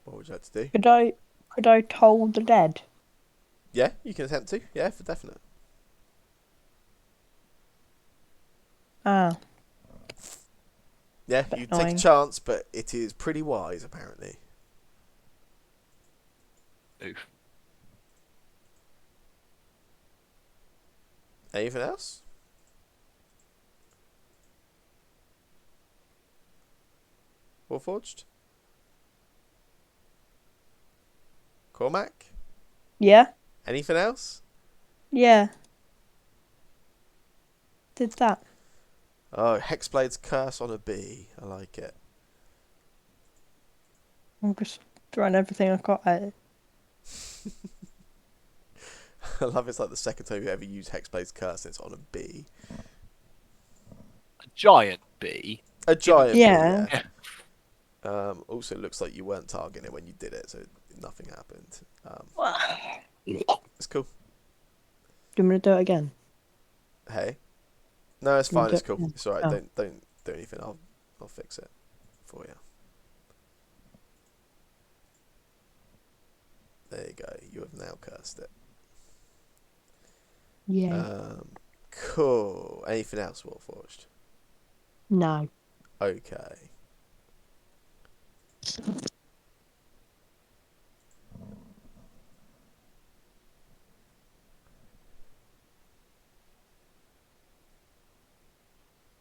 What would you like to do? Could I toll the dead? Yeah, you can attempt to. Yeah, for definite. Ah. Yeah, Bit you take annoying. a chance, but it is pretty wise, apparently. Oof. Anything else? Warforged? Cormac? Yeah. Anything else? Yeah. Did that. Oh, Hexblade's Curse on a bee. I like it. I'm just throwing everything I've got at it. I love it's like the second time you ever used Hexblade's Curse and it's on a bee. A giant bee. A giant Yeah. bee, yeah. Also, it looks like you weren't targeting it when you did it, so nothing happened. It's cool. Do you want me to do it again? Hey. No, it's You fine. do It's it cool. again? It's alright. Oh. Don't do anything. I'll fix it for you. There you go. You have now cursed it. Yeah. Cool. Anything else, Warforged? No. Okay.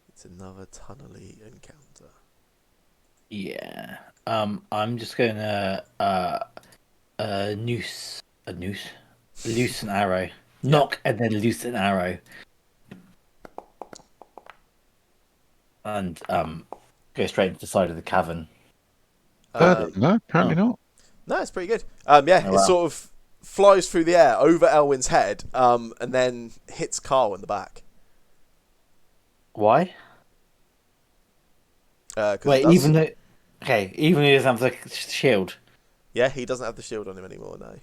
It's another tunnely encounter. Yeah. I'm just gonna loose an arrow, knock and then loose an arrow, and go straight into the side of the cavern. No, apparently not. No, it's pretty good. Yeah, Oh, it wow. sort of flies through the air over Elwyn's head, and then hits Carl in the back. Why? 'Cause Wait, it does. even though he doesn't have the shield. Yeah, he doesn't have the shield on him anymore. No,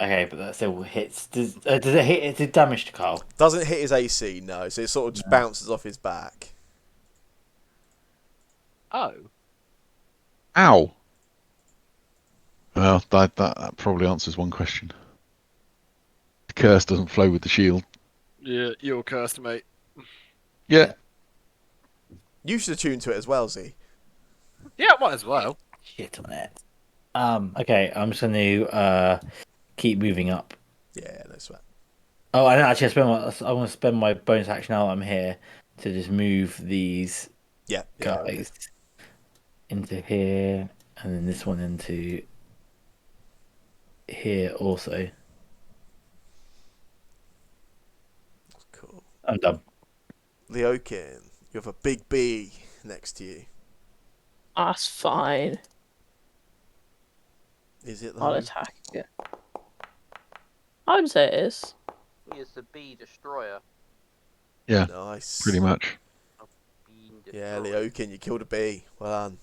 Okay, but that still hits. Does it hit? It did damage to Carl. doesn't hit his AC. No, so it sort of just bounces off his back. Oh. Ow. Well, that probably answers one question. The curse doesn't flow with the shield. Yeah, you're cursed, mate. Yeah. You should attune to it as well, Z. Yeah, might as well. Shit on it. Okay, I'm just gonna keep moving up. Yeah, no sweat. Oh, I don't actually I want to spend my bonus action now that I'm here to just move these Yeah. guys into here, and then this one into here also. Cool. I'm done. Leokin, you have a big bee next to you. That's fine. Is it I'll though? attack it. I would say it is. He is the bee destroyer. Yeah, Nice. pretty much. Being Yeah, destroyed. Leokin, you killed a bee. Well done.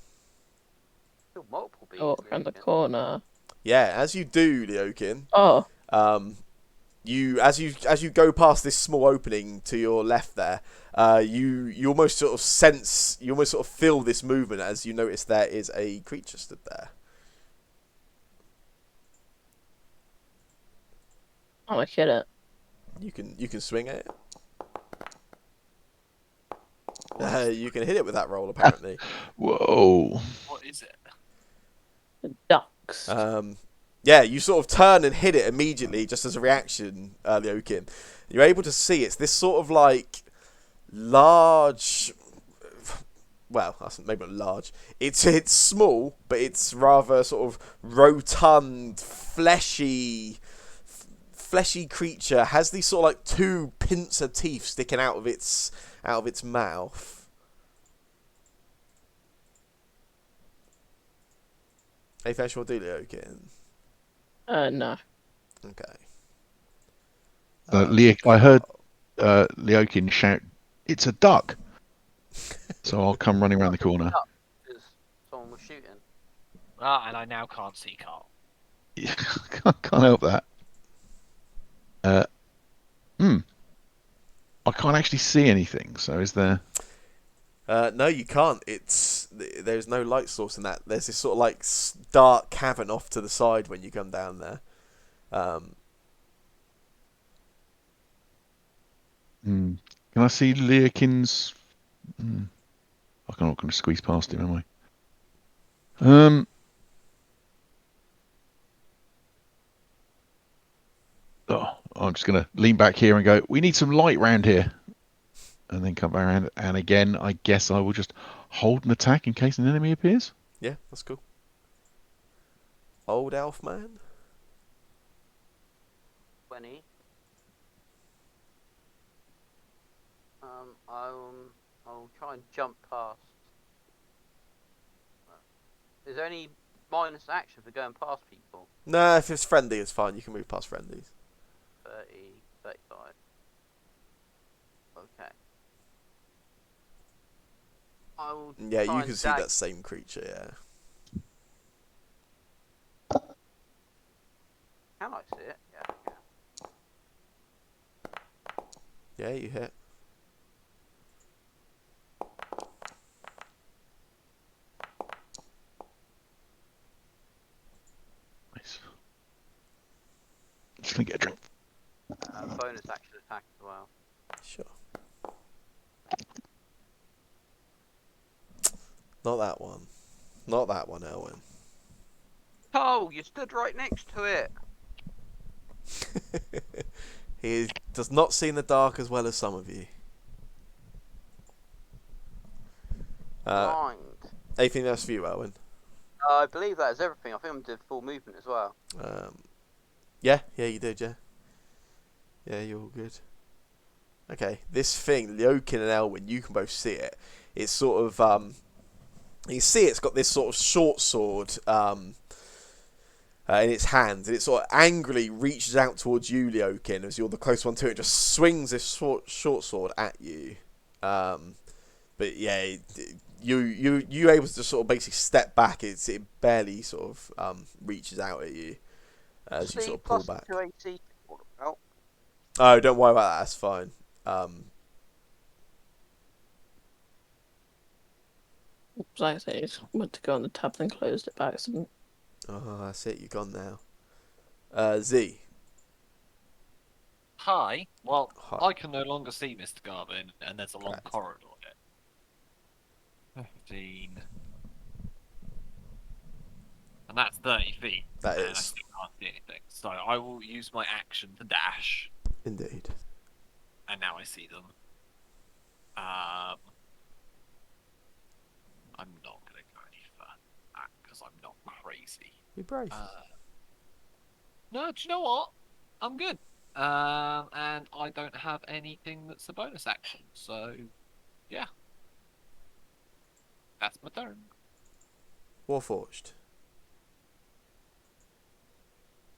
Killed multiple bees. Oh, around the corner. Yeah, as you do, Leokin, Oh, you as you go past this small opening to your left there, you almost sort of sense, you almost sort of feel this movement as you notice there is a creature stood there. I'm gonna kill it. You can swing it. You can hit it with that roll apparently. Whoa. What is it? The ducks. Yeah, you sort of turn and hit it immediately, just as a reaction, Leokin. You're able to see it's this sort of like large. Well, that's maybe not large. It's small, but it's rather sort of rotund, fleshy creature. Has these sort of like two pincer teeth sticking out of its mouth. Anything else you want to do, Leokin? No. Okay. I heard Leokin shout, "It's a duck!" So I'll come running around the corner. Because someone was shooting. Ah, and I now can't see Carl. Can't help that. I can't actually see anything. So is there? No, you can't. There's no light source in that. There's this sort of like dark cavern off to the side when you come down there. Can I see Leokin's? I'm not going to squeeze past him, am I? Oh, I'm just going to lean back here and go, "We need some light round here," and then come back around. And again, I guess I will just hold an attack in case an enemy appears. Yeah, that's cool. Old elf man. 20. I'll try and jump past. Is there any minus action for going past people? Nah, if it's friendly, it's fine. You can move past friendlies. 30, 35. Okay. I will Yeah, try you and can see dag- that same creature. Yeah. Can I see it? Yeah. Yeah, you hit. Nice. Just going to get a drink. Bonus action attack as well. Sure. Not that one. Not that one, Elwin. Oh, you stood right next to it. He does not see in the dark as well as some of you. Blind. Anything else for you, Elwin? I believe that is everything. I think I'm doing full movement as well. Yeah, you did, yeah. Yeah, you're all good. Okay, this thing, Leokin and Elwin, you can both see it. It's sort of, you see it's got this sort of short sword in its hands, and it sort of angrily reaches out towards you, Leokin, as you're the close one to it, just swings this short sword at you. But yeah, you able to sort of basically step back. It barely sort of reaches out at you as you sort of pull back. To AC. Oh, Oh, don't worry about that. That's fine. Like I say, just went to go on the tab and then closed it by accident. Oh, that's it. You're gone now. Z. Hi. Well, Hi. I can no longer see Mr. Garvin, and there's a long Correct. corridor there. 15. And that's 30 feet. That and I is. still can't see anything. So I will use my action to dash, Indeed. and now I see them. crazy. Be brave. No, do you know what? I'm good. And I don't have anything that's a bonus action, so yeah. That's my turn. Warforged.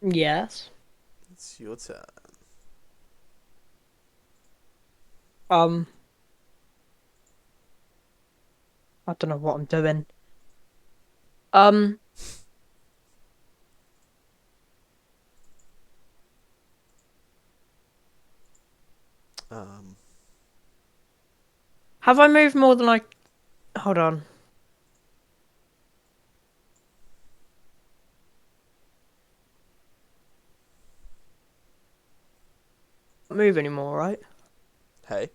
Yes. It's your turn. I don't know what I'm doing. Um, Um, have I moved more than I? Hold on. Move anymore, right? hey.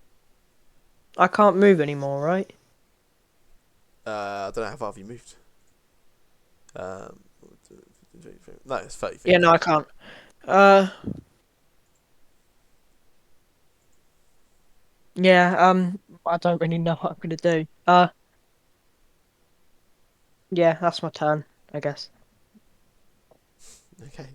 I can't move anymore, right? I don't know how far have you moved. No, it's 30 feet. Yeah, no, I can't. Uh, yeah. I don't really know what I'm gonna do. Yeah, that's my turn, I guess. Okay.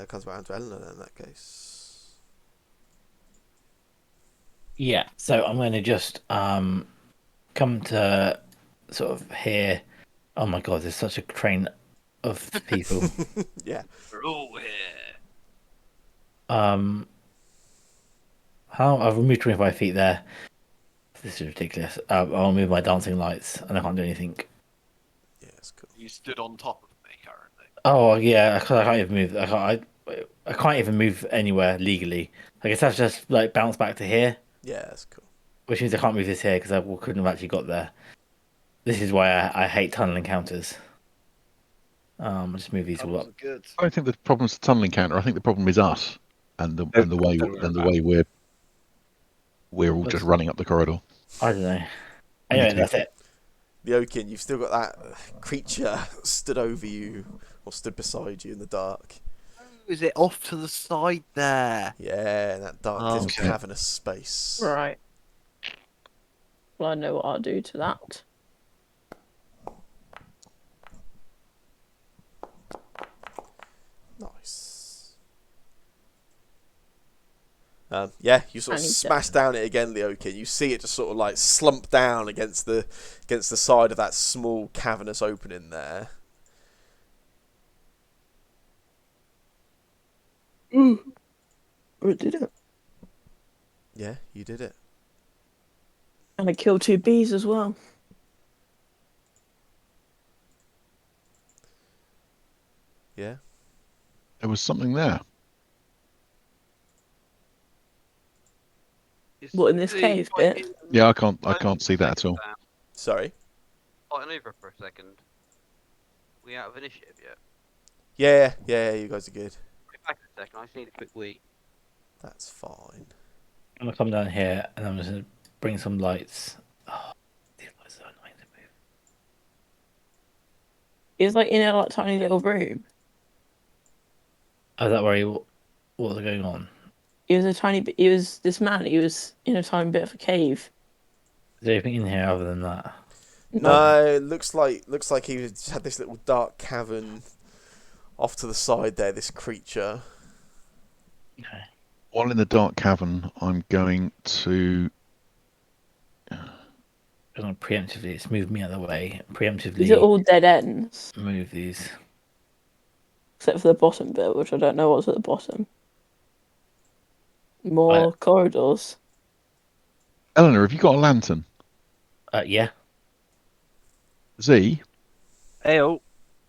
Comes around to Eleanor in that case. Yeah, so I'm going to just come to sort of here. Oh my god, there's such a train of people. Yeah. We're all here. How I've removed 25 feet there. This is ridiculous. I'll move my dancing lights, and I can't do anything. Yeah, it's cool. You stood on top of me currently. Oh yeah, I can't even move. I can't even move anywhere legally. I guess that's just like bounce back to here, Yeah, that's cool. which means I can't move this here because I couldn't have actually got there. This is why I hate tunnel encounters. I'll just move these all up. Good. I don't think the problem's the tunnel encounter. I think the problem is us and the way we're all just running up the corridor. I don't know. We need Anyway, to be that's it. The Oaken, you've still got that creature stood over you or stood beside you in the dark. Is it off to the side there? Yeah, in that dark little Okay. cavernous space. Right. Well, I know what I'll do to that. Nice. Yeah, you sort of I need to- smash down it again, Leokin. You see it just sort of like slump down against the side of that small cavernous opening there. I did it. Yeah, you did it. And I killed 2 bees as well. Yeah. There was something there. What, in this cave bit? Yeah, I can't see that at all. Sorry. Fighting over for a second. We out of initiative yet? Yeah, you guys are good. Be back in a second. I just need a quick wee. That's fine. I'm gonna come down here and I'm just gonna bring some lights. Oh, these lights are annoying to move. It's like in a like tiny little room. Oh, that worry. What was going on? It was a tiny bit. It was this man. He was in a tiny bit of a cave. Is there anything in here other than that? No, it looks like he had this little dark cavern off to the side there. This creature. Okay. While in the dark cavern, I'm going to. I'm gonna preemptively. It's moved me out of the way. Preemptively. These are all dead ends, Move these. except for the bottom bit, which I don't know what's at the bottom. More corridors. Eleanor, have you got a lantern? Yeah. Z, Ayo.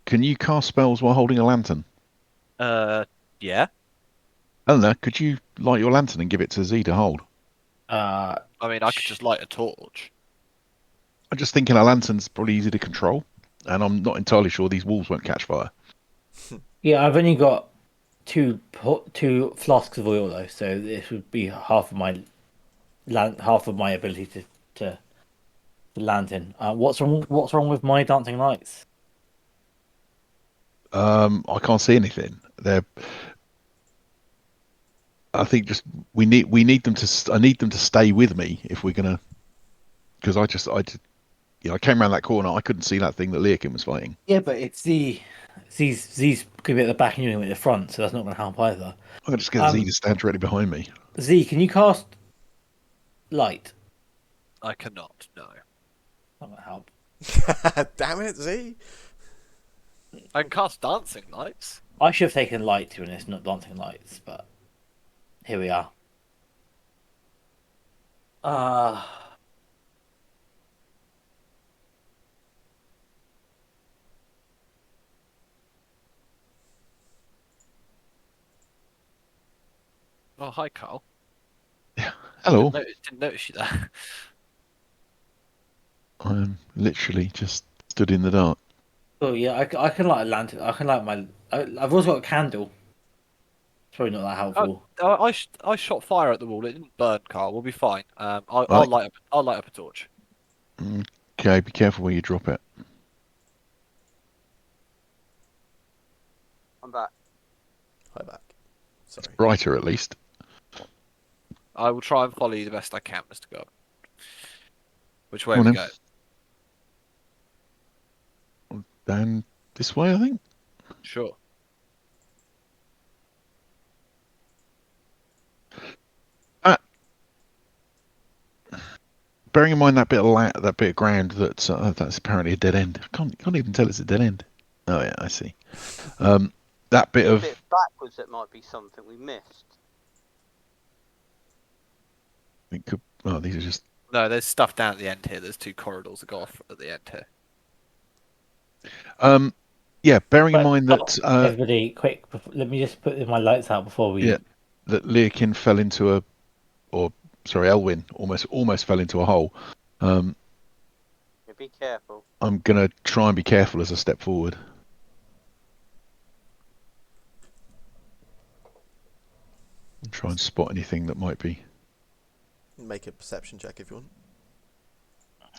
can you cast spells while holding a lantern? Yeah. Eleanor, could you light your lantern and give it to Z to hold? I mean, I could just light a torch. I'm just thinking a lantern's probably easy to control, and I'm not entirely sure these walls won't catch fire. Yeah, I've only got two flasks of oil though, so this would be half of my ability to lantern. What's wrong with my dancing lights? I can't see anything. I think just we need them to. I need them to stay with me if we're gonna. Because I came around that corner. I couldn't see that thing that Leakin was fighting. Yeah, but it's Z's going to be at the back and you're going to be at the front, so that's not going to help either. I'm gonna just get Z to stand directly behind me. Z, can you cast light? I cannot. No. That might help. Damn it, Z. I can cast dancing lights. I should have taken light to be honest, not dancing lights, but here we are. Oh, hi, Carl. Hello. Didn't notice you there. I'm literally just stood in the dark. Oh yeah, I can light a lantern. I can light my. I've also got a candle. It's probably not that helpful. I shot fire at the wall. It didn't burn, Carl. We'll be fine. I'll Right. light up. I'll light up a torch. Okay, be careful where you drop it. I'm back. Hi back. Sorry. Brighter at least. I will try and follow you the best I can, Mr. God. Which way Come we on go? Down this way, I think. Sure. Bearing in mind that bit of that bit of ground that's apparently a dead end. Can't even tell it's a dead end. Oh yeah, I see. That bit A of bit backwards, that might be something we missed. it could. Oh, these are just. No, there's stuff down at the end here. There's 2 corridors that go off at the end here. Yeah, bearing in mind that Everybody, quick! Let me just put my lights out before we. Yeah. that Leakin fell into Elwyn almost fell into a hole. Yeah, be careful. I'm gonna try and be careful as I step forward. And try and spot anything that might be. Make a perception check if you want.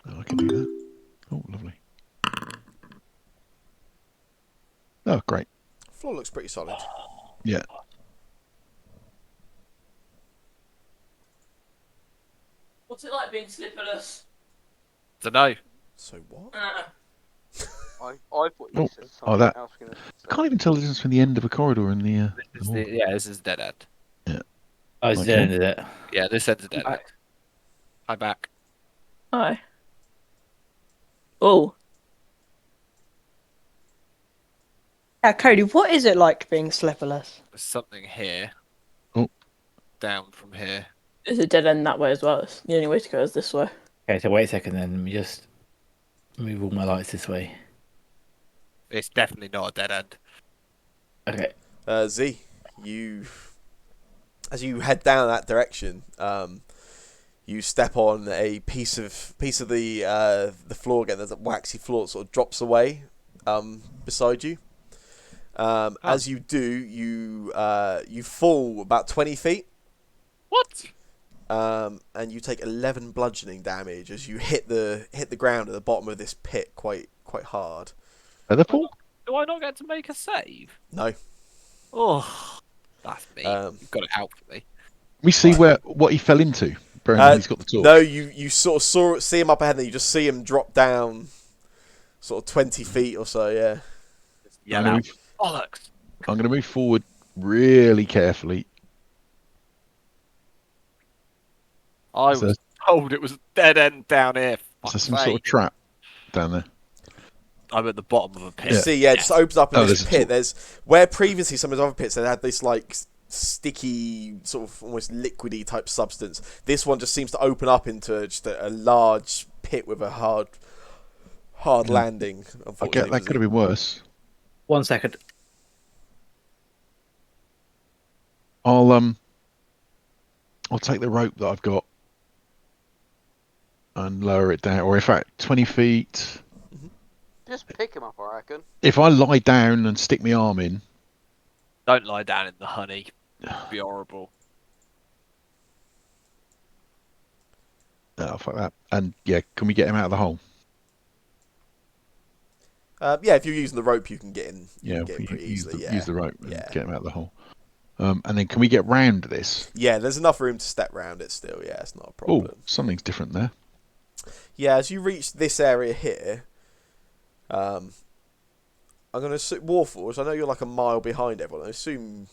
Oh, I can do that. Oh, lovely. Oh, great. Floor looks pretty solid. Yeah. What's it like being slipperless? Dunno. So what? I thought you Oh, said oh, something that- else. I can't even tell the difference between the end of a corridor and the. This is yeah, this is dead end. Oh, it's Okay. the end of it. Yeah, this end's a dead end. Hi back. Hi. Oh, Yeah, Cody, what is it like being slipperless? There's something here. Oh. Down from here. there's a dead end that way as well. It's the only way to go is this way. Okay, so wait a second then. Let me just move all my lights this way. It's definitely not a dead end. Okay. Z, as you head down that direction, you step on a piece of the floor again. There's a waxy floor that sort of drops away beside you. As you do, you fall about 20 feet. What? And you take 11 bludgeoning damage as you hit the ground at the bottom of this pit quite hard. At the pool? Do I not get to make a save? No. Oh, that's me. You've got it out for me. We see what he fell into. Bearing in mind he's got the torch. No, you sort of see him up ahead, and you just see him drop down, sort of 20 feet or so. Yeah. Just yell out. Bollocks. I'm going to move forward really carefully. I was told it was a dead end down here. Is there some sort of trap down there? I'm at the bottom of a pit. You see, it just opens up in this there's a pit. There's where previously some of the other pits they had this like sticky, sort of almost liquidy type substance. This one just seems to open up into just a large pit with a hard landing. Unfortunately, That could have been worse. 1 second. I'll take the rope that I've got and lower it down, or in fact, 20 feet. Just pick him up, I reckon. If I lie down and stick my arm in, Don't lie down in the honey. It'd be horrible. oh fuck that. And yeah, can we get him out of the hole? yeah, if you're using the rope, you can get in. You Yeah, can get in if pretty you easily. use the rope and Yeah. get him out of the hole. And then can we get round this? Yeah, there's enough room to step round it still. Yeah, it's not a Oh, problem. something's different there. Yeah, as you reach this area here, I'm going to assume Warforged. I know you're like a mile behind everyone. I assume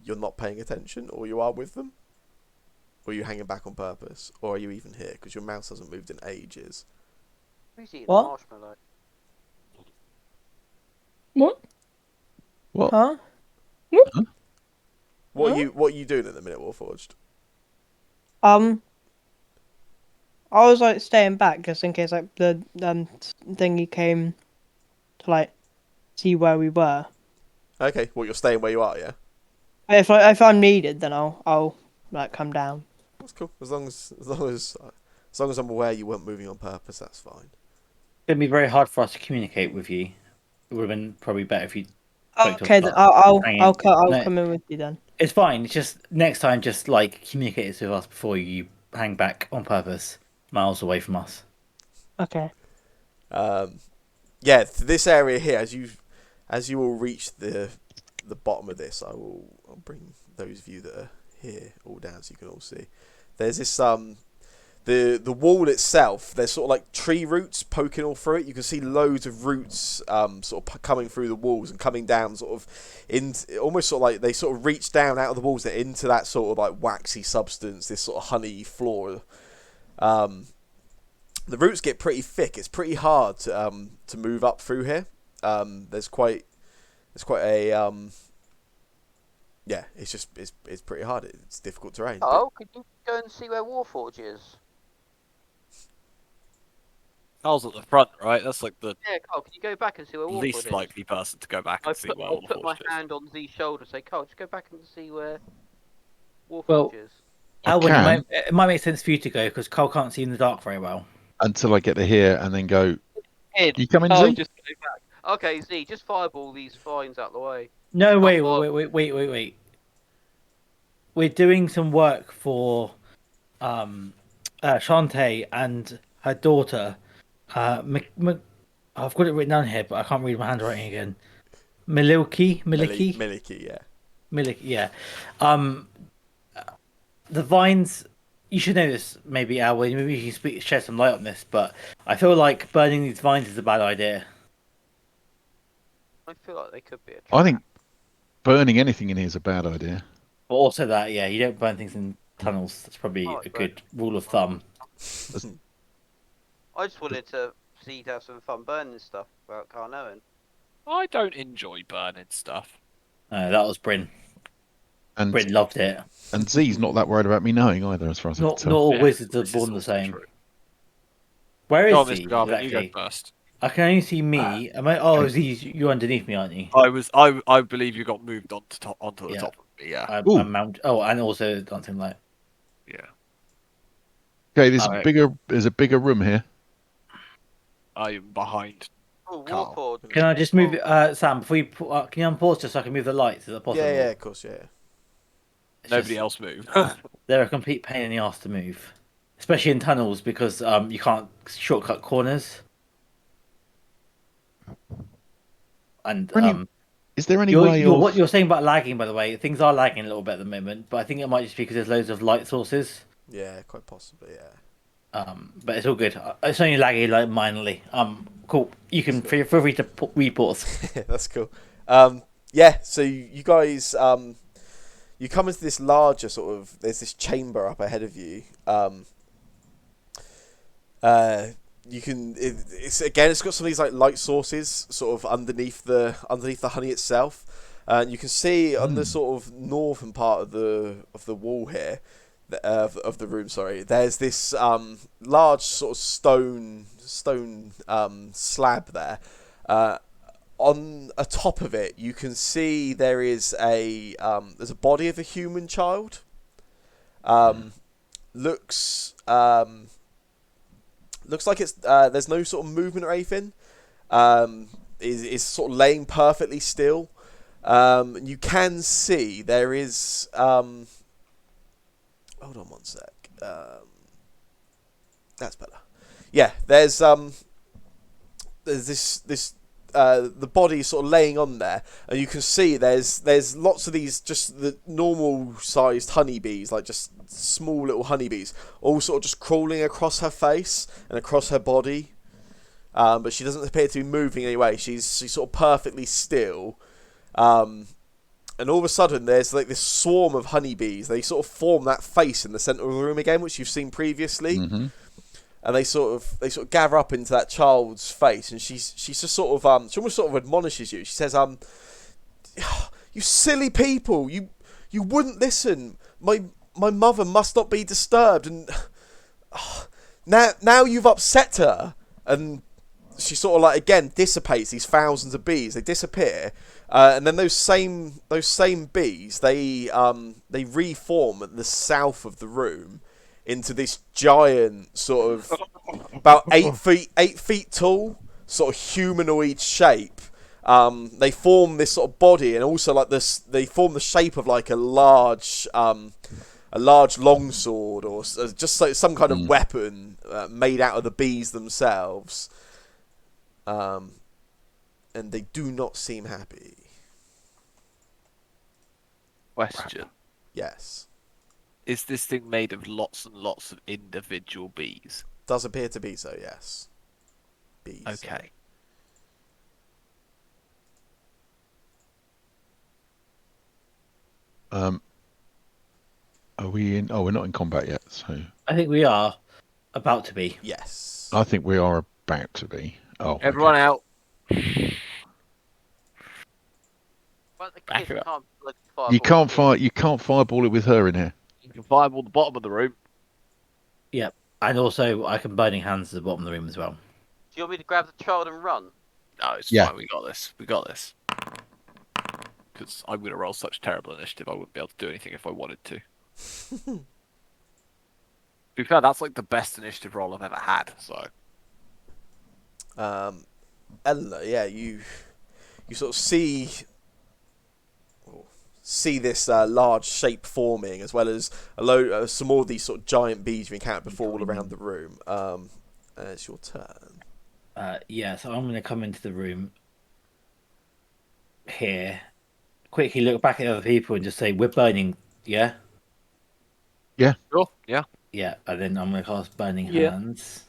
you're not paying attention, or you are with them, or are you hanging back on purpose, or are you even here because your mouse hasn't moved in ages? Who's eating What? a marshmallow? What? What? Huh? What are you doing at the minute, Warforged? I was like staying back just in case like the thingy came to like see where we were. Okay, well you're staying where you are, yeah. If I'm needed, then I'll like come down. That's cool. As long as I'm aware you weren't moving on purpose, that's fine. It's gonna be very hard for us to communicate with you. It would have been probably better if you spoke to us Okay, then about I'll hanging. I'll No, come in with you then. it's fine. It's just next time, just like communicate this with us before you hang back on purpose, miles away from us. Okay. Yeah, this area here, as you all reach the bottom of this, I'll bring those of you that are here all down so you can all see. There's this the wall itself. There's sort of like tree roots poking all through it. You can see loads of roots sort of coming through the walls and coming down sort of in almost sort of like they sort of reach down out of the walls into that sort of like waxy substance, this sort of honey floor. The roots get pretty thick. It's pretty hard to move up through here. There's quite a yeah. It's pretty hard. It's difficult terrain. Oh, could you go and see where Warforge is? Carl's at the front, right? That's like the Yeah, Carl, can you go back and see where Warforge least is? likely person to go back and see where I'll put my Warforged is. hand on Z's shoulder and say, Carl, just go back and see where Warforge Well- is. Alwyn, can. it might make sense for you to go because Cole can't see in the dark very well. Until I get to here and then go. Ed, You coming, Carl, Z? just go back. Okay, Z, just fireball these vines out the way. No, wait. We're doing some work for Shantae and her daughter. I've got it written down here, but I can't read my handwriting again. Miliki, Miliki, yeah. yeah. The vines. You should know this, maybe Alwyn. Maybe you can shed some light on this, but I feel like burning these vines is a bad idea. I feel like they could be a trap. I think burning anything in here is a bad idea. But also that, yeah, you don't burn things in tunnels. That's probably Oh, a good rule of thumb. I just wanted to see you have some fun burning stuff without Carl knowing. I don't enjoy burning stuff. That was Bryn. And Bryn loved it. and Z's not that worried about me knowing either, as far as I can Not tell. all Yeah, wizards are this is born the also same. true. Where Go is on, he Mr. Garvin, exactly? you go first. I can only see me. Am I? Oh, Z's, you're underneath me, aren't you? I believe you got moved onto the Yeah. top of me, yeah. Ooh. I'm mount. Oh, and also dancing light. Yeah. Okay, there's Alright. a bigger room here. I am behind. Oh, Carl. Warforge. Can I just move it, Sam? Before you, can you unpause just so I can move the lights? Is that possible? Yeah, of course, yeah. It's Nobody just- else move. They're a complete pain in the ass to move, especially in tunnels because you can't shortcut corners. And Any- Is there any way of? what you're saying about lagging, by the way, things are lagging a little bit at the moment, but I think it might just be because there's loads of light sources. Yeah, quite possibly, yeah. But it's all good. It's only laggy like minorly. Cool. You can feel free to repause. That's cool. Yeah, so you guys, you come into this larger sort of, there's this chamber up ahead of you. You can, it's got some of these like light sources sort of underneath the honey itself. And you can see on the sort of northern part of the wall here, of the room, sorry, there's this large sort of stone slab there. On a top of it, you can see there's a body of a human child. Looks like it's there's no sort of movement or anything. Is sort of laying perfectly still. You can see there is hold on one sec. That's better. Yeah, there's this the body sort of laying on there, and you can see there's lots of these just the normal sized honeybees, like just small little honeybees, all sort of just crawling across her face and across her body. But she doesn't appear to be moving anyway. She's sort of perfectly still. And all of a sudden, there's like this swarm of honeybees. They sort of form that face in the centre of the room again, which you've seen previously. Mm-hmm. And they sort of gather up into that child's face, and she's just sort of she almost sort of admonishes you. She says, "You silly people, you wouldn't listen. My mother must not be disturbed, and now you've upset her." And she sort of like again dissipates these thousands of bees. They disappear, and then those same bees they reform at the south of the room into this giant sort of about 8 feet tall sort of humanoid shape. They form this sort of body, and also like this they form the shape of like a large longsword or just like some kind of weapon made out of the bees themselves. And they do not seem happy. Question. Yes. Is this thing made of lots and lots of individual bees? Does appear to be so, yes. Bees. Okay. Are we in? Oh, we're not in combat yet. So I think we are about to be. Yes. I think we are about to be. Oh, Everyone okay. out. But the Back kids it up. can't bloody fireball You can't the fire. kids. You can't fireball it with her in here. You can fireball the bottom of the room. Yep. And also, I can burning hands at the bottom of the room as well. Do you want me to grab the child and run? No, it's Yeah. fine. We got this. We got this. Because I'm going to roll such terrible initiative, I wouldn't be able to do anything if I wanted to. To be fair, that's like the best initiative roll I've ever had. So Eleanor, yeah, you sort of see this large shape forming, as well as some more of these sort of giant bees you encountered before all around the room. It's your turn. Yeah, so I'm going to come into the room here, quickly look back at other people and just say, "We're burning, yeah?" sure, yeah. Yeah, and then I'm going to cast Burning Yeah. Hands.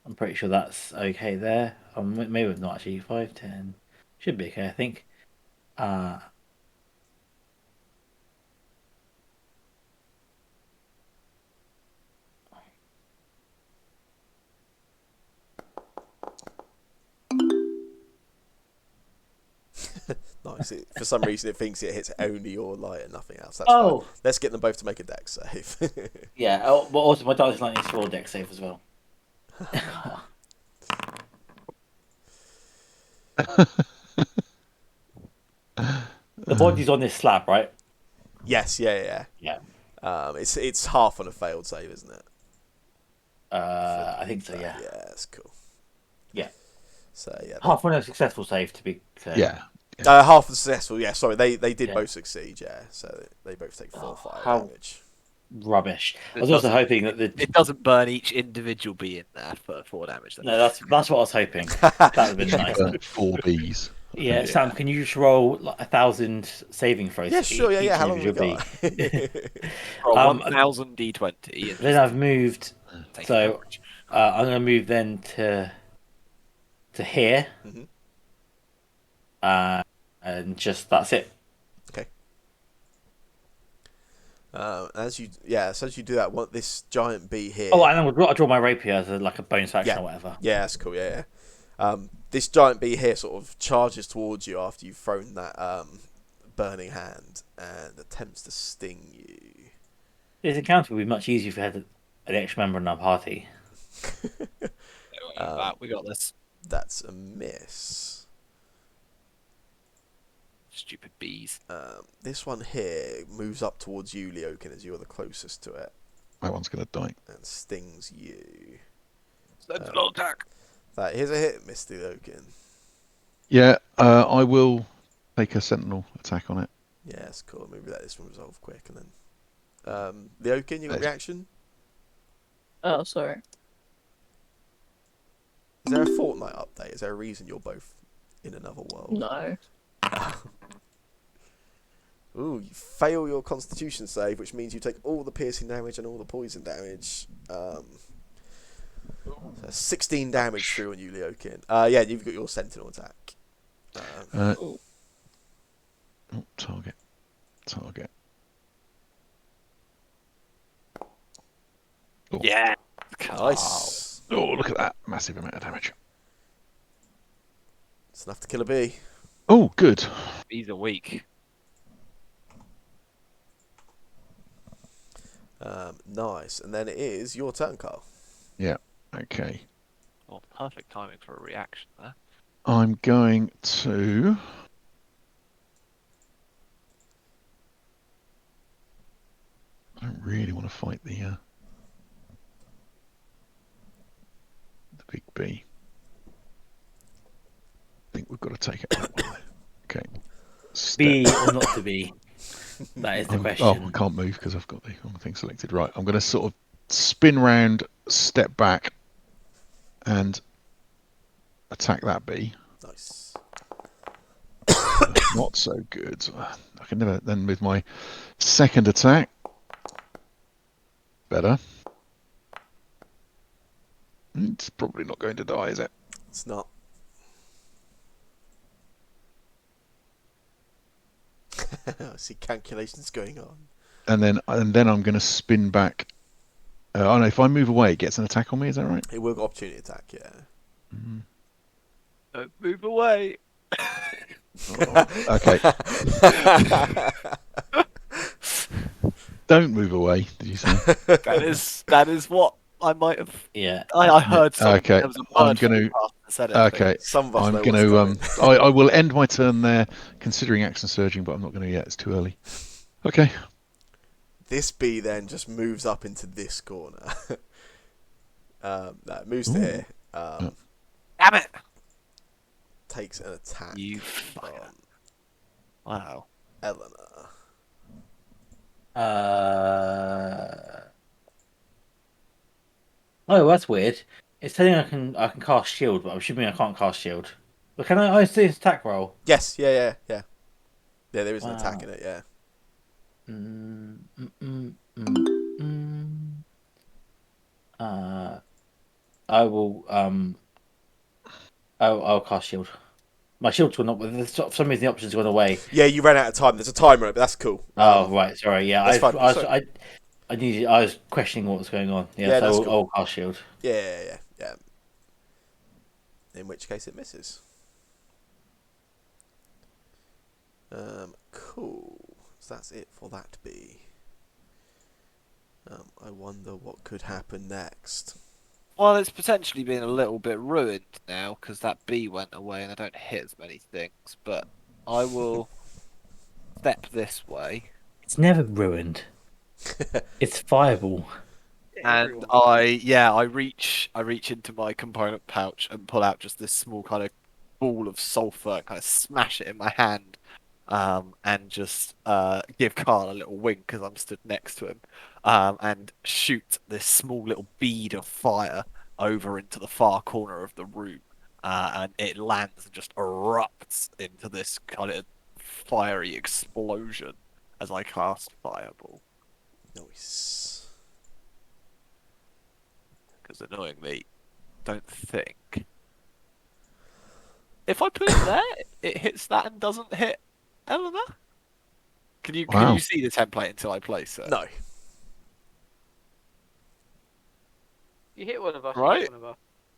I'm pretty sure that's okay there. Maybe it's not actually. 5, 10. Should be okay, I think. Nice. For some reason, it thinks it hits only your light and nothing else. That's Oh. fine. Let's get them both to make a dex save. Yeah, oh, but also my Darkest Lightning is for deck save as well. The body's on this slab, right? Yes, yeah. Yeah. It's half on a failed save, isn't it? I think so, yeah. Yeah, that's cool. Yeah. So yeah, Half on a successful save, to be clear. Yeah. half successful. Yeah, sorry, they did Yeah. both succeed. Yeah, so they both take 4 fire how- damage. Rubbish. I It was also doesn't- hoping that the... It doesn't burn each individual bee in there for 4 damage. Then. No, that's what I was hoping. That would have been nice. 4 bees. Yeah, Sam, can you just roll like 1,000 saving throws? Yeah, for sure. each Yeah. How long have we individual got? bee? Roll 1,000 d20. And Then I've moved. take So an average. I'm going to move then to here. Mhm. And just that's it. As you do that, this giant bee here. Oh, and then I'll draw my rapier as like a bonus action or whatever. Yeah, that's cool. Yeah. This giant bee here sort of charges towards you after you've thrown that burning hand and attempts to sting you. This encounter would be much easier if we had an extra member in our party. We got this. That's a miss. Stupid bees. This one here moves up towards you, Leokin, as you're the closest to it, That one's going to die. and stings you. Sentinel attack. That here's a hit, Mr. Leokin. Yeah, I will take a sentinel attack on it. Yeah, that's cool. Maybe let this one resolve quick, and then Leokin, you got reaction? Oh, sorry. Is there a Fortnite update? Is there a reason you're both in another world. No. Ooh, you fail your Constitution save, which means you take all the piercing damage and all the poison damage. So 16 damage through on you, Leokin. Yeah, you've got your Sentinel attack. Oh, target. Oh. Yeah. Nice. Oh, look at that massive amount of damage. It's enough to kill a bee. Oh, good. He's a weak. Nice. And then it is your turn, Carl. Yeah. Okay. Well, perfect timing for a reaction there. I'm going to. I don't really want to fight the big bee. I think we've got to take it out. Okay. Be or not to be? That is the question. Oh, I can't move because I've got the wrong thing selected. Right, I'm going to sort of spin round, step back, and attack that bee. Nice. Not so good. I can never. Then with my second attack, better. It's probably not going to die, is it? It's not. I see calculations going on. And then I'm going to spin back. Oh no! If I move away, it gets an attack on me. Is that right? It will get opportunity attack, yeah. Don't move away. Okay. Don't move away. Did you say? That is what I might have. Yeah. I heard something. Okay, There was a I'm bird gonna- flying past and said it, I think. Okay. Some of us I'm know going what's to. coming. I will end my turn there, considering action surging, but I'm not going to yet. It's too early. Okay. This bee then just moves up into this corner. That moves to Ooh. here. Damn it! Takes an attack You on fucker. Wow. Eleanor. Oh, that's weird. It's telling I can cast shield, but I'm assuming I can't cast shield. But can I see this attack roll? Yes, yeah. Yeah, there is an Wow. attack in it, yeah. I will I'll cast shield. My shield's gone up. For some reason, the option's gone away. Yeah, you ran out of time. There's a timer, but that's cool. Oh right, sorry. Yeah, that's fine. I was questioning what was going on. Yeah, Yeah, so that's I'll cool. cast shield. Yeah. In which case it misses. Cool. So that's it for that bee. I wonder what could happen next. Well, it's potentially been a little bit ruined now because that bee went away and I don't hit as many things. But I will step this way, It's never ruined. It's fireball. and I reach into my component pouch and pull out just this small kind of ball of sulfur, and kind of smash it in my hand, and just give Carl a little wink because I'm stood next to him, and shoot this small little bead of fire over into the far corner of the room, and it lands and just erupts into this kind of fiery explosion as I cast Fireball. Nice. Because annoyingly, don't think. If I put it there, it hits that and doesn't hit Eleanor? Can Wow. you see the template until I place it? No. You hit one of us. Right. You hit one of us.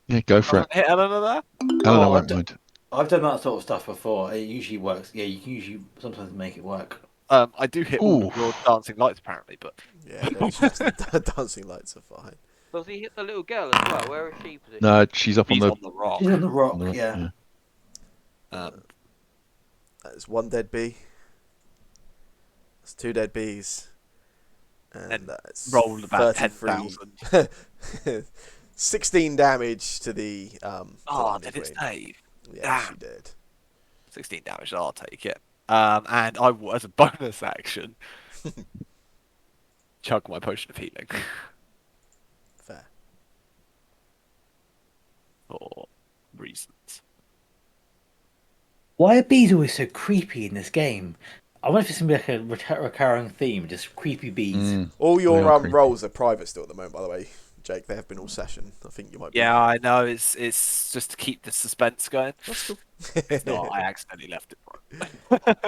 Yeah, go for it. Doesn't hit Eleanor there? Eleanor Oh, won't mind. I've done that sort of stuff before. It usually works. Yeah, you can usually sometimes make it work. I do hit all Ooh. of your dancing lights apparently, but Yeah, those just the dancing lights are fine. Does he hit the little girl as well? Where is she positioned? No, she's up he's on on the rock. She's on the rock. the. Yeah. That's one dead bee. That's two dead bees. And And that's rolled about 33 10,000. 16 damage to the Oh, honey did it queen. save? Yeah, she Damn. did. 16 damage, I'll take it. And I will, as a bonus action, chug my potion of healing Fair. for reasons. Why are bees always so creepy in this game? I wonder if it's gonna be like a recurring theme, just creepy bees. All They your are creepy. roles are private still at the moment, by the way, Jake. They have been all session. I think you might be. Yeah, I know. It's just to keep the suspense going. That's cool. It's not. I accidentally left it private.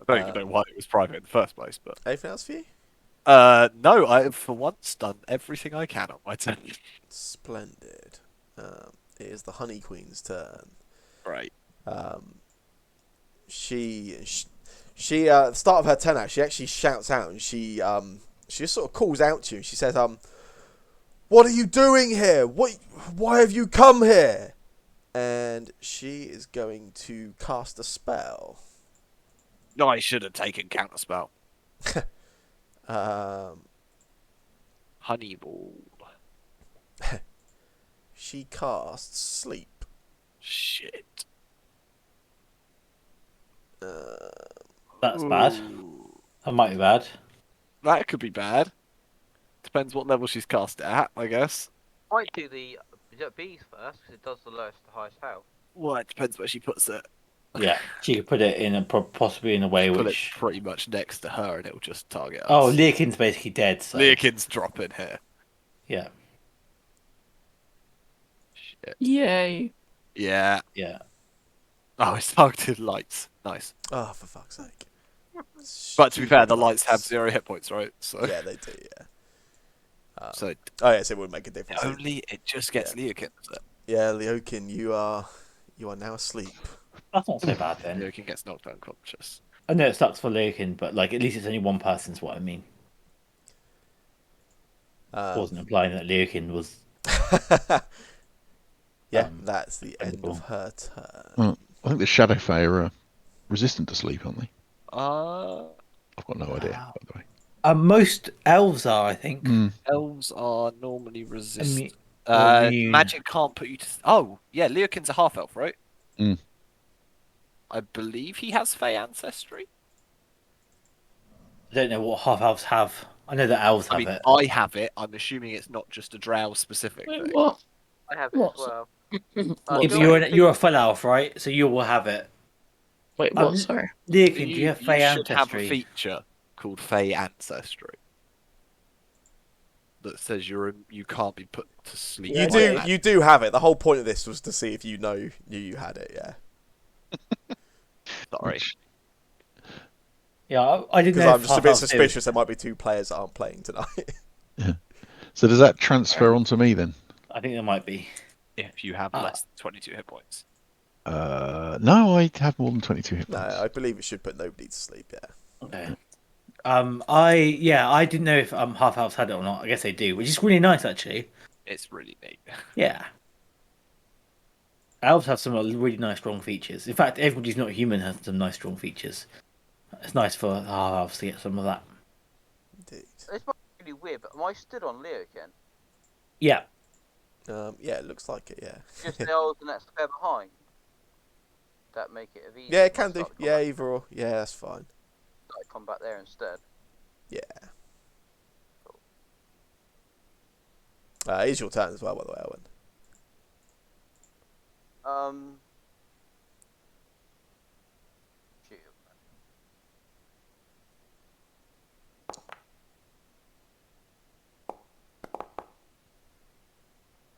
I don't even know why it was private in the first place, but Anything else for you? no, I've for once done everything I can on my turn. Splendid. It is the Honey Queen's turn. Right. She at the start of her turn, she actually shouts out, and she just sort of calls out to you. And she says, "What are you doing here? Why have you come here?" And she is going to cast a spell. No, I should have taken counterspell. Honeyball. She casts Sleep. Shit. That's bad. That might be bad. That could be bad. Depends what level she's cast it at, I guess. Might do the bees first because it does the lowest to highest health. Well, it depends where she puts it. Yeah, she could put it in a possibly in a way Put which. it pretty much next to her, and it'll just target us. Oh, Leakin's basically dead. So Leakin's dropping here. yeah, Shit. Yay. Yeah. yeah. Oh, it's targeted lights. Nice. Oh, for fuck's sake. But to be fair, the Stupid lights have 0 hit points, right? So, Yeah, they do, yeah. so Oh, yes, it would make a difference. only it just gets Yeah. Leakin, is it? Yeah, Leokin, you are now asleep. That's not so bad then. Leakin gets knocked unconscious. I know it sucks for Leakin, but like at least it's only one person's what I mean. Wasn't implying that Leakin was. Yeah, that's the end of her turn. Well, I think the Shadow Fae are resistant to sleep, aren't they? I've got no idea, by the way. Most elves are, I think. Elves are normally resistant. immune. Magic can't put you to. Oh, yeah, Leakin's a half elf, right? Mm. I believe he has Fey ancestry. I don't know what half elves have. I know that elves I have mean, it. I have it. I'm assuming it's not just a drow specific Wait, thing. what? I have it What? as well. If you're a full elf, right? So you will have it. Wait, what? Sorry. Leakin, do you have Fey should have a ancestry? feature called Fey ancestry that says you can't be put to sleep. You do have it. The whole point of this was to see if you knew you had it, yeah. Sorry. Yeah, I didn't Because know. I'm just a bit suspicious there might be 2 players that aren't playing tonight. So does that transfer onto me then? I think there might be. If you have less than 22 hit points. No, I have more than 22 hit No, points. I believe it should put nobody to sleep, yeah. Okay. I didn't know if half elves had it or not. I guess they do, which is really nice actually. It's really neat. Yeah. Elves have some really nice strong features. In fact, everybody's not human has some nice strong features. It's nice for half elves to get some of that. Indeed. This might be really weird, but am I stood on Leokin? Yeah. Yeah, it looks like it, yeah. Just the old and that square behind. That make it easier. Yeah, it can do. Yeah, either or. Yeah, that's fine. Combat there instead. Yeah. It is your turn as well, by the way, Owen. Shoot.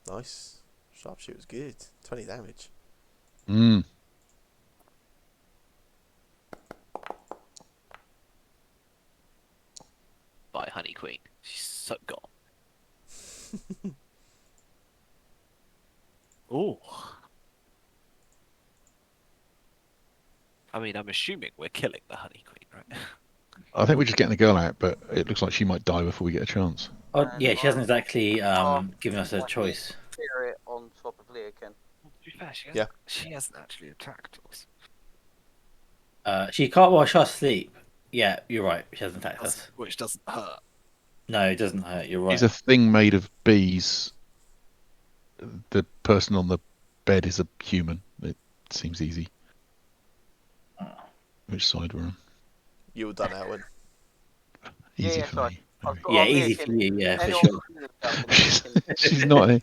Nice. Sharpshooter's good. 20 damage. By Honey Queen. She's so gone. Oh. I mean, I'm assuming we're killing the Honey Queen, right? I think we're just getting the girl out, but it looks like she might die before we get a chance. Oh, yeah, she hasn't exactly given us a choice. Spirit on top of Leokin. To be fair, Yeah. she hasn't actually attacked us. She can't. Well, she has sleep. Yeah, you're right. She hasn't attacked us. Which doesn't hurt. No, it doesn't hurt. You're right. It's a thing made of bees. The person on the bed is a human. It seems easy. Which side we're on? You were done, Owen. Easy Yeah, for sorry. me. I've got Yeah, on easy Leokin. for you. Yeah, for Anyone sure. who feels that, then She's not here.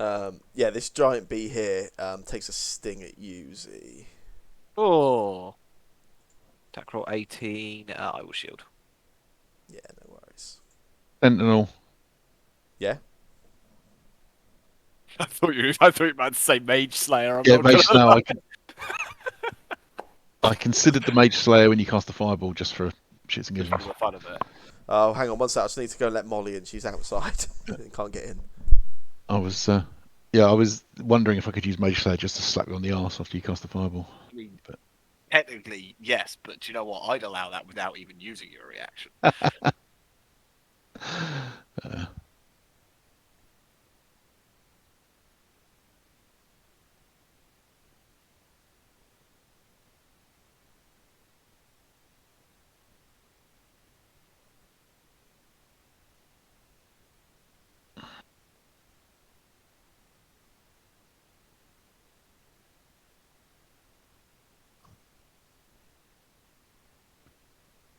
Yeah, this giant bee here takes a sting at you, Z. Oh. Attack roll 18. I will shield. Yeah, no worries. Sentinel. Yeah. I thought you meant to say Mage Slayer. I'm Yeah, not Mage gonna Slayer. lie. I considered the Mage Slayer when you cast the fireball just for shits and Just giggles. for the fun of it. Oh, hang on one sec. I just need to go and let Molly in. She's outside. Can't get in. I was wondering if I could use Mage Slayer just to slap you on the arse after you cast the fireball. I mean, But- technically, yes, but do you know what? I'd allow that without even using your reaction.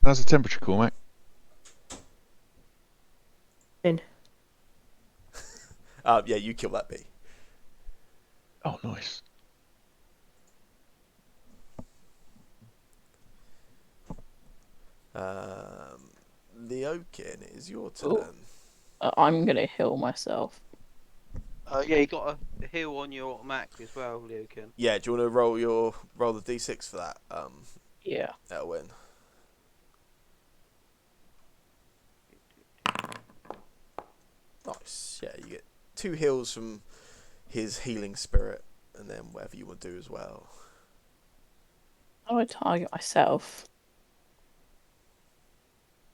How's the temperature, Cormac? Yeah, you kill that bee. Oh, nice. Leokin, it is your turn. Ooh. I'm gonna heal myself. Yeah, you got a heal on your automatic as well, Leokin. Yeah, do you want to roll the d6 for that? Yeah. Elwyn. Nice. Yeah, you get 2 heals from his healing spirit, and then whatever you want to do as well. How do I target myself?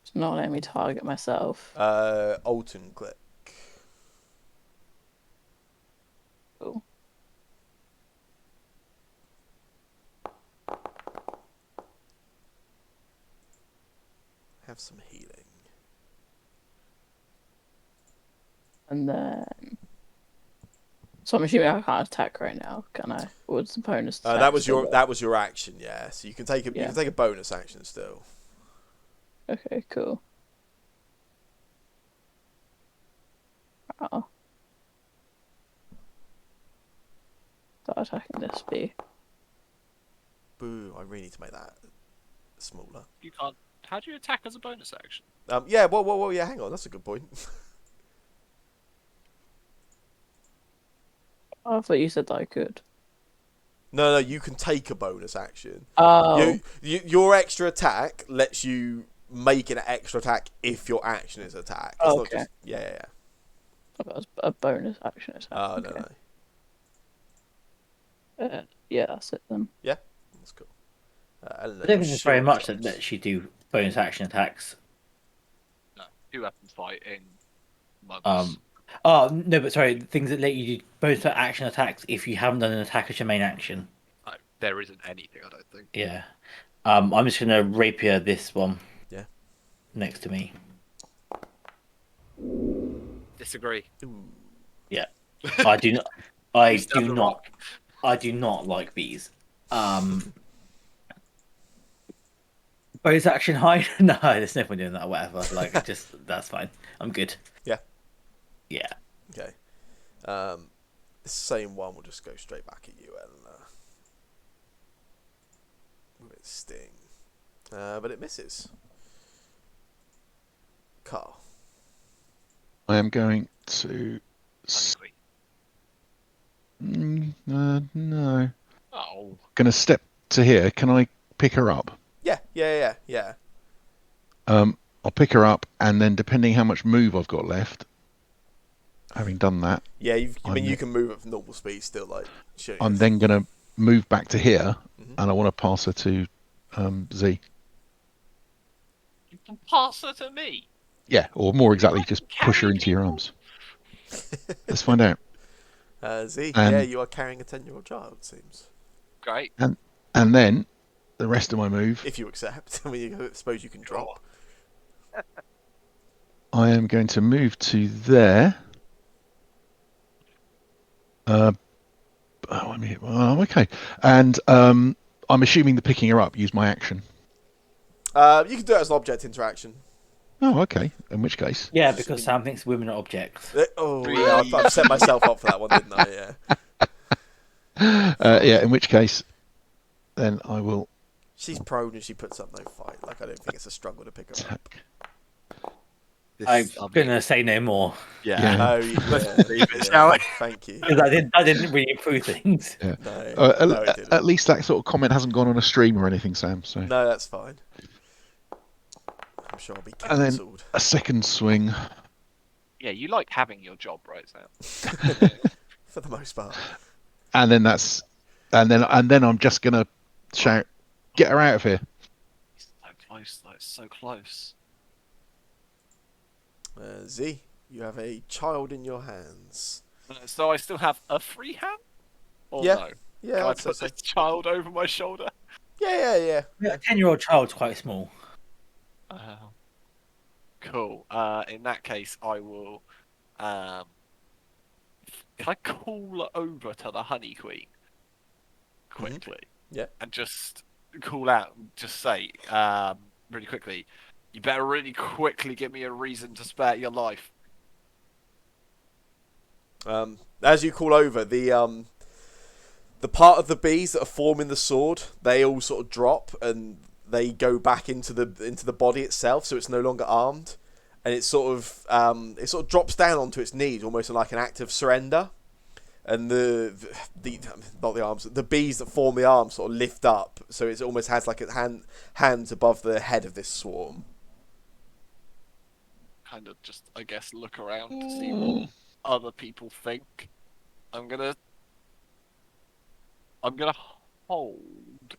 It's not letting me target myself. Alton click. Cool. Have some healing. And then. So I'm assuming I can't attack right now, can I? Or it's a bonus attack. That was still your action, yeah. So you can take you Yeah. can take a bonus action still. there? Okay, cool. Oh. Start attacking this bee. Boo! I really need to make that smaller. You can't. How do you attack as a bonus action? Yeah. Well. Yeah. Hang on. That's a good point. Oh, I thought you said that I could. No. You can take a bonus action. Oh. Your extra attack lets you make an extra attack if your action is attack. It's not Okay. just yeah. I thought it was a bonus action attack. Oh Okay. no. Yeah, that's it then. That's cool. Eleanor, I don't your think there's very shield much that drops. lets you do bonus action attacks. No. 2 weapon fight in months. Oh no, but sorry, things that let you do bonus action attacks if you haven't done an attack as your main action. No, there isn't anything, I don't think. Yeah. I'm just gonna rapier this one. Yeah. Next to me. Disagree. Ooh. I do not. I You stab do the not. rock. I do not like bees. Bonus action hide? No, there's no point doing that or whatever. Like, just that's fine. I'm good. Yeah. Yeah. Okay. The same one will just go straight back at you, Eleanor. With its sting. But it misses. Carl. I am going to. Technically. No. Oh. Going to step to here. Can I pick her up? Yeah. I'll pick her up, and then depending how much move I've got left, having done that, Yeah, you I'm can move at normal speed still, like shooting. I'm then going to move back to here, Mhm. and I want to pass her to Z. You can pass her to me. Yeah, or more exactly, just Carry push her into your people. arms. Let's find out. Z, And- yeah, you are carrying a 10-year-old child, it seems. Great. And then the rest of my move, If you accept. I mean, I suppose you can drop. I am going to move to there. Okay. And I'm assuming the picking her up, use my action. You can do it as an object interaction. Oh, okay. In which case, Yeah, because Sam thinks women are objects. Oh, yeah, I've set myself up for that one, didn't I? Yeah. yeah. In which case, then I will She's prone and she puts up no fight. Like, I don't think it's a struggle to pick her up. attack. I'm gonna say no more Yeah. Oh, yeah. Leave it, Yeah, shall we? Thank you. because I didn't really improve things. Yeah. No, no, it didn't. At least that sort of comment hasn't gone on a stream or anything, Sam. So. No, that's fine. I'm sure I'll be And then cancelled. a second swing. Yeah, you like having your job, right, Sam? For the most part. And then and then I'm just gonna shout, "Get her out of here!" So close, though. So close. Z, you have a child in your hands. So I still have a free hand? Or Yeah. no? Yeah, Can I I'd say put so. this child over my shoulder? Yeah. Yeah, a 10-year-old child's quite small. Cool. In that case, I will. Can I call over to the Honey Queen quickly? Yeah. And just call out, and just say, really quickly, you better really quickly give me a reason to spare your life. As you call over, the part of the bees that are forming the sword, they all sort of drop and they go back into the body itself, so it's no longer armed, and it sort of drops down onto its knees, almost like an act of surrender. And the not the arms, the bees that form the arms sort of lift up, so it almost has like a hands above the head of this swarm. Kind of just, I guess, look around to see what other people think. I'm gonna hold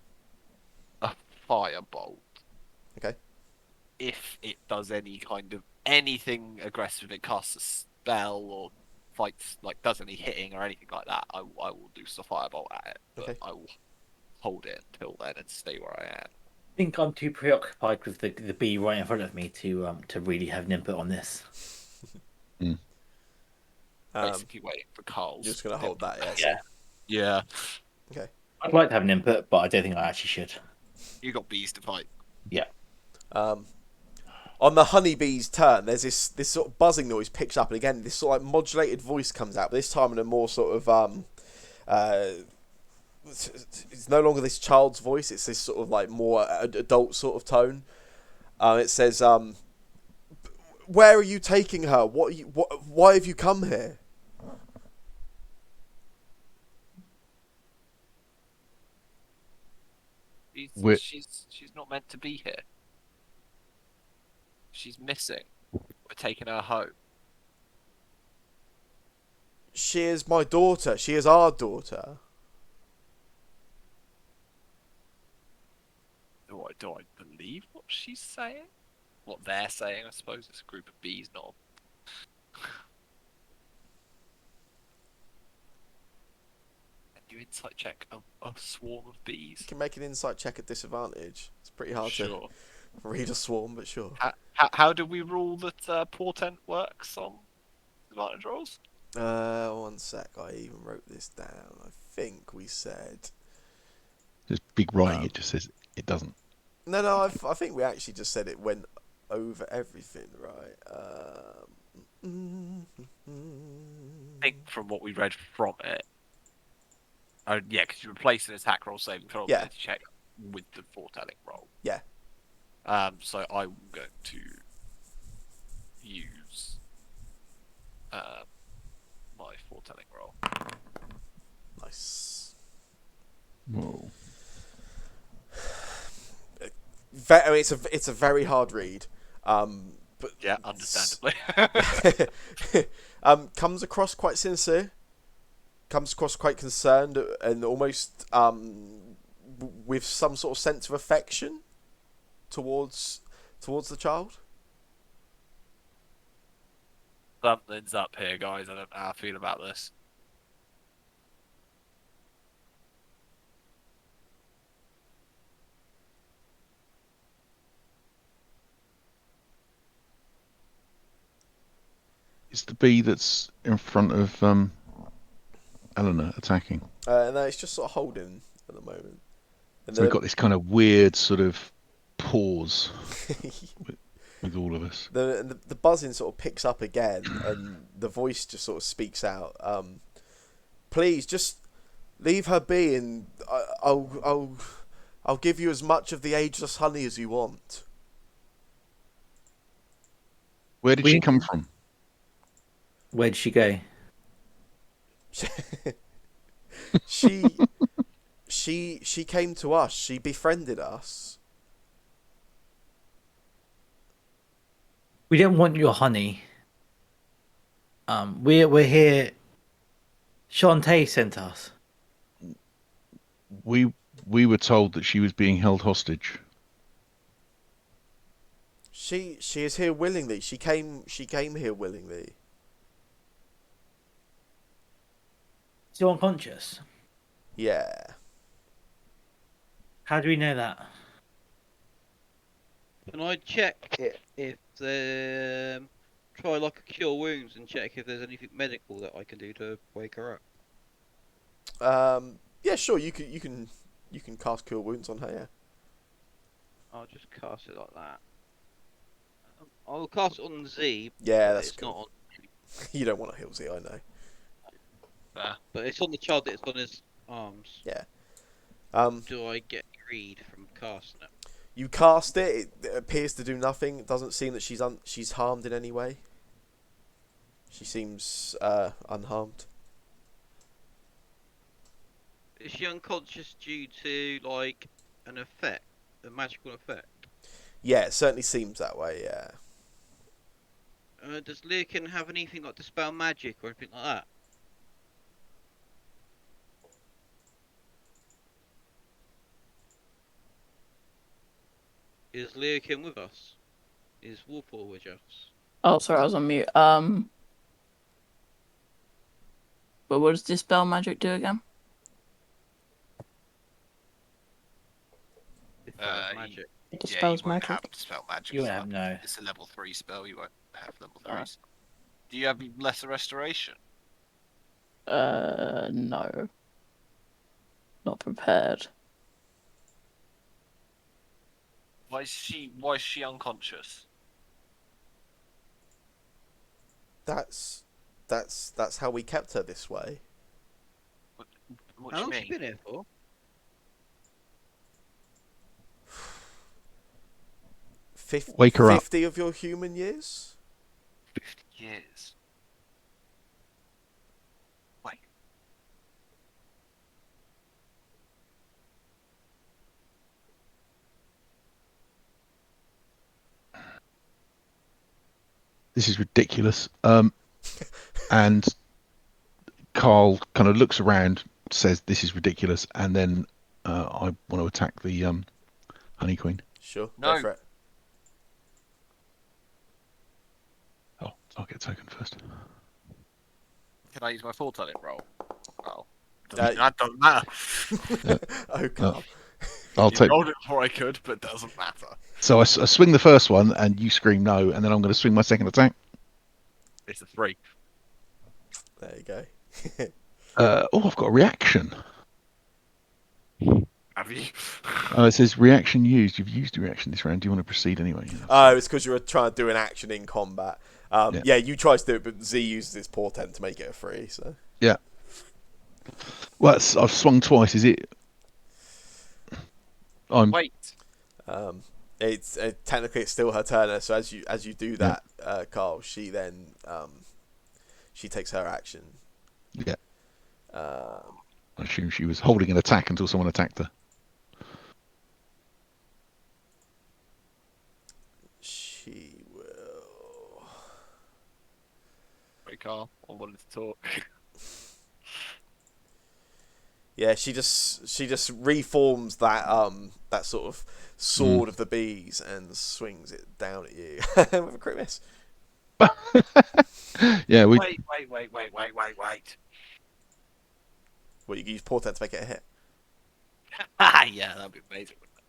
a firebolt. Okay. If it does anything aggressive, it casts a spell or fights, like does any hitting or anything like that, I will do a firebolt at it. But Okay. I will hold it until then and stay where I am. I think I'm too preoccupied with the bee right in front of me to really have an input on this. Basically waiting for Carl's. You're just gonna hold that, yes. Yeah, Yeah. Okay. I'd like to have an input, but I don't think I actually should. You got bees to fight. Yeah. On the honeybee's turn, there's this sort of buzzing noise picks up, and again, this sort of like modulated voice comes out, but this time in a more sort of it's no longer this child's voice, it's this sort of like more adult sort of tone. It says, where are you taking her? Why have you come here? She's not meant to be here. She's missing. We're taking her home. She is my daughter. She is our daughter. Do I believe what she's saying? What they're saying, I suppose. It's a group of bees, not. You insight check a swarm of bees. You can make an insight check at disadvantage. It's pretty hard Sure. to read a swarm, but sure. How do we rule that portent works on advantage rolls? 1 sec. I even wrote this down. I think we said. There's big writing. It just says it doesn't. No. I think we actually just said it went over everything, right? I think from what we read from it. Yeah, because you replace an attack roll saving throw Yeah. ability check with the foretelling roll. Yeah. So I'm going to use my foretelling roll. Nice. Whoa. I mean, it's a very hard read. But Yeah, understandably. comes across quite sincere. Comes across quite concerned and almost with some sort of sense of affection towards the child. Something's up here, guys. I don't know how I feel about this. It's the bee that's in front of Eleanor attacking. No, it's just sort of holding at the moment. And So we've got this kind of weird sort of pause. with all of us. The buzzing sort of picks up again, and the voice just sort of speaks out. Please, just leave her be, and I'll give you as much of the ageless honey as you want. Where did she come from? Where'd she go? She came to us. She befriended us. We don't want your honey. We're here. Shantae sent us. We were told that she was being held hostage. She is here willingly. She came here willingly. Still unconscious. Yeah. How do we know that? Can I check if try like a cure wounds and check if there's anything medical that I can do to wake her up? Yeah, sure. You can cast Cure Wounds on her. Yeah. I'll just cast it like that. I'll cast it on Z. Yeah, but that's it's cool. not on. You don't want to heal Z, I know. But it's on the child that's on his arms. Yeah. Do I get greed from casting it? You cast it. It appears to do nothing. It doesn't seem that she's harmed in any way. She seems unharmed. Is she unconscious due to like an effect, a magical effect? Yeah, it certainly seems that way. Yeah. Does Lurkin have anything like dispel magic or anything like that? Is Lurkin with us? Is Warpaw with us? Oh, sorry, I was on mute. But what does dispel magic do again? Magic. It Yeah, dispels you won't magic. have dispel magic. You so won't have no. It's a level 3 spell. You won't have level Ah. 3s. Do you have lesser restoration? No. Not prepared. Why is she unconscious? That's how we kept her this way. What How do you long's she mean? been here for? Wake her up. 50 of your human years? 50 years. Wait. This is ridiculous. And Carl kind of looks around, says, "This is ridiculous," and then I want to attack the Honey Queen. Sure. No. Go for it. Oh, I'll get a token first. Can I use my foretelling roll? Oh. Uh, That doesn't matter. Oh god. I'll You take. rolled it before I could, but doesn't matter. So I swing the first one, and you scream no, and then I'm going to swing my second attack. It's a 3. There you go. I've got a reaction. Have you? It says reaction used. You've used a reaction this round. Do you want to proceed anyway? Oh, it's because you were trying to do an action in combat. Yeah. Yeah, you tried to do it, but Z uses his portent to make it a 3. So. Yeah. Well, I've swung twice. Is it? Wait. It's technically it's still her turn. So as you do that, Carl, she then she takes her action. Yeah. I assume she was holding an attack until someone attacked her. She will. Wait, Carl. I wanted to talk. Yeah, she just reforms that that sort of sword of the bees and swings it down at you with a crit miss. Yeah, we. Wait. Well, you can use portent to make it a hit. Yeah, that'd be amazing, wouldn't it?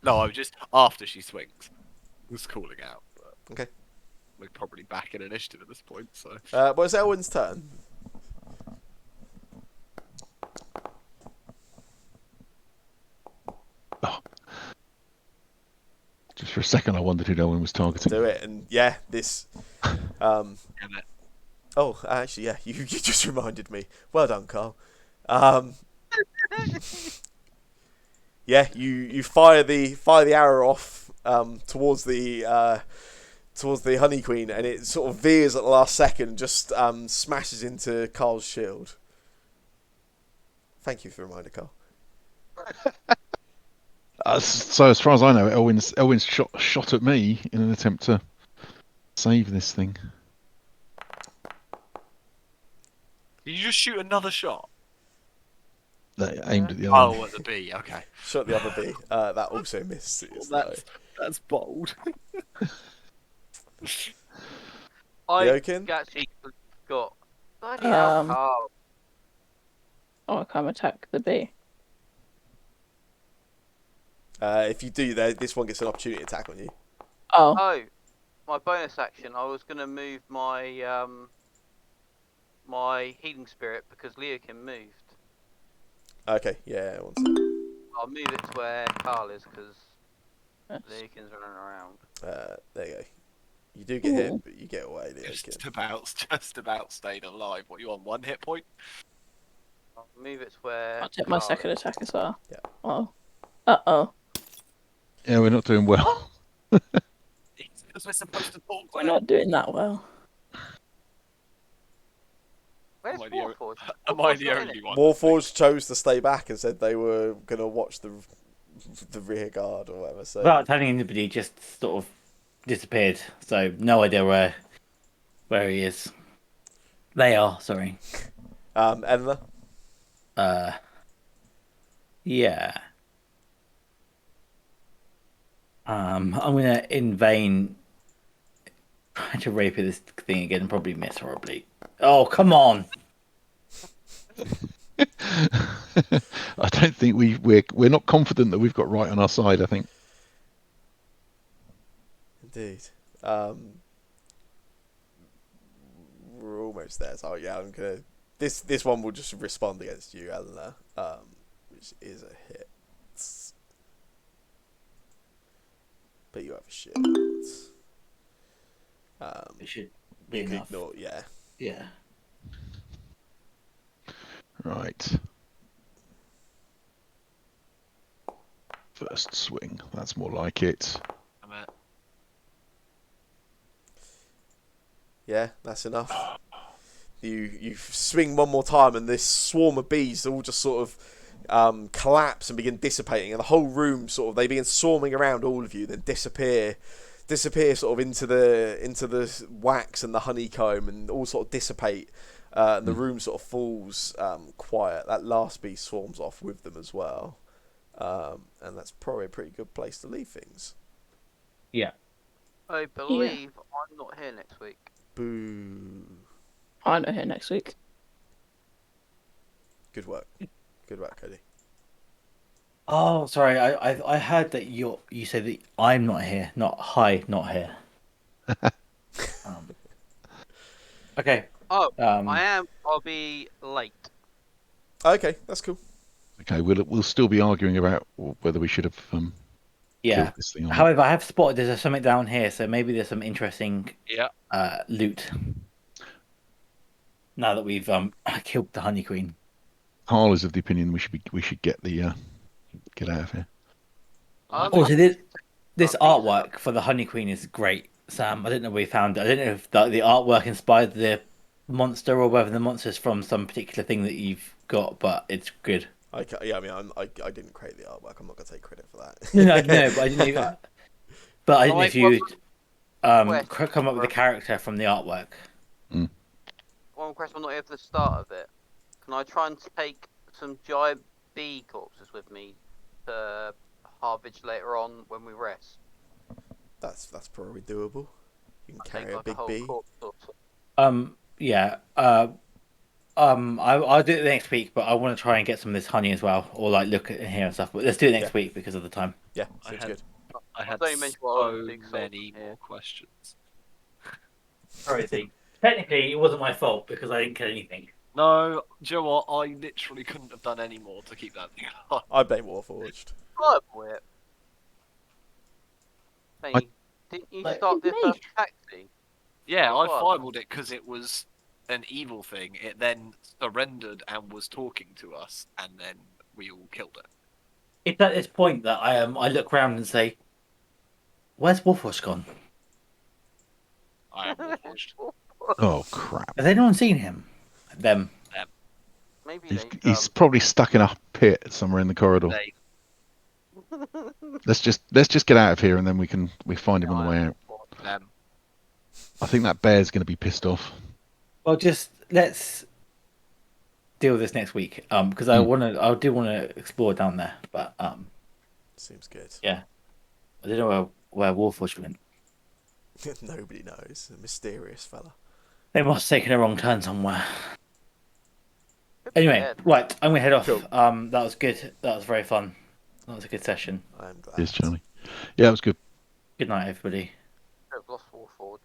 No, I was just after she swings. Was calling out. But Okay. we're probably back in initiative at this point, so. Well, it's Elwyn's turn. Just for a second, I wondered who Owen was targeting. Do it, and yeah, this. Damn it. Oh, actually, yeah, you just reminded me. Well done, Carl. Yeah, you fire the arrow off towards the Honey Queen, and it sort of veers at the last second, and just smashes into Carl's shield. Thank you for the reminder, Carl. So as far as I know, Elwin's shot at me in an attempt to save this thing. Did you just shoot another shot? They aimed at the other. Oh, at the bee. Okay. Shot the other bee. That also missed. Well, that's bold. I Yokin? actually got. Bloody hell, Um, Carl. Oh, I come attack the bee. If you do, this one gets an opportunity attack on you. Oh, Oh, my bonus action. I was gonna move my my healing spirit because Leokin moved. Okay, yeah. One second. I'll move it to where Carl is because that's- Leokin's running around. There you go. You do get hit, Ooh. but you get away. Just about stayed alive. What, you on 1 hit point? I'll move it to where. I'll take my Carl second is. attack as well. Yeah. Oh. Uh-oh. Yeah, we're not doing well. It's because we're supposed to talk. We're not doing that well. Where's Am I the Warforged? Am I the only one? Warforged chose to stay back and said they were gonna watch the rear guard or whatever. So Without telling anybody, just sort of disappeared. So no idea where he is. They are, sorry. Emma. Yeah. I'm gonna in vain try to rape this thing again and probably miss horribly. Oh, come on! I don't think we're not confident that we've got right on our side. I think. Indeed. We're almost there. So yeah, I'm gonna. This one will just respond against you, Eleanor, which is a hit. But you have a shield. It should be You can enough. ignore, yeah. Yeah. Right. First swing. That's more like it. Damn it. Yeah, that's enough. You swing one more time, and this swarm of bees all just sort of collapse and begin dissipating, and the whole room they begin swarming around all of you, then disappear sort of into the wax and the honeycomb, and all sort of dissipate, and the room sort of falls quiet. That last bee swarms off with them as well, and that's probably a pretty good place to leave things. Yeah. I believe I'm not here next week. Boo. I'm not here next week. Good work, Cody. Oh, sorry. I heard that you said that I'm not here, not hi, not here. Okay. Oh, I am. I'll be late. Okay, that's cool. Okay, we'll still be arguing about whether we should have Yeah. killed this thing or not. However, I have spotted there's something down here, so maybe there's some interesting Yeah. loot. Now that we've killed the Honey Queen. Carl is of the opinion we should get out of here. Also, this artwork for the Honey Queen is great, Sam. I don't know where we found it. I don't know if the artwork inspired the monster or whether the monster's from some particular thing that you've got, but it's good. Yeah, I mean, I didn't create the artwork. I'm not gonna take credit for that. No, but I didn't know. But I didn't know if you come up with a character from the artwork. One question. I'm not here for the start of it. Can I try and take some giant bee corpses with me to harvest later on when we rest? That's probably doable. You can I carry think a like big whole bee. corpse or something. Yeah. I'll do it next week, but I want to try and get some of this honey as well, or like look at here and stuff. But let's do it next week because of the time. Yeah, I seems had- good. I had don't even mention what I so was doing, so many yeah. more questions. Sorry, Z. Technically, it wasn't my fault because I didn't kill anything. No, do you know what? I literally couldn't have done any more to keep that thing alive. I blame Warforged. Oh, boy. Hey, didn't you Like, start it's this me. taxi? Yeah, I What? fireballed it because it was an evil thing. It then surrendered and was talking to us, and then we all killed it. it's at this point that I look around and say, "Where's Wolfwash gone? I am Warforged. Oh crap! Has anyone seen him?" Them. Maybe He's probably stuck in a pit somewhere in the corridor. They, Let's just get out of here and then we find him on the way out. them. I think that bear's going to be pissed off. Well, just let's deal with this next week. Because I do want to explore down there, but Seems good. yeah, I don't know where Wolfwash went. Nobody knows. A mysterious fella. They must have taken a wrong turn somewhere. Anyway, right, I'm gonna head off. Cool. That was good. That was very fun. That was a good session. I'm glad. Cheers, Charlie. Yeah, that was good. Good night, everybody. I've lost Warforge.